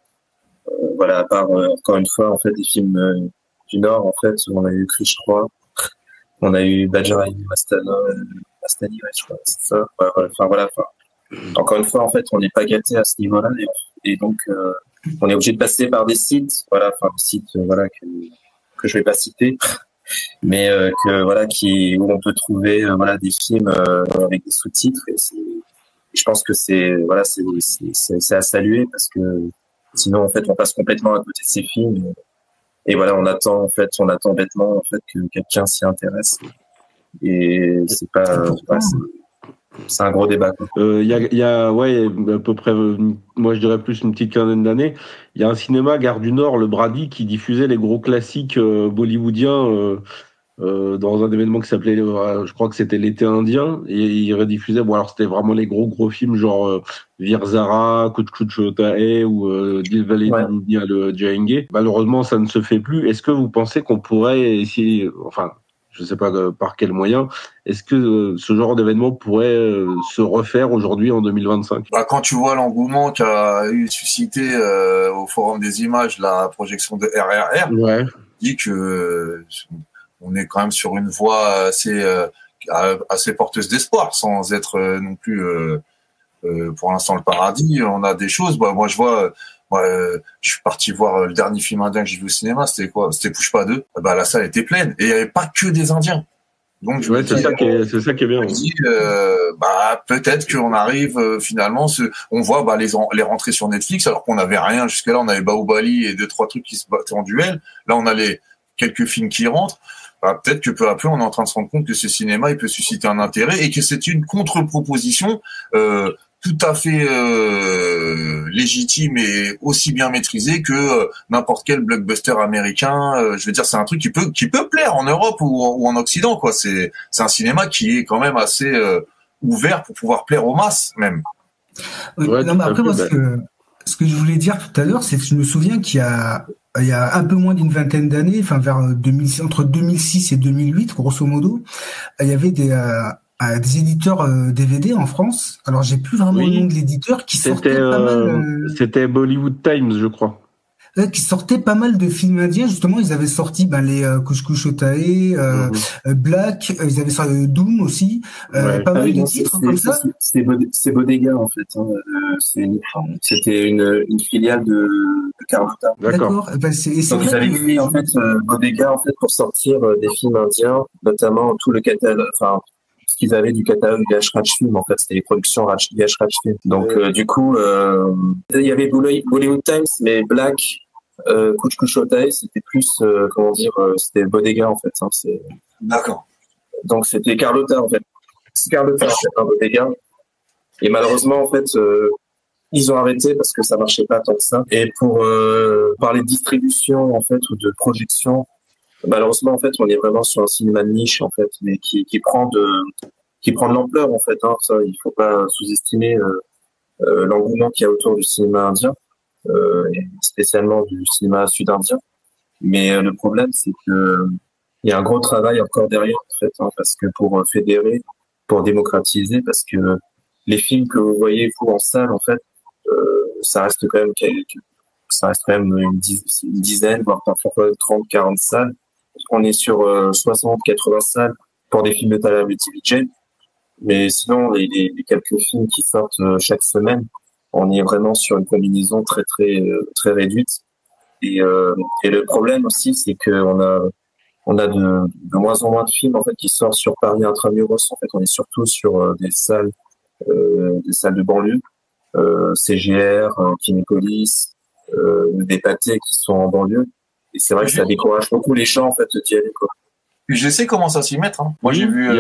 à part encore une fois en fait des films du Nord, en fait, on a eu Krish 3. On a eu Bajrami Mastani, je crois, c'est ça. Encore une fois, en fait, on n'est pas gâté à ce niveau-là, et donc on est obligé de passer par des sites, des sites, que je vais pas citer, mais où on peut trouver, des films avec des sous-titres. Et je pense que c'est à saluer, parce que sinon, en fait, on passe complètement à côté de ces films. Et on attend bêtement en fait que quelqu'un s'y intéresse, et c'est un gros débat. Il y a à peu près, moi je dirais plus une petite quinzaine d'années, il y a un cinéma Gare du Nord, le Brady, qui diffusait les gros classiques bollywoodiens dans un événement qui s'appelait, je crois que c'était l'été indien, et il rediffusait, alors c'était vraiment les gros films genre Veer Zara, Kuch Kuch Hotae ou Dilwale Dulhania le Jayenge. Malheureusement, ça ne se fait plus. Est-ce que vous pensez qu'on pourrait essayer, je sais pas par quel moyen, est-ce que ce genre d'événement pourrait se refaire aujourd'hui en 2025? Quand tu vois l'engouement qu'a suscité au Forum des Images la projection de RRR, dit que on est quand même sur une voie assez porteuse d'espoir, sans être non plus pour l'instant le paradis. On a des choses. Moi, je vois. Je suis parti voir le dernier film indien que j'ai vu au cinéma. C'était quoi? C'était Pushpa 2. La salle était pleine, et il y avait pas que des Indiens. Donc c'est ça qui est bien. Je dis, peut-être qu'on arrive finalement, on voit les rentrées sur Netflix, alors qu'on n'avait rien jusque-là. On avait Baobali et 2-3 trucs qui se battaient en duel. Là, on a quelques films qui rentrent. Peut-être que peu à peu, on est en train de se rendre compte que ce cinéma, il peut susciter un intérêt et que c'est une contre-proposition tout à fait légitime et aussi bien maîtrisée que n'importe quel blockbuster américain. Je veux dire, c'est un truc qui peut plaire en Europe ou en Occident, quoi. C'est un cinéma qui est quand même assez ouvert pour pouvoir plaire aux masses, même. Ouais, non, mais après, moi, ce que je voulais dire tout à l'heure, c'est que je me souviens qu'il y a un peu moins d'une vingtaine d'années, enfin entre 2006 et 2008, grosso modo, il y avait des éditeurs DVD en France. Alors j'ai plus vraiment le nom de l'éditeur qui sortait pas mal. C'était Bollywood Times, je crois. Qui sortait pas mal de films indiens. Justement, ils avaient sorti les Kuch Kuch Hotae, Black. Ils avaient sorti Doom aussi. Pas mal de titres comme ça. C'est Bodega en fait. C'était une filiale de Carlotta. D'accord. Donc ils avaient créé en fait Bodega en fait pour sortir des films indiens, notamment tout le catalogue. Enfin, ce qu'ils avaient du catalogue du Yash Raj Film, en fait, c'était les productions Yash Raj Film. Donc, du coup, il y avait Bollywood Times, mais Black, Kuch Kuch Hotae, c'était plus, c'était Bodega, en fait. D'accord. Donc, c'était Carlotta, en fait. C'est Carlotta, en fait, Bodega. Et malheureusement, en fait, ils ont arrêté parce que ça marchait pas tant que ça. Et pour parler de distribution, en fait, ou de projection, malheureusement, en fait, on est vraiment sur un cinéma de niche, en fait, mais qui prend de l'ampleur, en fait. Ça, il faut pas sous-estimer l'engouement qu'il y a autour du cinéma indien, et spécialement du cinéma sud-indien. Mais le problème, c'est que il y a un gros travail encore derrière, en fait, parce que pour fédérer, pour démocratiser, parce que les films que vous voyez vous en salle, en fait, ça reste quand même une dizaine, voire parfois 30, 40 salles. On est sur 60, 80 salles pour des films de Talabiti Vijay. Mais sinon, les quelques films qui sortent chaque semaine, on est vraiment sur une combinaison très, très, très réduite. Et le problème aussi, c'est qu'on a de moins en moins de films, en fait, qui sortent sur Paris Intramuros. En fait, on est surtout sur des salles de banlieue, CGR, Kinépolis, des pâtés qui sont en banlieue. Et c'est vrai que ça décourage beaucoup les gens, en fait, d'y aller, quoi. Je sais comment ça s'y mettre, hein. Moi, j'ai vu,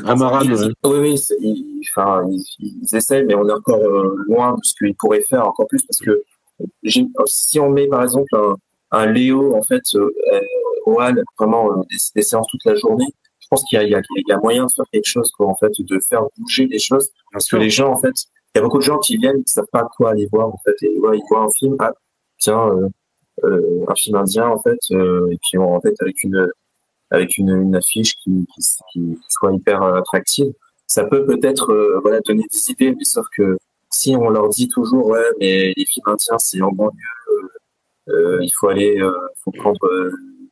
Amaran, oui, ils essayent, mais on est encore loin de ce qu'ils pourraient faire encore plus, parce que si on met, par exemple, un Léo, en fait, au hall, vraiment, des séances toute la journée, je pense qu'il y a moyen de faire quelque chose, quoi, en fait, de faire bouger les choses, parce que les gens, en fait, il y a beaucoup de gens qui viennent, qui savent pas quoi aller voir, en fait, et ils voient un film, un film indien, en fait, et puis en fait avec une affiche qui soit hyper attractive, ça peut-être donner des idées, mais sauf que si on leur dit toujours mais les films indiens c'est en banlieue, il faut prendre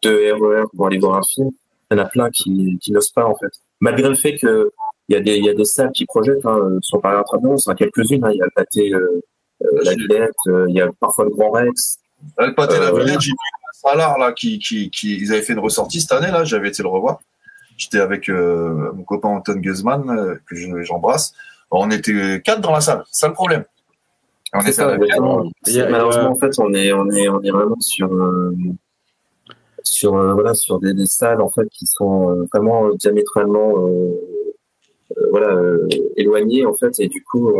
2 RER pour aller voir un film, il y en a plein qui n'osent pas, en fait, malgré le fait que il y a des salles qui projettent, sur Paris Intramuros, quelques-unes, il y a le Pâté la Villette, il y a parfois le Grand Rex. Le Pâté la Villette, j'ai vu un Salar là ils avaient fait une ressortie cette année là, j'avais été le revoir. J'étais avec mon copain Anton Guzman que j'embrasse. On était 4 dans la salle, c'est ça le problème. Malheureusement, en fait, on est vraiment sur des salles, en fait, qui sont vraiment diamétralement éloignées, en fait, et du coup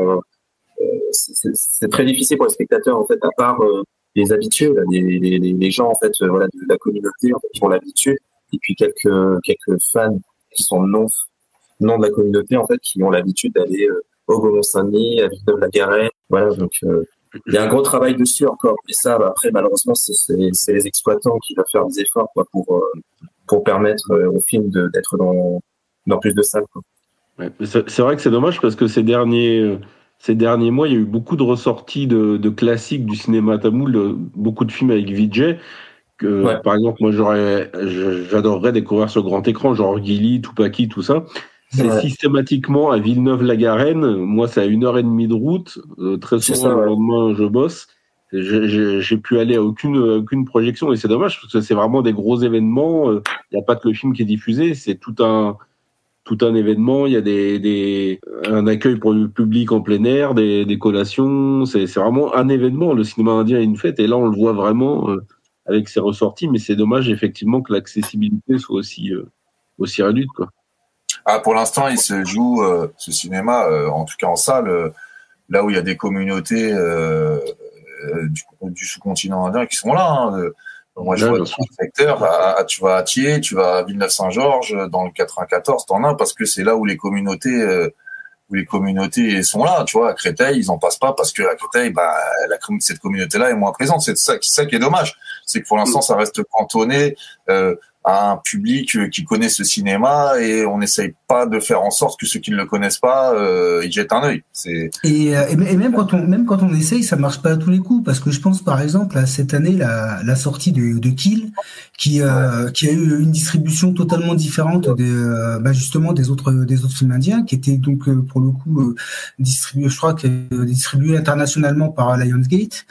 c'est très difficile pour les spectateurs, en fait, à part les habitués, là, les gens, en fait, de la communauté, en fait, qui ont l'habitude, et puis quelques fans qui sont non de la communauté, en fait, qui ont l'habitude d'aller au Gaumont-Saint-Denis, à Villeneuve-la-Garenne. Voilà, donc il y a un gros travail dessus encore. Et ça, après, malheureusement, c'est les exploitants qui doivent faire des efforts, quoi, pour permettre aux films d'être dans plus de salles, quoi. Ouais, c'est vrai que c'est dommage parce que ces derniers mois, il y a eu beaucoup de ressorties de classiques du cinéma tamoul, beaucoup de films avec Vijay. Par exemple, moi, j'adorerais découvrir sur grand écran, genre Gilly, Tupaki, tout ça. C'est systématiquement à Villeneuve-la-Garenne. Moi, c'est à 1h30 de route. Très souvent, le lendemain, je bosse. j'ai pu aller à aucune projection, et c'est dommage parce que c'est vraiment des gros événements. Il n'y a pas que le film qui est diffusé, c'est tout un événement. Il y a un accueil pour le public en plein air, des collations. C'est vraiment un événement. Le cinéma indien est une fête, et là on le voit vraiment avec ses ressorties. Mais c'est dommage effectivement que l'accessibilité soit aussi réduite, quoi. Ah, pour l'instant, il se joue ce cinéma, en tout cas en salle, là où il y a des communautés du sous-continent indien qui sont là. Hein. Moi, je vois dans le secteur, tu vas à Thiers, tu vas à Villeneuve-Saint-Georges, dans le 94, t'en as, parce que c'est là où les communautés sont là. Tu vois, à Créteil, ils en passent pas parce que à Créteil, cette communauté-là est moins présente. C'est ça qui est dommage. C'est que pour l'instant, ça reste cantonné à un public qui connaît ce cinéma, et on n'essaye pas de faire en sorte que ceux qui ne le connaissent pas y jettent un œil. Et même quand on essaye, ça marche pas à tous les coups, parce que je pense par exemple à cette année la sortie de Kill, qui a eu une distribution totalement différente justement des autres films indiens, qui était donc pour le coup distribué, je crois, distribué internationalement par Lionsgate,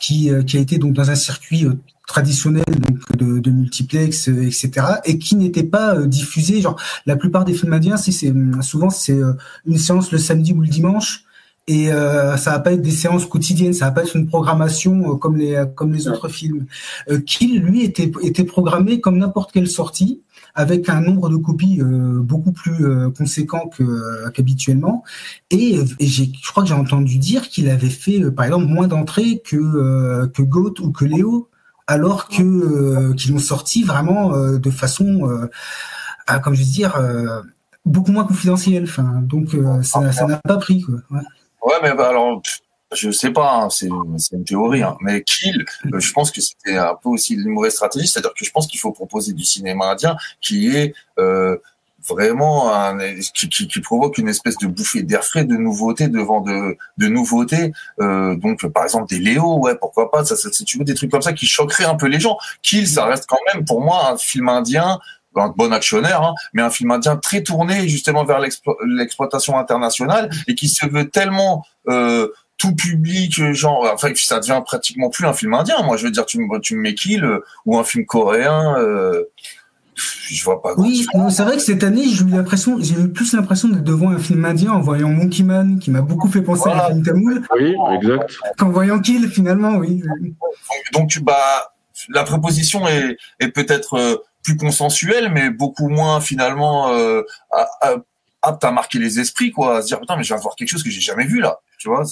qui a été donc dans un circuit traditionnel, donc de multiplex, etc., et qui n'était pas diffusé. Genre, la plupart des films indiens, souvent c'est une séance le samedi ou le dimanche, et ça va pas être des séances quotidiennes, ça va pas être une programmation comme les autres films. Kill, lui, était programmé comme n'importe quelle sortie, avec un nombre de copies beaucoup plus conséquent qu'habituellement, et je crois que j'ai entendu dire qu'il avait fait par exemple moins d'entrées que Goat ou que Léo, alors qu'ils ont sorti vraiment de façon, comme je veux dire, beaucoup moins confidentielle. Enfin, donc ça n'a pas pris, quoi. Ouais, mais alors, je sais pas, hein, c'est une théorie, hein, mais Kill, je pense que c'était un peu aussi une mauvaise stratégie, c'est-à-dire que je pense qu'il faut proposer du cinéma indien qui est vraiment qui provoque une espèce de bouffée d'air frais, de nouveautés devant de nouveautés. Donc par exemple des Léo, ouais, pourquoi pas, ça tu veux, des trucs comme ça qui choqueraient un peu les gens. Kill, ça reste quand même pour moi un film indien, un bon actionnaire, hein, mais un film indien très tourné justement vers l'exploitation internationale, et qui se veut tellement tout public, genre, enfin, ça devient pratiquement plus un film indien. Moi, je veux dire, tu me mets Kill ou un film coréen. Je vois pas. Oui, non, c'est vrai que cette année, j'ai eu plus l'impression d'être devant un film indien en voyant Monkey Man, qui m'a beaucoup fait penser à un film tamoul. Oui, exact. Qu'en voyant Kill, finalement, oui. Donc, la proposition est peut-être plus consensuelle, mais beaucoup moins finalement apte à marquer les esprits, quoi, à se dire putain, mais je viens de voir quelque chose que j'ai jamais vu là. Tu vois,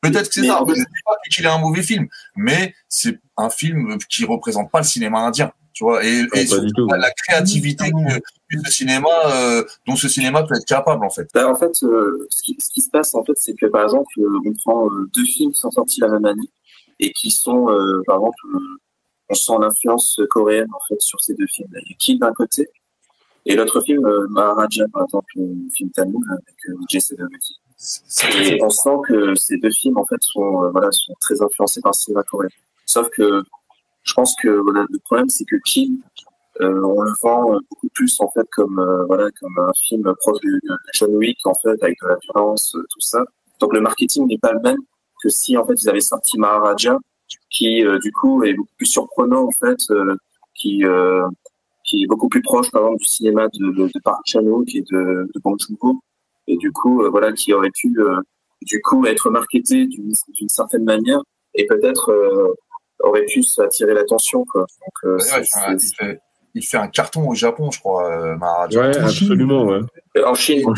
peut-être que c'est ça. Je ne dis pas qu'il est un mauvais film, mais c'est un film qui représente pas le cinéma indien. Tu vois, et surtout la créativité dont ce cinéma peut être capable, en fait. En fait, ce qui se passe, en fait, c'est que, par exemple, on prend deux films qui sont sortis la même année et qui sont, par exemple, on sent l'influence coréenne, en fait, sur ces deux films. Il y a Kill d'un côté, et l'autre film, Maharaja, par exemple, le film tamoul avec Vijay Sethupathi. Et on sent que ces deux films, en fait, sont très influencés par le cinéma coréen. Sauf que je pense que le problème, c'est que Kill, on le vend beaucoup plus en fait comme un film proche de John Wick, en fait, avec de la violence, tout ça. Donc le marketing n'est pas le même que si en fait ils avaient sorti Maharaja, qui du coup est beaucoup plus surprenant, en fait, qui est beaucoup plus proche, par exemple, du cinéma de Park Chan-wook et de Bong Joon-ho, et du coup qui aurait pu du coup être marketé d'une certaine manière, et peut-être aurait pu attirer l'attention, quoi. Donc, il fait un carton au Japon, je crois, Maharaja. Ouais, absolument, ouais. En Chine, au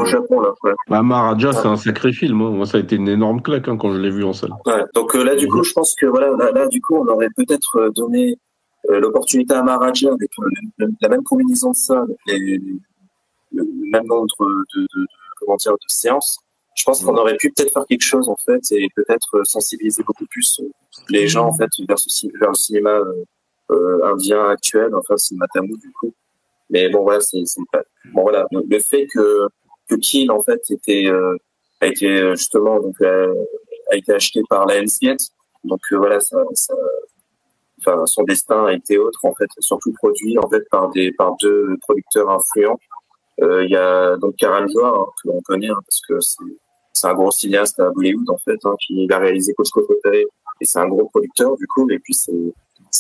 Japon, là. Ouais. Maharaja, c'est un sacré film, hein. Moi, ça a été une énorme claque, hein, quand je l'ai vu en salle. Ouais. Donc là, du coup, je pense que là, du coup, on aurait peut-être donné l'opportunité à Maharaja avec la même combinaison de ça, le même nombre de séances. Je pense qu'on aurait pu peut-être faire quelque chose, en fait, et peut-être sensibiliser beaucoup plus les gens, en fait, vers le cinéma indien actuel, enfin, cinéma tamoul, du coup. Mais bon, voilà, c'est pas... Bon, voilà, le fait que Kill, en fait, a été justement, donc, a été acheté par Lionsgate. Donc, voilà, son destin a été autre, en fait, surtout produit, en fait, par deux producteurs influents. Il y a donc Karan Johar, que l'on connaît, hein, parce que c'est un gros cinéaste à Bollywood en fait, hein, qui a réalisé Cosco Hotel et c'est un gros producteur du coup. Et puis c'est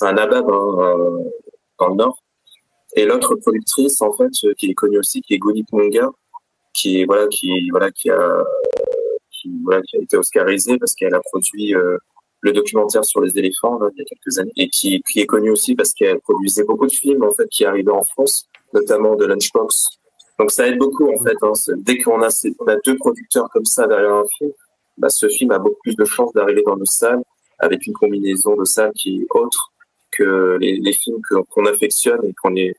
un nabab dans le Nord. Et l'autre productrice en fait qui est connue aussi, qui est Gunit Monga, qui a été oscarisée parce qu'elle a produit le documentaire sur les éléphants là, il y a quelques années, et qui est connue aussi parce qu'elle produisait beaucoup de films en fait qui arrivaient en France, notamment de Lunchbox. Donc ça aide beaucoup en fait. Hein. Dès qu'on a deux producteurs comme ça derrière un film, bah, ce film a beaucoup plus de chances d'arriver dans nos salles avec une combinaison de salles qui est autre que les films qu'on affectionne et qu'on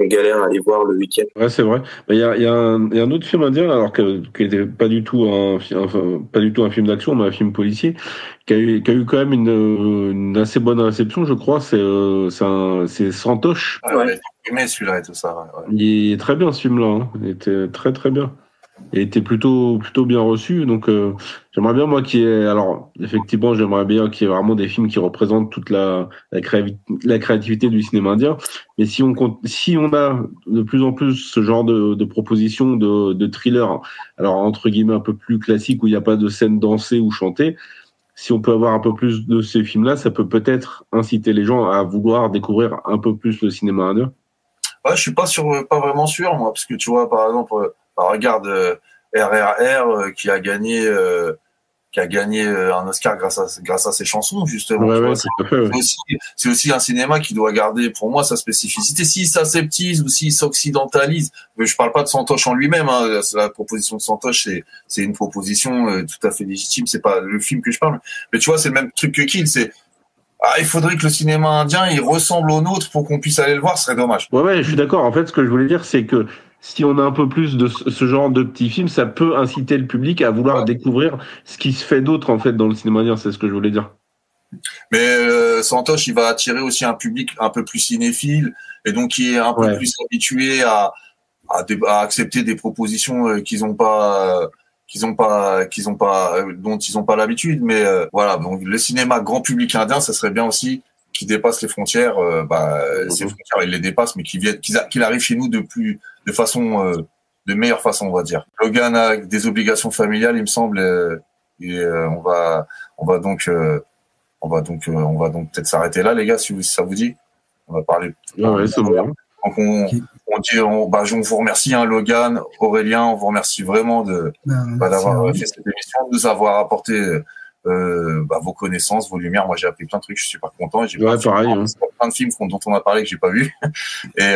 galère à aller voir le week-end. Ouais, c'est vrai. Il y a un autre film indien, alors qui était pas du tout un film d'action, mais un film policier, qui a eu quand même une assez bonne réception, je crois. C'est Santosh. Ouais, j'ai aimé celui-là et tout ça. Ouais. Il est très bien ce film-là. Hein. Il était très très bien. Il était plutôt bien reçu. Donc j'aimerais bien moi effectivement j'aimerais bien qu'il y ait vraiment des films qui représentent toute la créativité du cinéma indien. Mais si on a de plus en plus ce genre de propositions de thriller, alors entre guillemets un peu plus classique où il n'y a pas de scène dansée ou chantée, si on peut avoir un peu plus de ces films-là, ça peut peut-être inciter les gens à vouloir découvrir un peu plus le cinéma indien. Ouais, je suis pas vraiment sûr moi, parce que tu vois par exemple. Regarde RRR qui a gagné un Oscar grâce à ses chansons justement. Ouais, c'est aussi un cinéma qui doit garder pour moi sa spécificité. S'il s'aseptise ou s'il s'occidentalise, je parle pas de Santosh en lui-même. Hein, la proposition de Santosh c'est une proposition tout à fait légitime. C'est pas le film que je parle, mais tu vois c'est le même truc que Kill. Il faudrait que le cinéma indien il ressemble au nôtre pour qu'on puisse aller le voir. Ce serait dommage. Ouais, je suis d'accord. En fait, ce que je voulais dire, c'est que si on a un peu plus de ce genre de petits films, ça peut inciter le public à vouloir découvrir ce qui se fait d'autre en fait dans le cinéma indien. C'est ce que je voulais dire. Mais Santosh, il va attirer aussi un public un peu plus cinéphile et donc qui est un peu plus habitué à accepter des propositions dont ils ont pas l'habitude. Mais voilà, donc le cinéma grand public indien, ça serait bien aussi qui dépasse les frontières, ces frontières, il les dépasse, mais qu'il arrive chez nous de meilleure façon, on va dire. Logan a des obligations familiales, il me semble, et on va donc peut-être s'arrêter là, les gars, si ça vous dit. On va parler. Ouais, c'est bon. Donc on vous remercie, hein, Logan, Aurélien, on vous remercie vraiment d'avoir fait cette émission, de nous avoir apporté vos connaissances, vos lumières. Moi, j'ai appris plein de trucs, je suis super content. Et j'ai plein de films dont on a parlé que j'ai pas vu. Et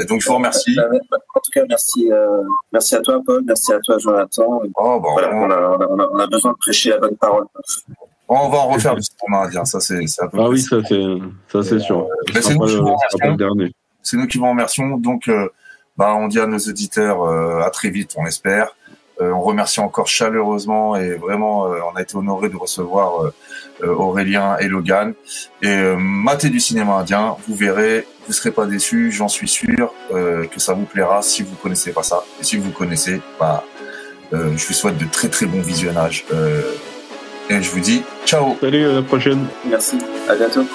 donc, je vous remercie. En tout cas, merci à toi, Paul. Merci à toi, Jonathan. On a besoin de prêcher la bonne parole. On va en refaire du cinéma indien. Ça, c'est un peu. Ah oui, ça c'est sûr. C'est nous qui vous remercions. Donc, on dit à nos auditeurs à très vite, on espère. On remercie encore chaleureusement et vraiment, on a été honoré de recevoir Aurélien et Logan. Et matez du cinéma indien, vous verrez, vous serez pas déçus, j'en suis sûr que ça vous plaira si vous connaissez pas ça. Et si vous connaissez, je vous souhaite de très très bons visionnages. Et je vous dis ciao. Salut, à la prochaine. Merci, à bientôt.